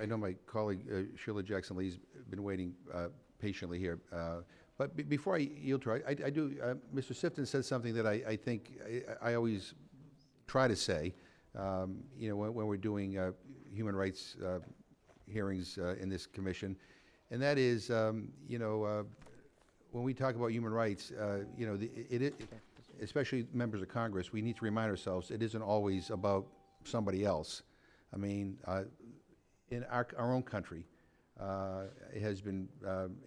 I know my colleague Sheila Jackson Lee's been waiting patiently here. But before I yield to her, I do. Mr. Sifton said something that I think I always try to say. You know, when we're doing human rights hearings in this commission, and that is, you know, when we talk about human rights, you know, especially members of Congress, we need to remind ourselves it isn't always about somebody else. I mean, in our own country, it has been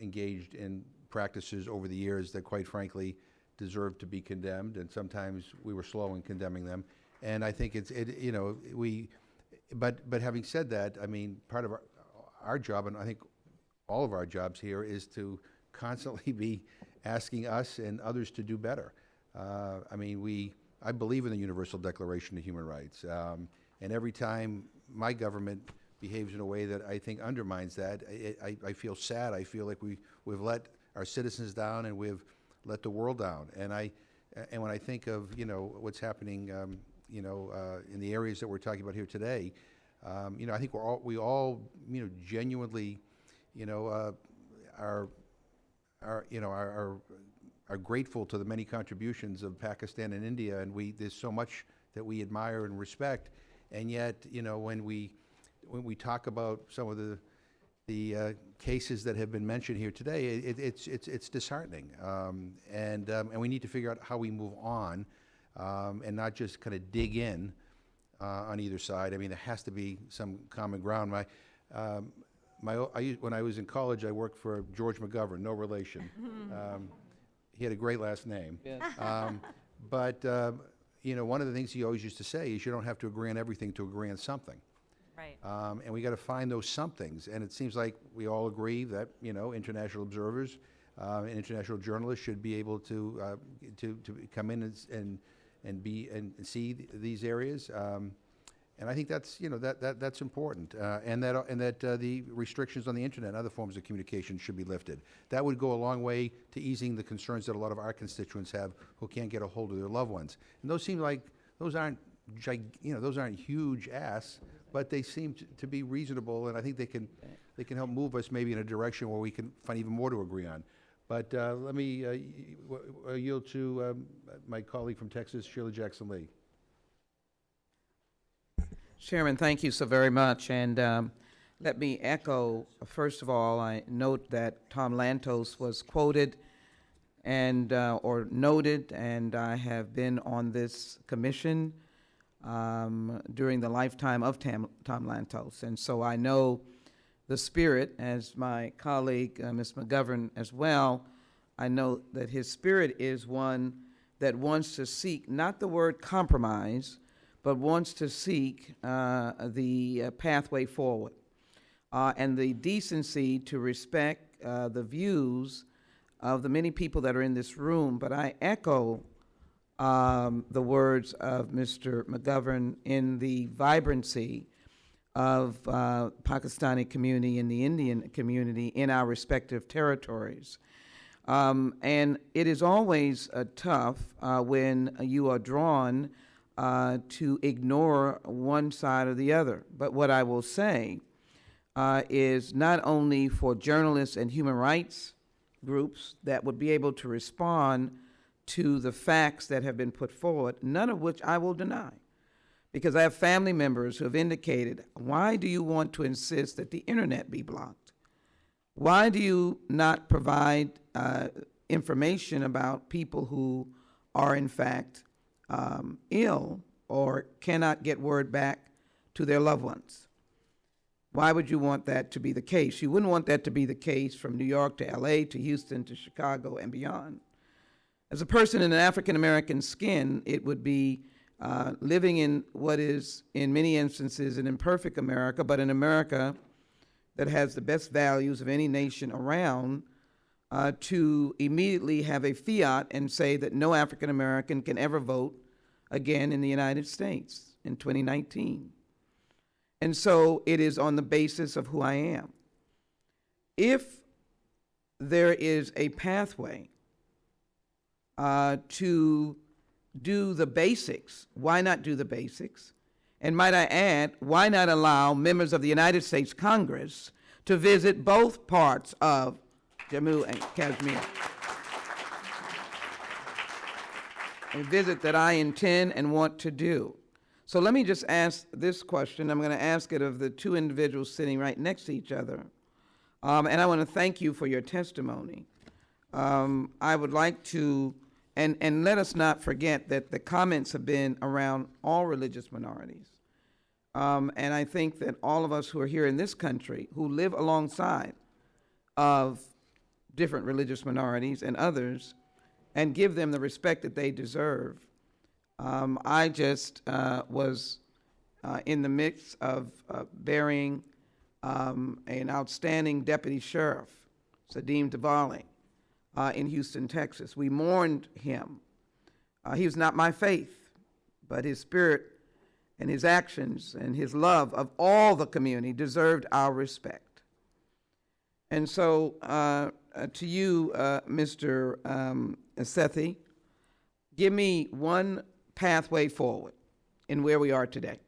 engaged in practices over the years that, quite frankly, deserve to be condemned, and sometimes we were slow in condemning them. And I think you know, but having said that, I mean, part of our job, and I think all of our jobs here, is to constantly be asking us and others to do better. I mean, I believe in the Universal Declaration of Human Rights, and every time my government behaves in a way that I think undermines that, I feel sad. I feel like we've let our citizens down and we've let the world down. And when I think of, you know, what's happening, you know, in the areas that we're talking about here today, you know, I think we all, you know, genuinely, you know, are grateful to the many contributions of Pakistan and India, and there's so much that we admire and respect, and yet, you know, when we talk about some of the cases that have been mentioned here today, it's disheartening, and we need to figure out how we move on, and not just kind of dig in on either side. I mean, there has to be some common ground. When I was in college, I worked for George McGovern, no relation. He had a great last name. Yes. But you know, one of the things he always used to say is you don't have to agree on everything to agree on something. Right. And we got to find those somethings. And it seems like we all agree that, you know, international observers and international journalists should be able to come in and see these areas. And I think that's, you know, that's important, and that the restrictions on the internet and other forms of communication should be lifted. That would go a long way to easing the concerns that a lot of our constituents have who can't get a hold of their loved ones. And those seem like those aren't huge asks, but they seem to be reasonable, and I think they can help move us maybe in a direction where we can find even more to agree on. But let me yield to my colleague from Texas, Sheila Jackson Lee. Chairman, thank you so very much. And let me echo, first of all, I note that Tom Lantos was quoted and or noted, and I have been on this commission during the lifetime of Tom Lantos. And so I know the spirit, as my colleague, Ms. McGovern, as well. I know that his spirit is one that wants to seek not the word compromise, but wants to seek the pathway forward and the decency to respect the views of the many people that are in this room. But I echo the words of Mr. McGovern in the vibrancy of Pakistani community and the Indian community in our respective territories. And it is always tough when you are drawn to ignore one side or the other. But what I will say is not only for journalists and human rights groups that would be able to respond to the facts that have been put forward, none of which I will deny. Because I have family members who have indicated, why do you want to insist that the internet be blocked? Why do you not provide information about people who are in fact ill or cannot get word back to their loved ones? Why would you want that to be the case? You wouldn't want that to be the case from New York to LA to Houston to Chicago and beyond. As a person in an African American skin, it would be living in what is, in many instances, an imperfect America, but an America that has the best values of any nation around, to immediately have a fiat and say that no African American can ever vote again in the United States in 2019. And so it is on the basis of who I am. If there is a pathway to do the basics, why not do the basics? And might I add, why not allow members of the United States Congress to visit both parts of Jammu and Kashmir? A visit that I intend and want to do. So let me just ask this question. I'm going to ask it of the two individuals sitting right next to each other. And I want to thank you for your testimony. I would like to, and let us not forget that the comments have been around all religious minorities. And I think that all of us who are here in this country, who live alongside of different religious minorities and others, and give them the respect that they deserve. I just was in the midst of burying an outstanding deputy sheriff, Sadim Diwali, in Houston, Texas. We mourned him. He was not my faith, but his spirit and his actions and his love of all the community deserved our respect. And so to you, Mr. Sethi, give me one pathway forward in where we are today.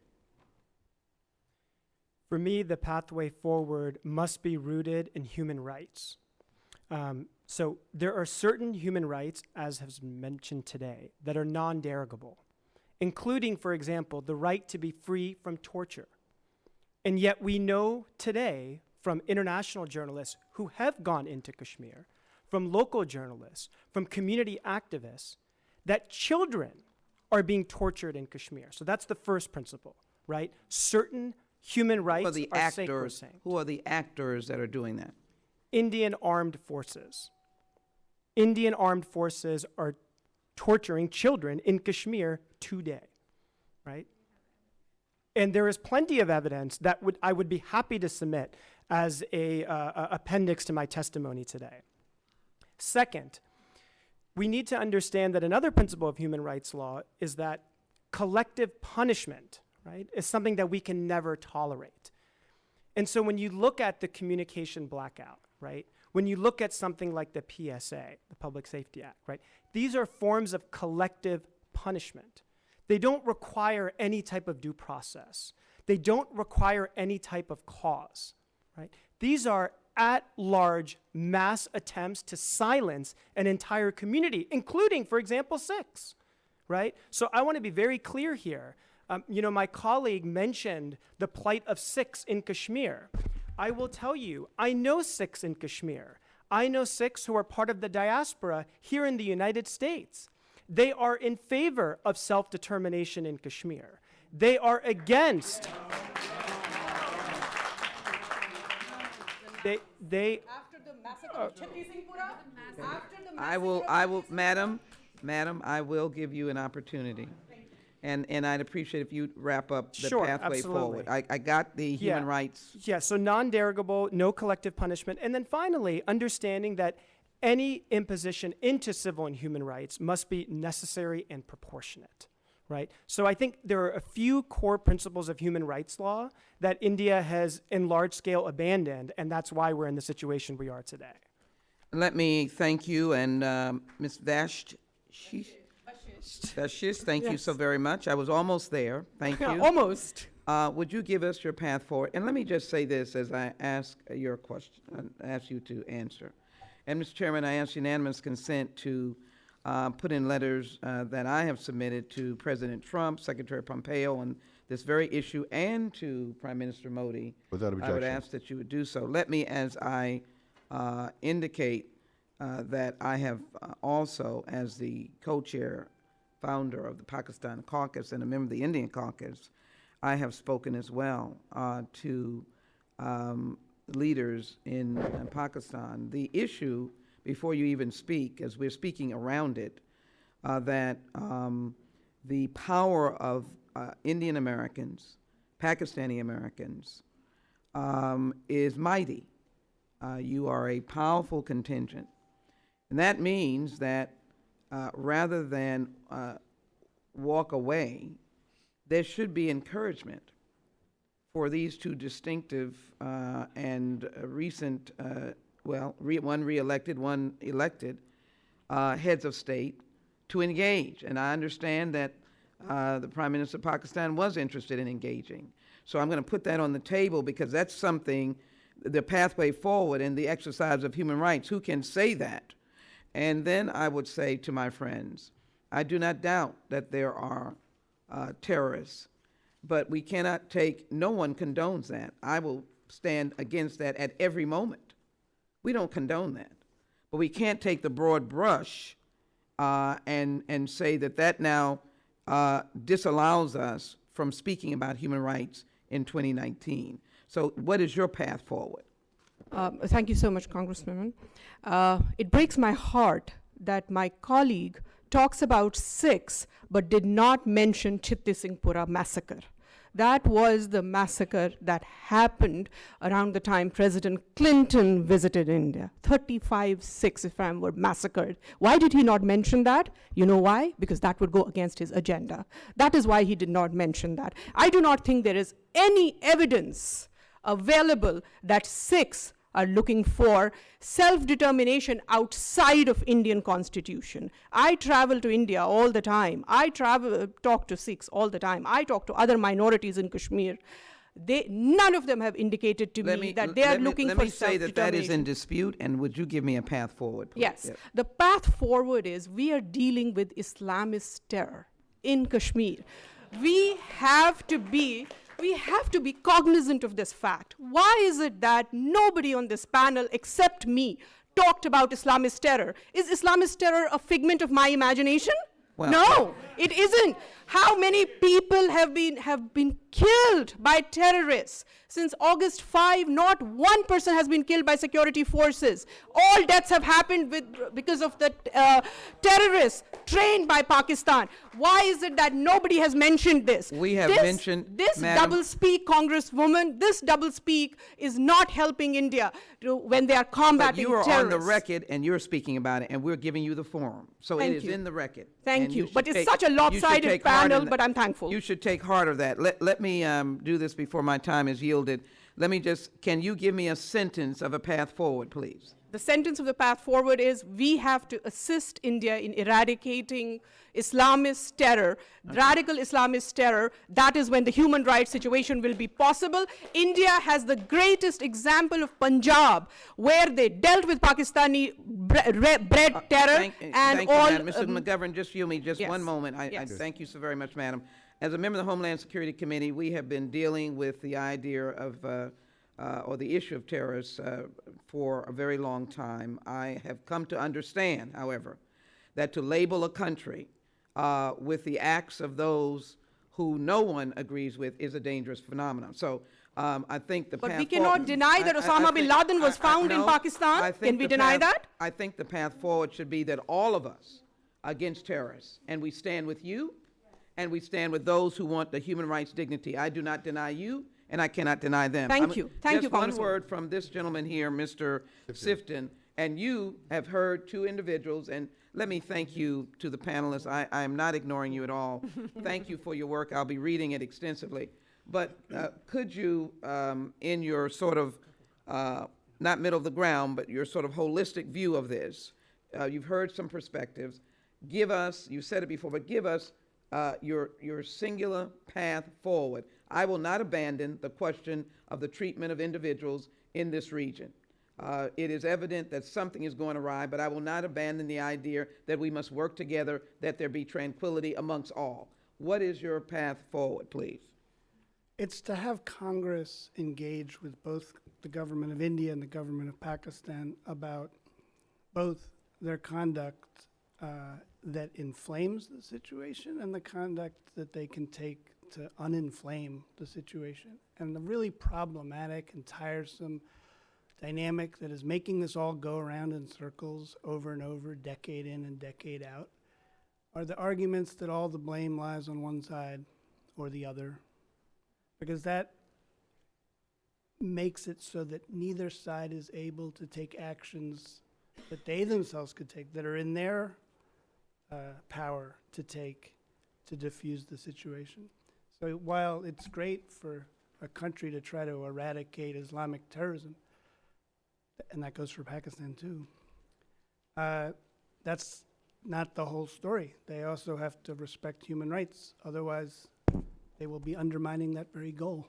For me, the pathway forward must be rooted in human rights. So there are certain human rights, as has been mentioned today, that are non-derogable, including, for example, the right to be free from torture. And yet we know today from international journalists who have gone into Kashmir, from local journalists, from community activists, that children are being tortured in Kashmir. So that's the first principle, right? Certain human rights are sacrosanct. Who are the actors that are doing that? Indian armed forces. Indian armed forces are torturing children in Kashmir today, right? And there is plenty of evidence that I would be happy to submit as a appendix to my testimony today. Second, we need to understand that another principle of human rights law is that collective punishment, right, is something that we can never tolerate. And so when you look at the communication blackout, right, when you look at something like the PSA, the Public Safety Act, right, these are forms of collective punishment. They don't require any type of due process. They don't require any type of cause, right? These are at-large mass attempts to silence an entire community, including, for example, Sikhs, right? So I want to be very clear here. My colleague mentioned the plight of Sikhs in Kashmir. I will tell you, I know Sikhs in Kashmir. I know Sikhs who are part of the diaspora here in the United States. They are in favor of self-determination in Kashmir. They are against. They After the massacre of Chatti Singhpura, Madam, I will give you an opportunity. And I'd appreciate if you'd wrap up the Sure, pathway absolutely. forward. I got the human rights. Yeah, so non-derogable, no collective punishment. And then finally, understanding that any imposition into civil and human rights must be necessary and proportionate, right? So I think there are a few core principles of human rights law that India has in large scale abandoned, and that's why we're in the situation we are today. Let me thank you, and Ms. Bashish, thank you so very much. I was almost there. Thank you. Almost. Would you give us your path forward? And let me just say this as I ask your question, ask you to answer. And, Mr. Chairman, I ask unanimous consent to put in letters that I have submitted to President Trump, Secretary Pompeo on this very issue, and to Prime Minister Modi. Without I would objection. ask that you would do so. Let me, as I indicate that I have also, as the co-chair, founder of the Pakistan Caucus and a member of the Indian Caucus, I have spoken as well to leaders in Pakistan. The issue, before you even speak, as we're speaking around it, that the power of Indian Americans, Pakistani Americans, is mighty. You are a powerful contingent. And that means that rather than walk away, there should be encouragement for these two distinctive and recent, one re-elected, one elected heads of state to engage. And I understand that the Prime Minister of Pakistan was interested in engaging. So I'm going to put that on the table because that's something, the pathway forward in the exercise of human rights. Who can say that? And then I would say to my friends, I do not doubt that there are terrorists, but we cannot take, no one condones that. I will stand against that at every moment. We don't condone that. But we can't take the broad brush and say that that now disallows us from speaking about human rights in 2019. So what is your path forward? Thank you so much, Congresswoman. It breaks my heart that my colleague talks about Sikhs but did not mention Chitti Singhpura massacre. That was the massacre that happened around the time President Clinton visited India. 35 Sikhs, if I were massacred. Why did he not mention that? You know why? Because that would go against his agenda. That is why he did not mention that. I do not think there is any evidence available that Sikhs are looking for self-determination outside of Indian constitution. I travel to India all the time. I talk to Sikhs all the time. I talk to other minorities in Kashmir. None of them have indicated to me that they are looking for self-determination. Let me say that is in dispute, and would you give me a path forward, please? Yes. The path forward is we are dealing with Islamist terror in Kashmir. We have to be cognizant of this fact. Why is it that nobody on this panel except me talked about Islamist terror? Is Islamist terror a figment of my imagination? Well, no, it isn't. How many people have been killed by terrorists? Since August 5, not one person has been killed by security forces. All deaths have happened because of the terrorists trained by Pakistan. Why is it that nobody has mentioned this? We have mentioned, this double-speak, Congresswoman, this double-speak is not helping India when they are combating terrorists. But you are on the record, and you're speaking about it, and we're giving you the forum. So it is in the record. Thank you. But it's such a lopsided panel, but I'm thankful. You should take heart of that. Let me do this before my time is yielded. Let me can you give me a sentence of a path forward, please? The sentence of the path forward is we have to assist India in eradicating Islamist terror, radical Islamist terror. That is when the human rights situation will be possible. India has the greatest example of Punjab, where they dealt with Pakistani bread terror Thank you, Madam. Mr. McGovern, just you me just yes. one moment. I thank you so very much, Madam. As a member of the Homeland Security Committee, we have been dealing with the idea of or the issue of terrorists for a very long time. I have come to understand, however, that to label a country with the acts of those who no one agrees with is a dangerous phenomenon. So I think the path But we cannot deny that Osama bin Laden was found in Pakistan. Can we deny that? I think the path forward should be that all of us against terrorists, and we stand with you, and we stand with those who want the human rights dignity. I do not deny you, and I cannot deny them. Thank you. Thank you, Congressman. Congressman. Just one word from this gentleman here, Mr. Sifton, and you have heard two individuals, and let me thank you to the panelists. I am not ignoring you at all. Thank you for your work. I'll be reading it extensively. But could you, in your sort of, not middle of the ground, but your sort of holistic view of this, you've heard some perspectives, give us, you said it before, but give us your singular path forward. I will not abandon the question of the treatment of individuals in this region. It is evident that something is going awry, but I will not abandon the idea that we must work together, that there be tranquility amongst all. What is your path forward, please? It's to have Congress engage with both the government of India and the government of Pakistan about both their conduct that inflames the situation and the conduct that they can take to uninflame the situation. And the really problematic and tiresome dynamic that is making this all go around in circles over and over, decade in and decade out, are the arguments that all the blame lies on one side or the other, because that makes it so that neither side is able to take actions that they themselves could take, that are in their power to take to diffuse the situation. So while it's great for a country to try to eradicate Islamic terrorism, and that goes for Pakistan too, that's not the whole story. They also have to respect human rights. Otherwise, they will be undermining that very goal.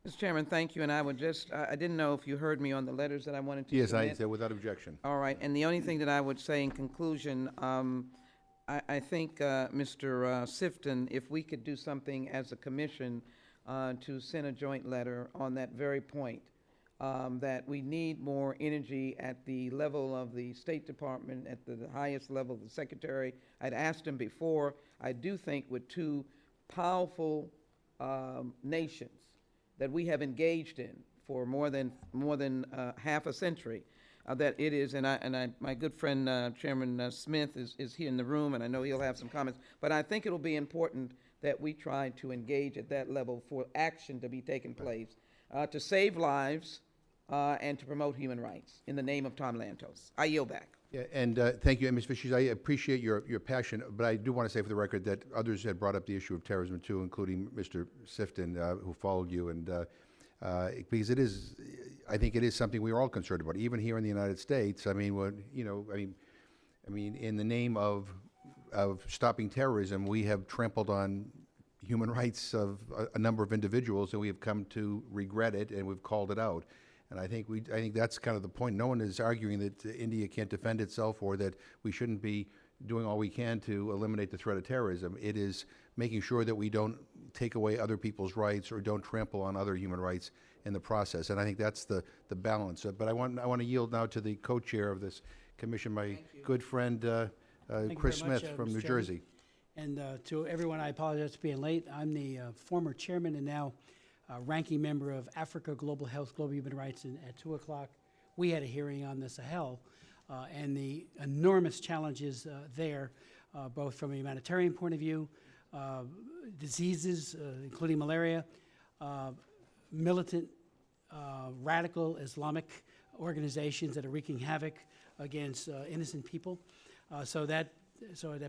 Mr. Chairman, thank you, and I would just, I didn't know if you heard me on the letters that I wanted to Yes, I submit. said without objection. All right, and the only thing that I would say in conclusion, I think, Mr. Sifton, if we could do something as a commission to send a joint letter on that very point, that we need more energy at the level of the State Department, at the highest level of the Secretary. I'd asked him before. I do think with two powerful nations that we have engaged in for more than half a century, that it is, my good friend Chairman Smith is here in the room, and I know he'll have some comments, but I think it'll be important that we try to engage at that level for action to be taken place, to save lives and to promote human rights in the name of Tom Lantos. I yield back. Yeah, and thank you, Ms. Fisher. I appreciate your passion, but I do want to say for the record that others had brought up the issue of terrorism too, including Mr. Sifton, who followed you, and because it is, I think it is something we are all concerned about, even here in the United States. I mean, in the name of stopping terrorism, we have trampled on human rights of a number of individuals, and we have come to regret it, and we've called it out. And I think that's kind of the point. No one is arguing that India can't defend itself or that we shouldn't be doing all we can to eliminate the threat of terrorism. It is making sure that we don't take away other people's rights or don't trample on other human rights in the process. And I think that's the balance. But I want to yield now to the co-chair of this commission, my good friend Chris Smith from New Jersey. And to everyone, I apologize for being late. I'm the former chairman and now ranking member of Africa Global Health, Global Human Rights, and at 2 o'clock we had a hearing on the Sahel and the enormous challenges there, both from a humanitarian point of view, diseases, including malaria, militant, radical Islamic organizations that are wreaking havoc against innocent people. So that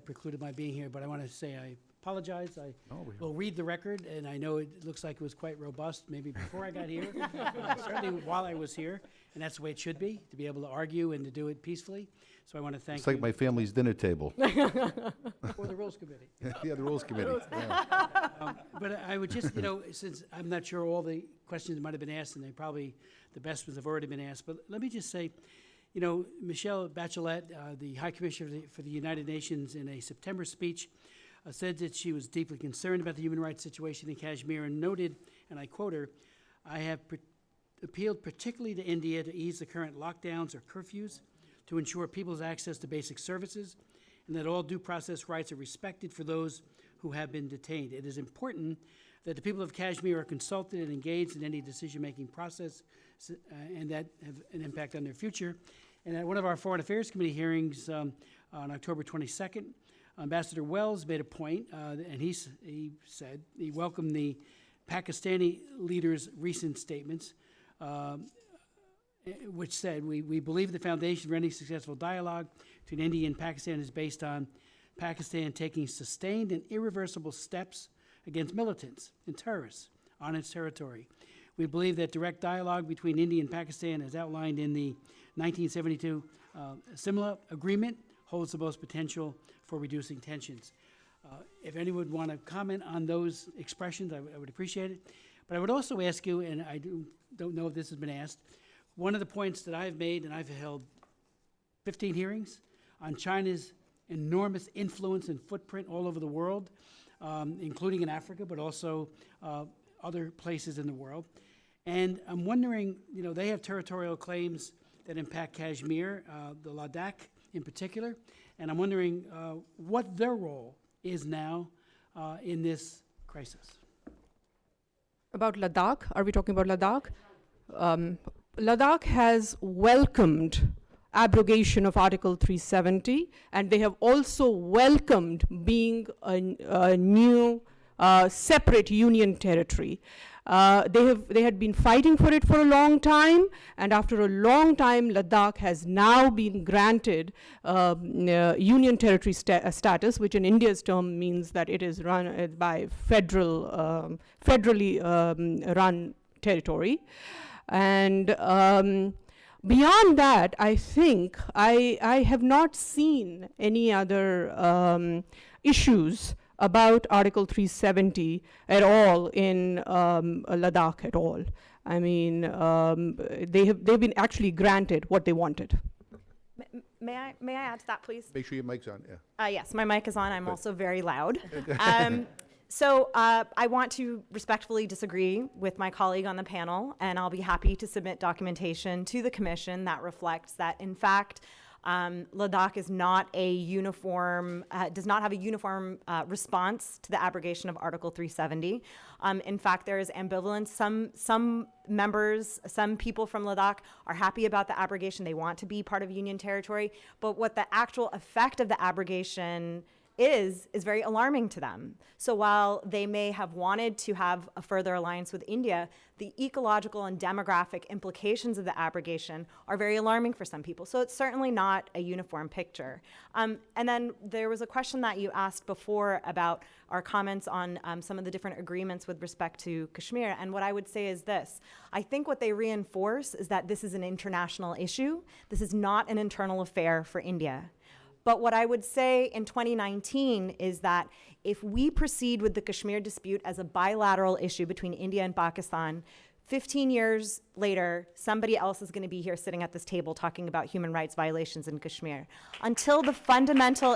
precluded my being here, but I want to say I apologize. I will read the record, and I know it looks like it was quite robust, maybe before I got here, certainly while I was here, and that's the way it should be, to be able to argue and to do it peacefully. So I want to thank you. It's like my family's dinner table. Or the Rules Committee. Yeah, the Rules Committee. But I would just, since I'm not sure all the questions might have been asked, and they probably, the best ones have already been asked, but let me just say, Michelle Bachelet, the High Commissioner for the United Nations, in a September speech, said that she was deeply concerned about the human rights situation in Kashmir and noted, and I quote her, "I have appealed particularly to India to ease the current lockdowns or curfews, to ensure people's access to basic services, and that all due process rights are respected for those who have been detained. It is important that the people of Kashmir are consulted and engaged in any decision-making process and that have an impact on their future." And at one of our Foreign Affairs Committee hearings on October 22nd, Ambassador Wells made a point, and he said he welcomed the Pakistani leader's recent statements, which said, we believe the foundation for any successful dialogue between India and Pakistan is based on Pakistan taking sustained and irreversible steps against militants and terrorists on its territory. We believe that direct dialogue between India and Pakistan, as outlined in the 1972 Simla Agreement, holds the most potential for reducing tensions. If anyone would want to comment on those expressions, I would appreciate it. But I would also ask you, and I don't know if this has been asked, one of the points that I've made, and I've held 15 hearings on China's enormous influence and footprint all over the world, including in Africa, but also other places in the world. And I'm wondering, you know, they have territorial claims that impact Kashmir, the Ladakh in particular, and I'm wondering what their role is now in this crisis. About Ladakh, are we talking about Ladakh? Ladakh has welcomed abrogation of Article 370, and they have also welcomed being a new separate union territory. They had been fighting for it for a long time, and after a long time, Ladakh has now been granted union territory status, which in India's term means that it is run by federally run territory. And beyond that, I think I have not seen any other issues about Article 370 at all in Ladakh at all. I mean, they've been actually granted what they wanted. May I add to that, please? Make sure your mic's on, yeah. Yes, my mic is on. I'm Good. also very loud. So I want to respectfully disagree with my colleague on the panel, and I'll be happy to submit documentation to the commission that reflects that, in fact, Ladakh is not a uniform, does not have a uniform response to the abrogation of Article 370. In fact, there is ambivalence. Some members, some people from Ladakh are happy about the abrogation. They want to be part of Union territory. But what the actual effect of the abrogation is very alarming to them. So while they may have wanted to have a further alliance with India, the ecological and demographic implications of the abrogation are very alarming for some people. So it's certainly not a uniform picture. And then there was a question that you asked before about our comments on some of the different agreements with respect to Kashmir. And what I would say is this: I think what they reinforce is that this is an international issue. This is not an internal affair for India. But what I would say in 2019 is that if we proceed with the Kashmir dispute as a bilateral issue between India and Pakistan, 15 years later, somebody else is going to be here sitting at this table talking about human rights violations in Kashmir. Until the fundamental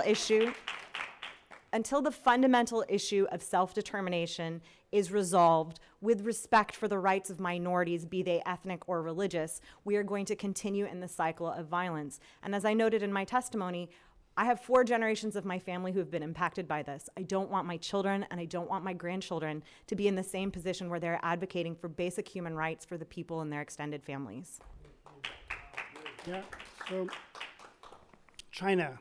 issue of self-determination is resolved with respect for the rights of minorities, be they ethnic or religious, we are going to continue in the cycle of violence. And as I noted in my testimony, I have 4 generations of my family who have been impacted by this. I don't want my children and I don't want my grandchildren to be in the same position where they're advocating for basic human rights for the people and their extended families. Yeah, so China.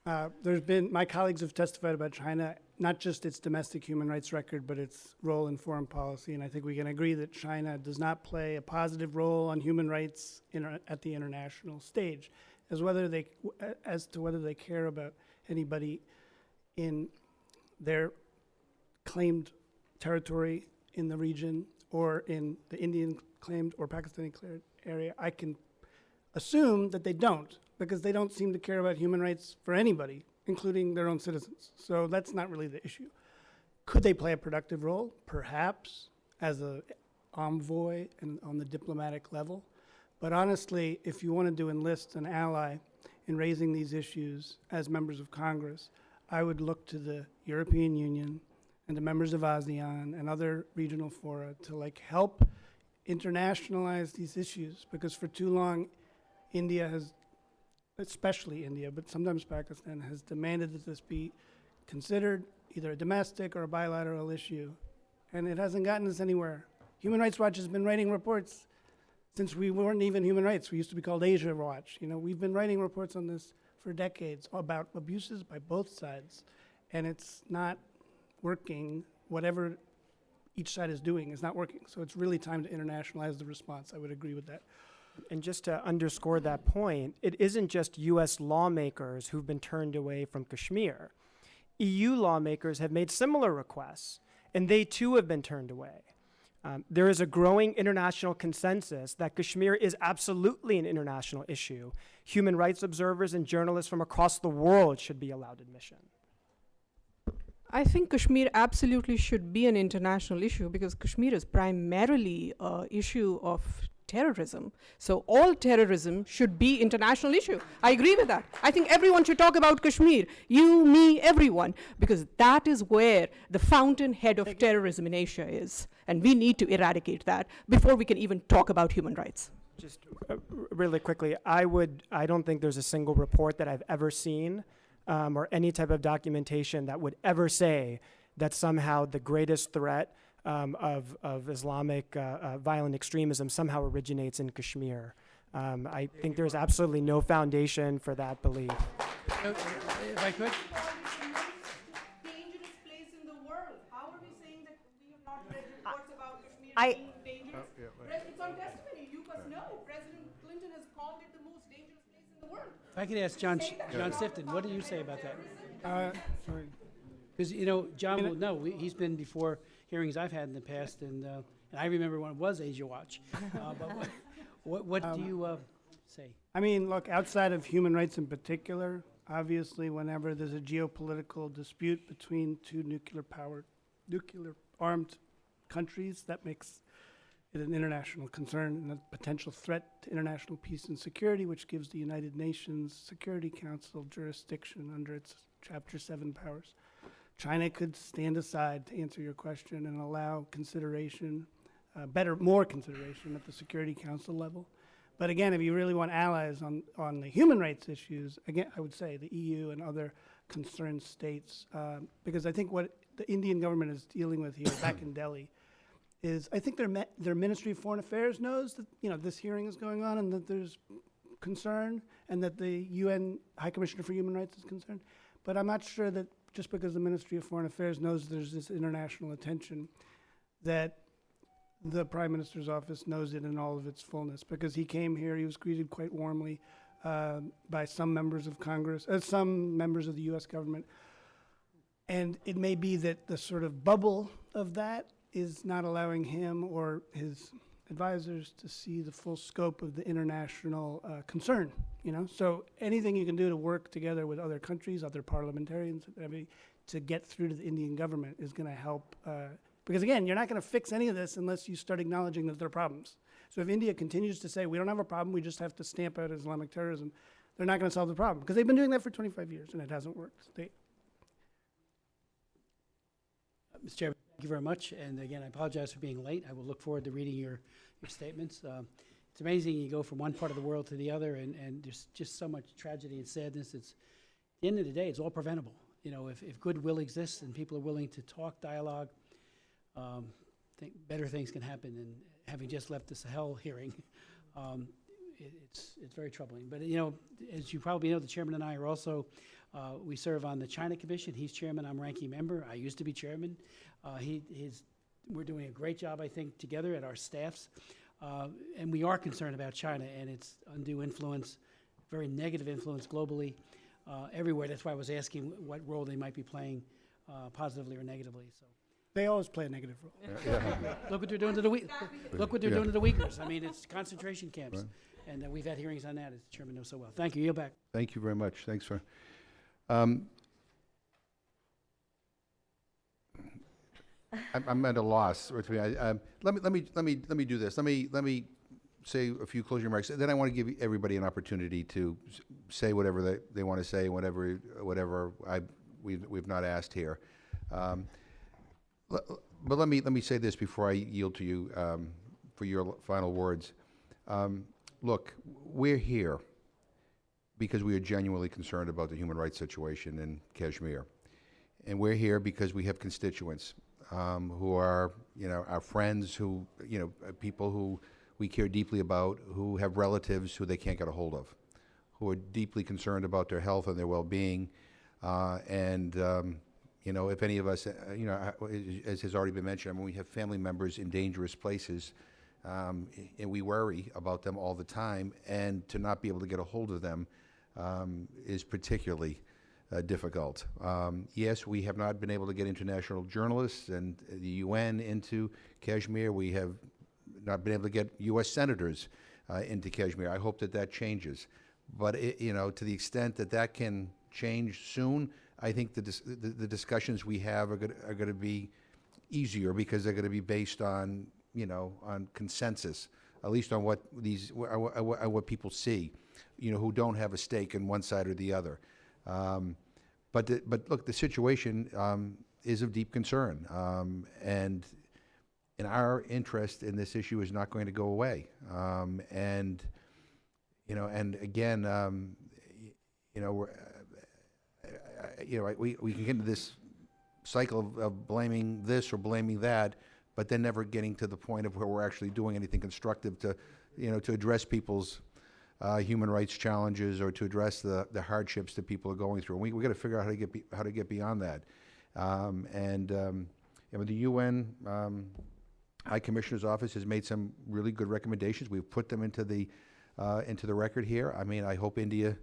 My colleagues have testified about China, not just its domestic human rights record, but its role in foreign policy. And I think we can agree that China does not play a positive role on human rights at the international stage, as to whether they care about anybody in their claimed territory in the region or in the Indian claimed or Pakistani cleared area. I can assume that they don't, because they don't seem to care about human rights for anybody, including their own citizens. So that's not really the issue. Could they play a productive role? Perhaps, as an envoy and on the diplomatic level. But honestly, if you wanted to enlist an ally in raising these issues as members of Congress, I would look to the European Union and the members of ASEAN and other regional fora to help internationalize these issues, because for too long, India has, especially India, but sometimes Pakistan, has demanded that this be considered either a domestic or a bilateral issue, and it hasn't gotten us anywhere. Human Rights Watch has been writing reports since we weren't even Human Rights. We used to be called Asia Watch. We've been writing reports on this for decades about abuses by both sides, and it's not working. Whatever each side is doing is not working. So it's really time to internationalize the response. I would agree with that. And just to underscore that point, it isn't just U.S. lawmakers who've been turned away from Kashmir. EU lawmakers have made similar requests, and they too have been turned away. There is a growing international consensus that Kashmir is absolutely an international issue. Human rights observers and journalists from across the world should be allowed admission. I think Kashmir absolutely should be an international issue, because Kashmir is primarily an issue of terrorism. So all terrorism should be international issue. I agree with that. I think everyone should talk about Kashmir. You, me, everyone, because that is where the fountainhead of terrorism in Asia is. And we need to eradicate that before we can even talk about human rights. Just really quickly, I don't think there's a single report that I've ever seen or any type of documentation that would ever say that somehow the greatest threat of Islamic violent extremism somehow originates in Kashmir. I think there's absolutely no foundation for that belief. If I could? Dangerous place in the world. How are we saying that we have not read reports about Kashmir I- being dangerous? It's on testimony. You must know. President Clinton has called it the most dangerous place in the world. If I could ask John Sifton, what do you say about that? Sorry. Because, John will know, he's been before hearings I've had in the past, and I remember when it was Asia Watch. But what do you say? I mean, look, outside of human rights in particular, obviously, whenever there's a geopolitical dispute between two nuclear-armed countries, that makes it an international concern and a potential threat to international peace and security, which gives the United Nations Security Council jurisdiction under its Chapter 7 powers. China could stand aside, to answer your question, and allow consideration, more consideration at the Security Council level. But again, if you really want allies on the human rights issues, again, I would say the EU and other concerned states, because I think what the Indian government is dealing with here back in Delhi is, I think their Ministry of Foreign Affairs knows that this hearing is going on and that there's concern, and that the UN High Commissioner for Human Rights is concerned. But I'm not sure that just because the Ministry of Foreign Affairs knows there's this international attention, that the Prime Minister's office knows it in all of its fullness. Because he came here, he was greeted quite warmly by some members of Congress, some members of the U.S. government. And it may be that the sort of bubble of that is not allowing him or his advisors to see the full scope of the international concern. So anything you can do to work together with other countries, other parliamentarians, to get through to the Indian government is going to help. Because again, you're not going to fix any of this unless you start acknowledging that there are problems. So if India continues to say, we don't have a problem, we just have to stamp out Islamic terrorism, they're not going to solve the problem. Because they've been doing that for 25 years and it hasn't worked. Mr. Chairman, thank you very much. And again, I apologize for being late. I will look forward to reading your statements. It's amazing you go from one part of the world to the other, and there's just so much tragedy and sadness. At the end of the day, it's all preventable. If goodwill exists and people are willing to talk, dialogue, think better things can happen. And having just left the Sahel hearing, it's very troubling. But as you probably know, the chairman and I are also we serve on the China Commission. He's chairman. I'm ranking member. I used to be chairman. We're doing a great job, I think, together at our staffs. And we are concerned about China and its undue influence, very negative influence globally, everywhere. That's why I was asking what role they might be playing, positively or negatively. So They always play a negative role. look what they're doing to the look what they're doing to the Uyghurs. I mean, it's concentration camps, Right. and we've had hearings on that, as the chairman knows so well. Thank you. Yield back. Thank you very much. Thanks for. I'm at a loss. Let me do this. Let me say a few closing remarks. Then I want to give everybody an opportunity to say whatever they want to say, whatever we've not asked here. But let me say this before I yield to you for your final words. Look, we're here because we are genuinely concerned about the human rights situation in Kashmir, and we're here because we have constituents who are, our friends, who, people who we care deeply about, who have relatives who they can't get a hold of, who are deeply concerned about their health and their well-being, and if any of us, as has already been mentioned, we have family members in dangerous places, and we worry about them all the time, and to not be able to get a hold of them is particularly difficult. Yes, we have not been able to get international journalists and the UN into Kashmir. We have not been able to get U.S. senators into Kashmir. I hope that changes. But to the extent that can change soon, I think the discussions we have are going to be easier because they're going to be based on on consensus at least on what what people see, who don't have a stake in one side or the other. But look, the situation is of deep concern, and our interest in this issue is not going to go away. And again, we can get into this cycle of blaming this or blaming that, but then never getting to the point of where we're actually doing anything constructive to address people's human rights challenges or to address the hardships that people are going through. And we got to figure out how to get beyond that. The UN High Commissioner's Office has made some really good recommendations. We've put them into the record here. I mean, I hope India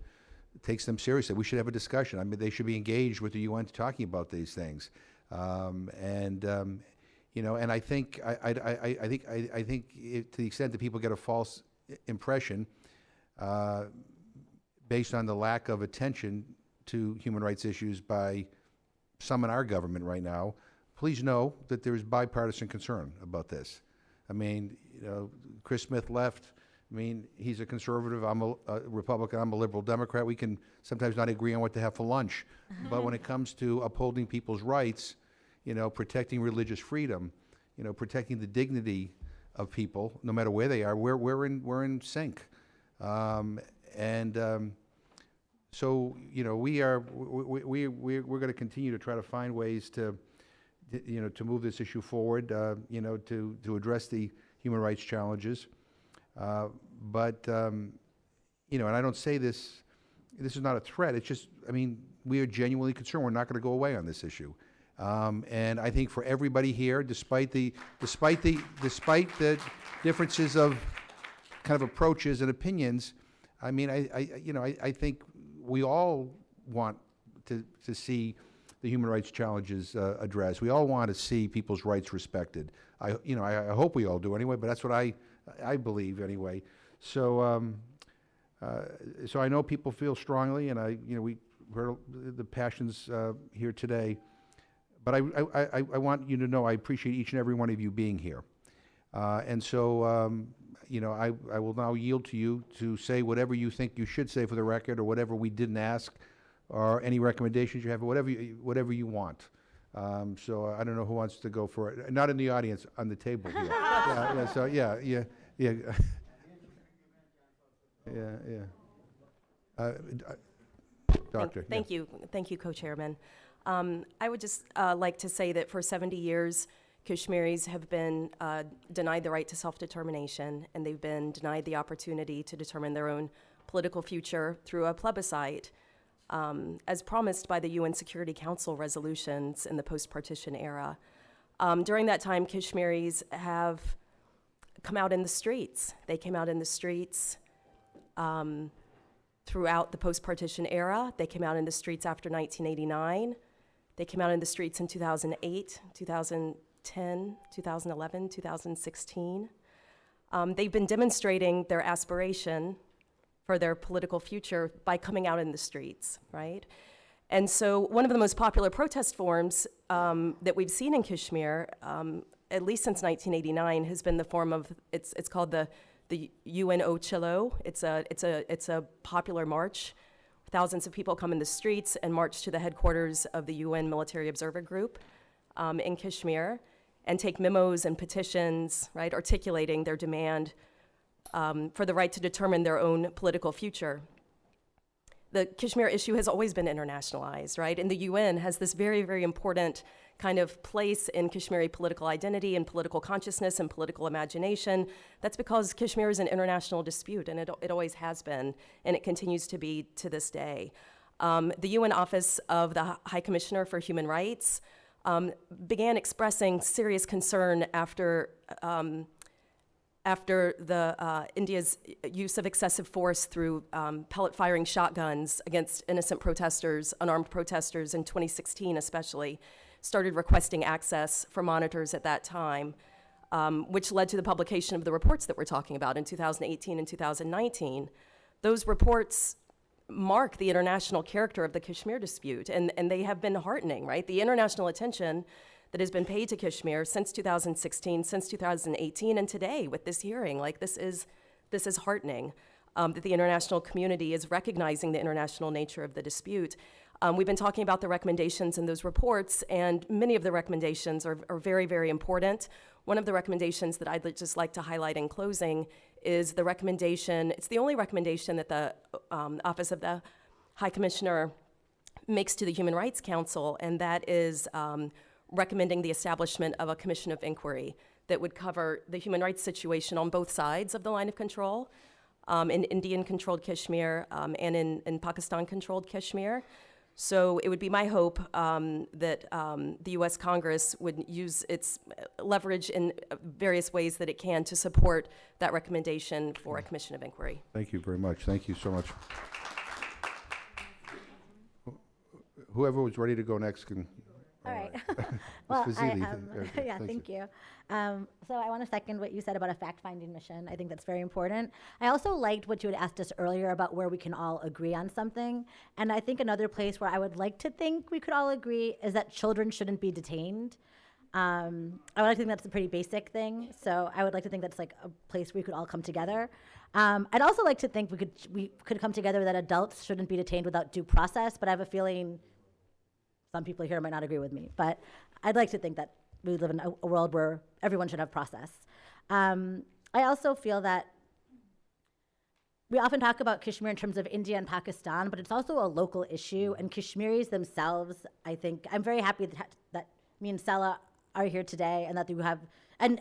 takes them seriously. We should have a discussion. I mean, they should be engaged with the UN talking about these things. And I think to the extent that people get a false impression based on the lack of attention to human rights issues by some in our government right now, please know that there's bipartisan concern about this. I mean, Chris Smith left. I mean, he's a conservative, I'm a Republican, I'm a liberal Democrat. We can sometimes not agree on what to have for lunch. But when it comes to upholding people's rights, protecting religious freedom, protecting the dignity of people, no matter where they are, we're in sync. So we're going to continue to try to find ways to move this issue forward, to address the human rights challenges. And I don't say this is not a threat. It's just, I mean, we are genuinely concerned. We're not going to go away on this issue. And I think for everybody here, despite the differences of kind of approaches and opinions, I mean, I think we all want to see the human rights challenges addressed. We all want to see people's rights respected. I hope we all do anyway, but that's what I believe anyway. So so I know people feel strongly, and we heard the passions here today. But I want you to know I appreciate each and every one of you being here. And so I will now yield to you to say whatever you think you should say for the record, or whatever we didn't ask, or any recommendations you have, or whatever you want. So I don't know who wants to go for it. Not in the audience, on the table here. Doctor. Thank you, Co-Chairman. I would just like to say that for 70 years, Kashmiris have been denied the right to self-determination, and they've been denied the opportunity to determine their own political future through a plebiscite, as promised by the UN Security Council resolutions in the post-partition era. During that time, Kashmiris have come out in the streets. They came out in the streets throughout the post-partition era. They came out in the streets after 1989. They came out in the streets in 2008, 2010, 2011, 2016. They've been demonstrating their aspiration for their political future by coming out in the streets, right? And so one of the most popular protest forms that we've seen in Kashmir, at least since 1989, has been the form of, it's called the UNO Chilo. It's a popular march. Thousands of people come in the streets and march to the headquarters of the UN Military Observer Group in Kashmir and take memos and petitions, right, articulating their demand for the right to determine their own political future. The Kashmir issue has always been internationalized, right? And the UN has this very, very important kind of place in Kashmiri political identity and political consciousness and political imagination. That's because Kashmir is an international dispute, and it always has been, and it continues to be to this day. The UN Office of the High Commissioner for Human Rights began expressing serious concern after India's use of excessive force through pellet-firing shotguns against innocent protesters, unarmed protesters in 2016 especially, started requesting access for monitors at that time, which led to the publication of the reports that we're talking about in 2018 and 2019. Those reports mark the international character of the Kashmir dispute, and they have been heartening, right? The international attention that has been paid to Kashmir since 2016, since 2018, and today with this hearing. Like, this is heartening that the international community is recognizing the international nature of the dispute. We've been talking about the recommendations in those reports, and many of the recommendations are very, very important. One of the recommendations that I'd just like to highlight in closing is the recommendation, it's the only recommendation that the Office of the High Commissioner makes to the Human Rights Council, and that is recommending the establishment of a commission of inquiry that would cover the human rights situation on both sides of the line of control, in Indian-controlled Kashmir and in Pakistan-controlled Kashmir. So it would be my hope that the U.S. Congress would use its leverage in various ways that it can to support that recommendation for a commission of inquiry. Thank you very much. Thank you so much. Whoever was ready to go next can. All right. Well, Fazili, yeah, thank you. So I want to second what you said about a fact-finding mission. I think that's very important. I also liked what you had asked us earlier about where we can all agree on something. And I think another place where I would like to think we could all agree is that children shouldn't be detained. I would like to think that's a pretty basic thing. So I would like to think that's like a place where we could all come together. I'd also like to think we could come together that adults shouldn't be detained without due process, but I have a feeling some people here might not agree with me, but I'd like to think that we live in a world where everyone should have process. I also feel that we often talk about Kashmir in terms of India and Pakistan, but it's also a local issue, and Kashmiris themselves, I think, I'm very happy that me and Stella are here today, and that you have, and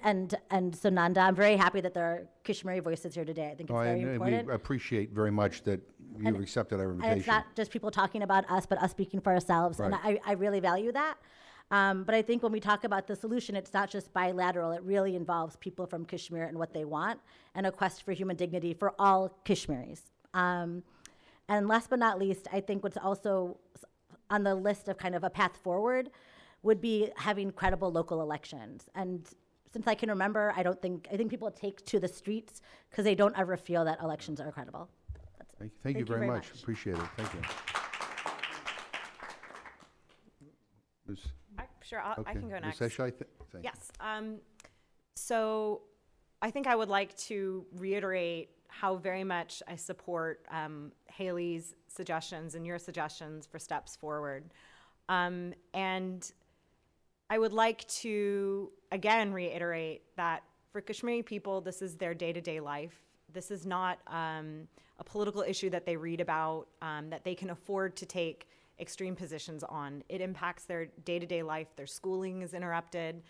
Sunanda, I'm very happy that there are Kashmiri voices here today. I think it's very important. We appreciate very much that you've accepted our invitation. And it's not just people talking about us, but us speaking for ourselves, Right. and I really value that. But I think when we talk about the solution, it's not just bilateral. It really involves people from Kashmir and what they want, and a quest for human dignity for all Kashmiris. And last but not least, I think what's also on the list of kind of a path forward would be having credible local elections. And since I can remember, I think people take to the streets because they don't ever feel that elections are credible. Thank you very much. Appreciate it. Thank you. Sure, I can go next. Ms. Eshai, thank you. Yes. So I think I would like to reiterate how very much I support Haley's suggestions and your suggestions for steps forward. And I would like to, again, reiterate that for Kashmiri people, this is their day-to-day life. This is not a political issue that they read about, that they can afford to take extreme positions on. It impacts their day-to-day life. Their schooling is interrupted.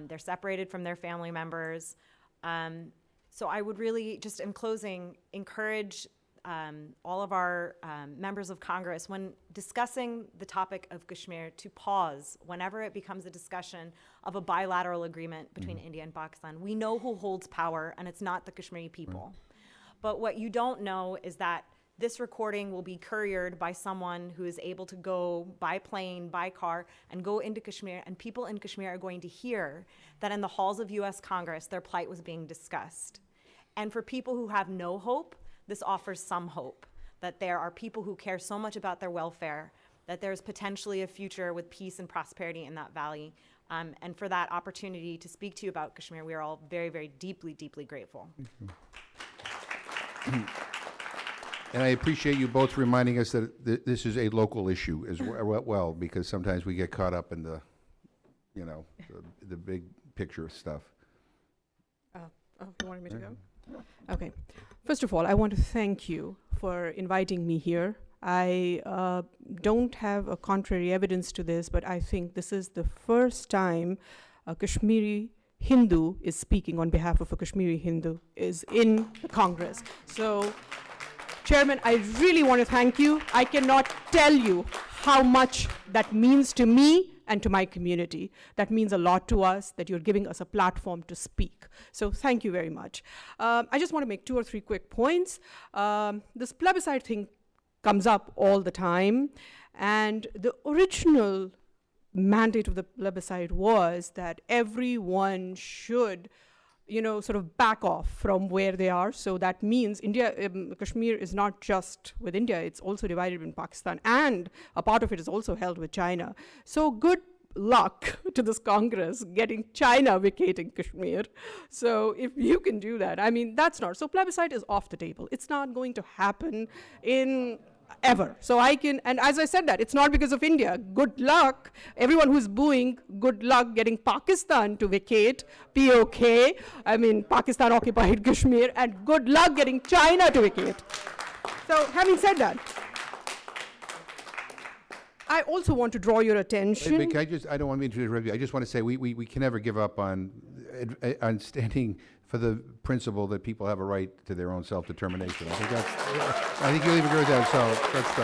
They're separated from their family members. So I would really, just in closing, encourage all of our members of Congress, when discussing the topic of Kashmir, to pause whenever it becomes a discussion of a bilateral agreement between India and Pakistan. We know who holds power, and it's not the Kashmiri people. But what you don't know is that this recording will be couriered by someone who is able to go by plane, by car, and go into Kashmir, and people in Kashmir are going to hear that in the halls of US Congress, their plight was being discussed. And for people who have no hope, this offers some hope, that there are people who care so much about their welfare, that there's potentially a future with peace and prosperity in that valley. And for that opportunity to speak to you about Kashmir, we are all very, very deeply, deeply grateful. And I appreciate you both reminding us that this is a local issue as well, because sometimes we get caught up in the, the big picture stuff. You wanted me to go? Okay. First of all, I want to thank you for inviting me here. I don't have a contrary evidence to this, but I think this is the first time a Kashmiri Hindu is speaking on behalf of a Kashmiri Hindu is in the Congress. So, Chairman, I really want to thank you. I cannot tell you how much that means to me and to my community. That means a lot to us, that you're giving us a platform to speak. So thank you very much. I just want to make 2 or 3 quick points. This plebiscite thing comes up all the time, and the original mandate of the plebiscite was that everyone should sort of back off from where they are. So that means Kashmir is not just with India, it's also divided in Pakistan, and a part of it is also held with China. So good luck to this Congress getting China vacating Kashmir. So if you can do that, I mean, that's not. So plebiscite is off the table. It's not going to happen in ever. So I can, and as I said that, it's not because of India. Good luck, everyone who's booing, good luck getting Pakistan to vacate, POK. I mean, Pakistan occupied Kashmir, and good luck getting China to vacate. So having said that, I also want to draw your attention. Wait, I don't want to interrupt you. I just want to say we can never give up on standing for the principle that people have a right to their own self-determination. I think you'll even agree with that, so that's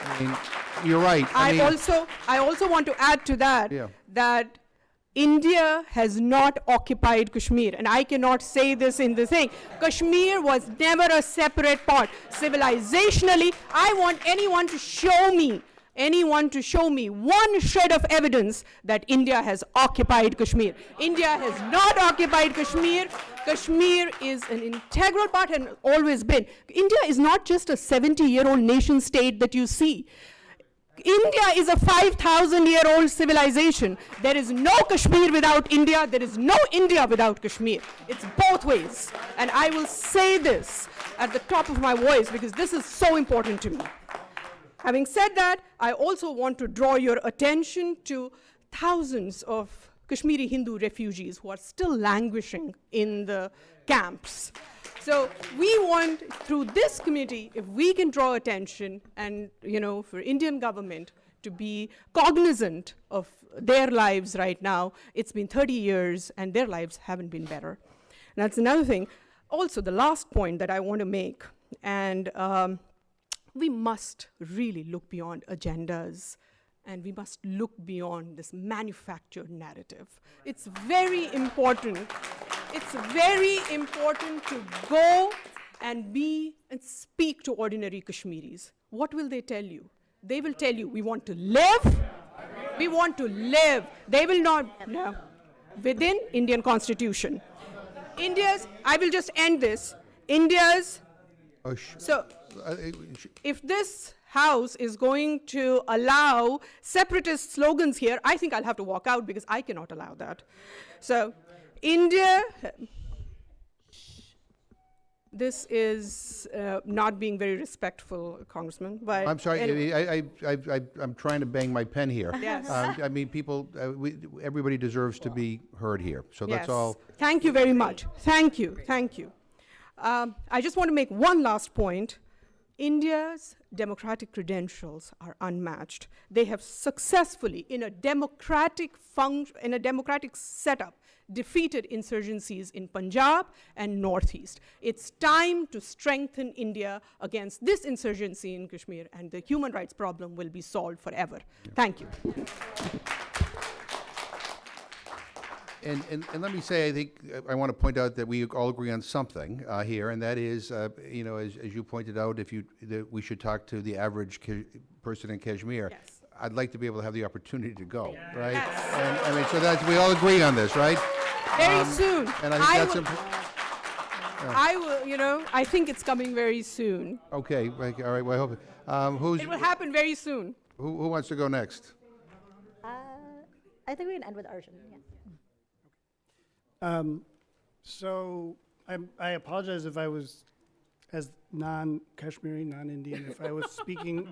I mean, you're right. I also want to add to that, that India has not occupied Kashmir, and I cannot say this in the thing. Kashmir was never a separate part. Civilizationally, I want anyone to show me one shred of evidence that India has occupied Kashmir. India has not occupied Kashmir. Kashmir is an integral part and always been. India is not just a 70-year-old nation state that you see. India is a 5,000-year-old civilization. There is no Kashmir without India. There is no India without Kashmir. It's both ways. And I will say this at the top of my voice because this is so important to me. Having said that, I also want to draw your attention to thousands of Kashmiri Hindu refugees who are still languishing in the camps. So we want, through this committee, if we can draw attention and, for Indian government to be cognizant of their lives right now. It's been 30 years and their lives haven't been better. And that's another thing. Also, the last point that I want to make, and we must really look beyond agendas, and we must look beyond this manufactured narrative. It's very important. It's very important to go and speak to ordinary Kashmiris. What will they tell you? They will tell you, we want to live. We want to live. They will not, no, within Indian Constitution. I will just end this. If this House is going to allow separatist slogans here, I think I'll have to walk out because I cannot allow that. So, India, this is not being very respectful, Congressman. But I'm sorry, anyway. I'm trying to bang my pen here. Yes. I mean, everybody deserves to be heard here, so that's all. Thank you very much. Thank you. I just want to make one last point. India's democratic credentials are unmatched. They have successfully, in a democratic setup, defeated insurgencies in Punjab and Northeast. It's time to strengthen India against this insurgency in Kashmir, and the human rights problem will be solved forever. Thank you. And let me say, I think I want to point out that we all agree on something here, and that is, as you pointed out, that we should talk to the average person in Kashmir. Yes. I'd like to be able to have the opportunity to go, right? Yes. And I mean, so we all agree on this, right? Very soon. And I think that's important. I think it's coming very soon. Okay, all right. Well, I hope it will happen very soon. Who wants to go next? I think we can end with Arjun. Yeah. So I apologize if I was, as non-Kashmiri, non-Indian, if I was speaking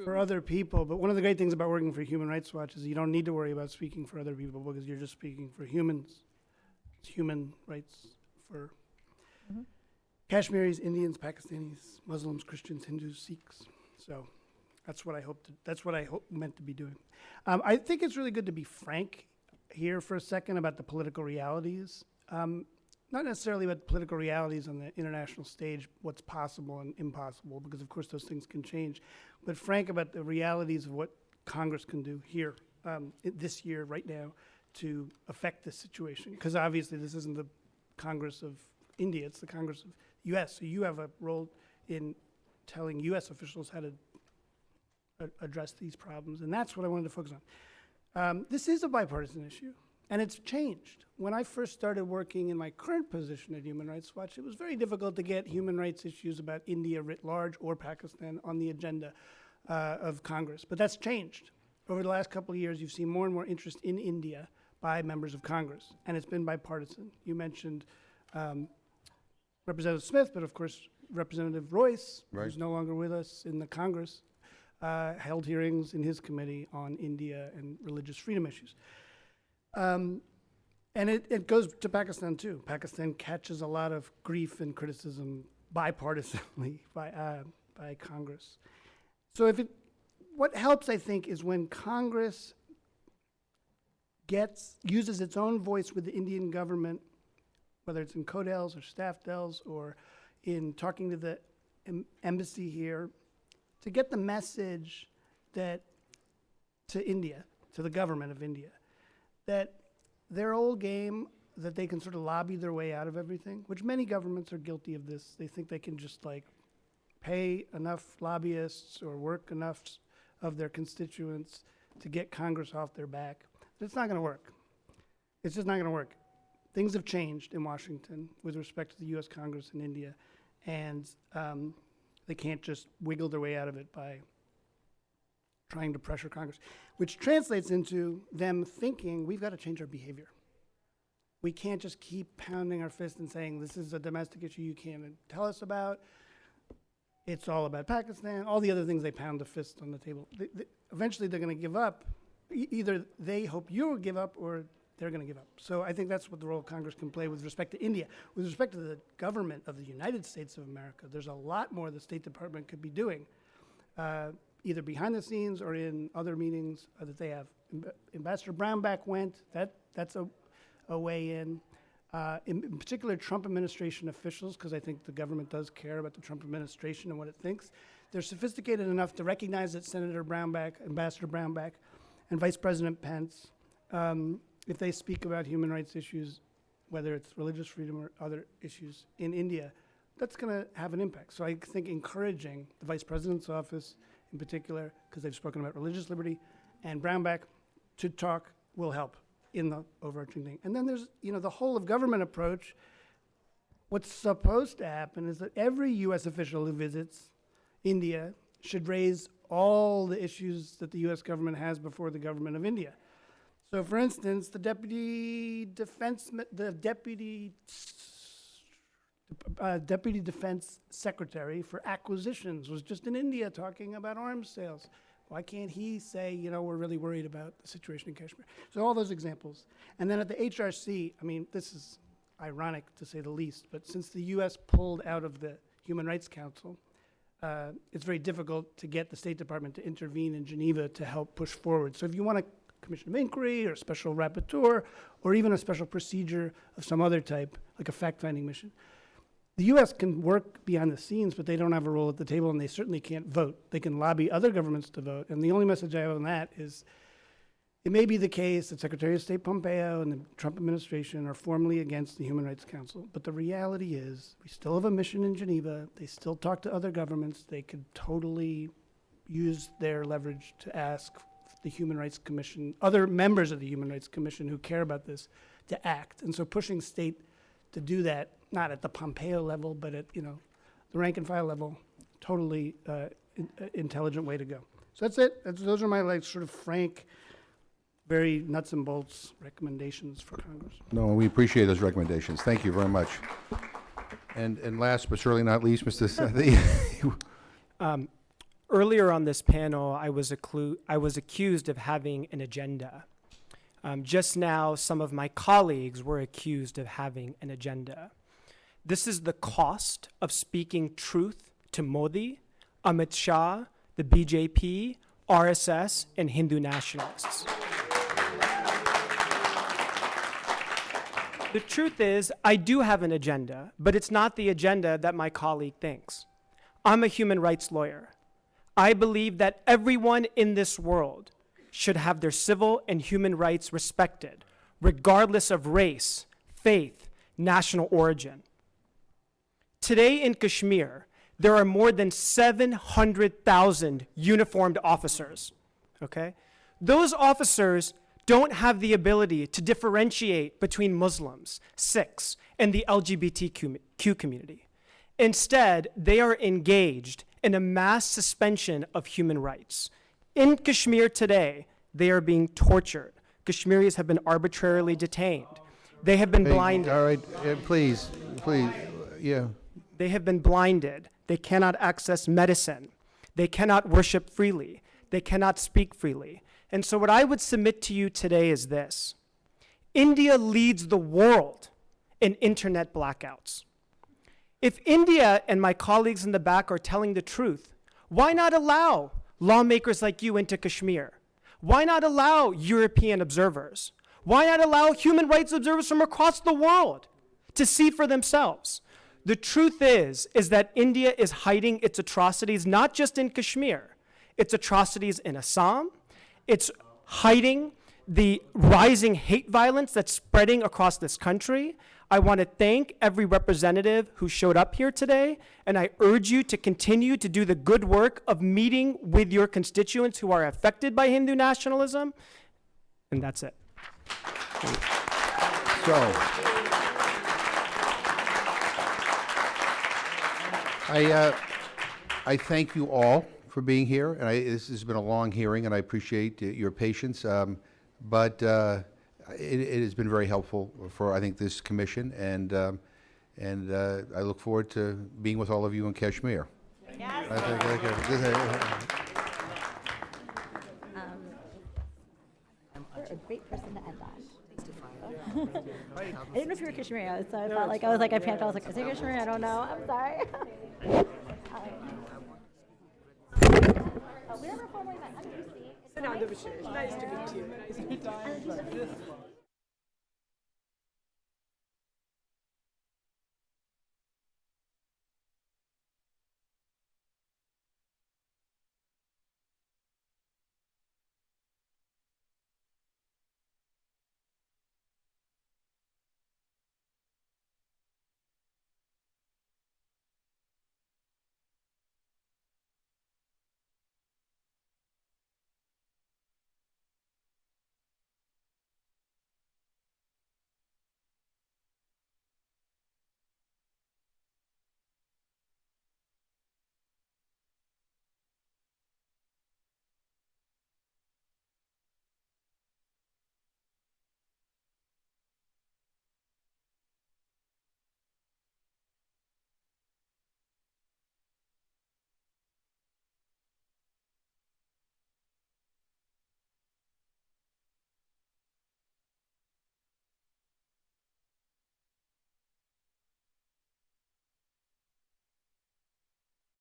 for other people. But one of the great things about working for Human Rights Watch is you don't need to worry about speaking for other people because you're just speaking for humans. It's human rights for Kashmiris, Indians, Pakistanis, Muslims, Christians, Hindus, Sikhs. So that's what I meant to be doing. I think it's really good to be frank here for a second about the political realities. Not necessarily about political realities on the international stage, what's possible and impossible, because of course those things can change, but frank about the realities of what Congress can do here this year, right now, to affect this situation. Because obviously this isn't the Congress of India, it's the Congress of US. So you have a role in telling US officials how to address these problems, and that's what I wanted to focus on. This is a bipartisan issue, and it's changed. When I first started working in my current position at Human Rights Watch, it was very difficult to get human rights issues about India writ large or Pakistan on the agenda of Congress. But that's changed over the last couple of years, you've seen more and more interest in India by members of Congress, and it's been bipartisan. You mentioned Representative Smith, but of course, Representative Royce, who's no longer with us in the Congress, held hearings in his committee on India and religious freedom issues. And it goes to Pakistan too. Pakistan catches a lot of grief and criticism bipartisanly by Congress. So what helps, I think, is when Congress uses its own voice with the Indian government, whether it's in codels or staff dels or in talking to the embassy here, to get the message to India, to the government of India, that their old game, that they can sort of lobby their way out of everything, which many governments are guilty of this. They think they can just pay enough lobbyists or work enough of their constituents to get Congress off their back. It's not going to work. It's just not going to work. Things have changed in Washington with respect to the U.S. Congress in India, and they can't just wiggle their way out of it by trying to pressure Congress, which translates into them thinking we've got to change our behavior. We can't just keep pounding our fist and saying this is a domestic issue you can't tell us about. It's all about Pakistan, all the other things they pound the fist on the table. Eventually they're going to give up. Either they hope you'll give up or they're going to give up. So I think that's what the role Congress can play with respect to India. With respect to the government of the United States of America, there's a lot more the State Department could be doing, either behind the scenes or in other meetings that they have. Ambassador Brownback went. That's a way in. In particular, Trump administration officials, because I think the government does care about the Trump administration and what it thinks. They're sophisticated enough to recognize that Senator Brownback, Ambassador Brownback, and Vice President Pence, if they speak about human rights issues, whether it's religious freedom or other issues in India, that's going to have an impact. So I think encouraging the Vice President's office in particular, because they've spoken about religious liberty, and Brownback to talk will help in the overarching thing. And then there's, the whole of government approach. What's supposed to happen is that every U.S. official who visits India should raise all the issues that the U.S. government has before the government of India. So, for instance, the deputy defense secretary for acquisitions was just in India talking about arms sales. Why can't he say, we're really worried about the situation in Kashmir? So all those examples. And then at the HRC, this is ironic to say the least, but since the U.S. pulled out of the Human Rights Council, it's very difficult to get the State Department to intervene in Geneva to help push forward. So if you want a commission of inquiry or a special rapporteur or even a special procedure of some other type, like a fact-finding mission, the U.S. can work behind the scenes, but they don't have a role at the table, and they certainly can't vote. They can lobby other governments to vote, and the only message I have on that is it may be the case that Secretary of State Pompeo and the Trump administration are formally against the Human Rights Council, but the reality is we still have a mission in Geneva. They still talk to other governments. They could totally use their leverage to ask the Human Rights Commission, other members of the Human Rights Commission who care about this, to act. And so pushing state to do that, not at the Pompeo level, but at the rank and file level, totally intelligent way to go. So that's it. Those are my sort of frank, very nuts and bolts recommendations for Congress. No, we appreciate those recommendations. Thank you very much. And last but surely not least, Mr. Sethi. Earlier on this panel, I was accused of having an agenda. Just now, some of my colleagues were accused of having an agenda. This is the cost of speaking truth to Modi, Amit Shah, the BJP, RSS, and Hindu nationalists. The truth is, I do have an agenda, but it's not the agenda that my colleague thinks. I'm a human rights lawyer. I believe that everyone in this world should have their civil and human rights respected, regardless of race, faith, national origin. Today in Kashmir, there are more than 700,000 uniformed officers, okay? Those officers don't have the ability to differentiate between Muslims, Sikhs, and the LGBTQ community. Instead, they are engaged in a mass suspension of human rights. In Kashmir today, They are being tortured. Kashmiris have been arbitrarily detained. They have been Hey, blinded. all right, please, yeah. They have been blinded. They cannot access medicine. They cannot worship freely. They cannot speak freely. And so what I would submit to you today is this. India leads the world in internet blackouts. If India and my colleagues in the back are telling the truth, why not allow lawmakers like you into Kashmir? Why not allow European observers? Why not allow human rights observers from across the world to see for themselves? The truth is that India is hiding its atrocities not just in Kashmir, its atrocities in Assam. It's hiding the rising hate violence that's spreading across this country. I want to thank every representative who showed up here today, and I urge you to continue to do the good work of meeting with your constituents who are affected by Hindu nationalism, and that's it. So, I thank you all for being here, and this has been a long hearing, and I appreciate your patience, but it has been very helpful for, I think, this commission, and I look forward to being with all of you in Kashmir. Yes. You're a great person to end on. I didn't know if you were Kashmiri, so I felt like I panicked. I was like, is it Kashmiri? I don't know. I'm sorry. We never formally met. I'm Lucy. Nice to meet you.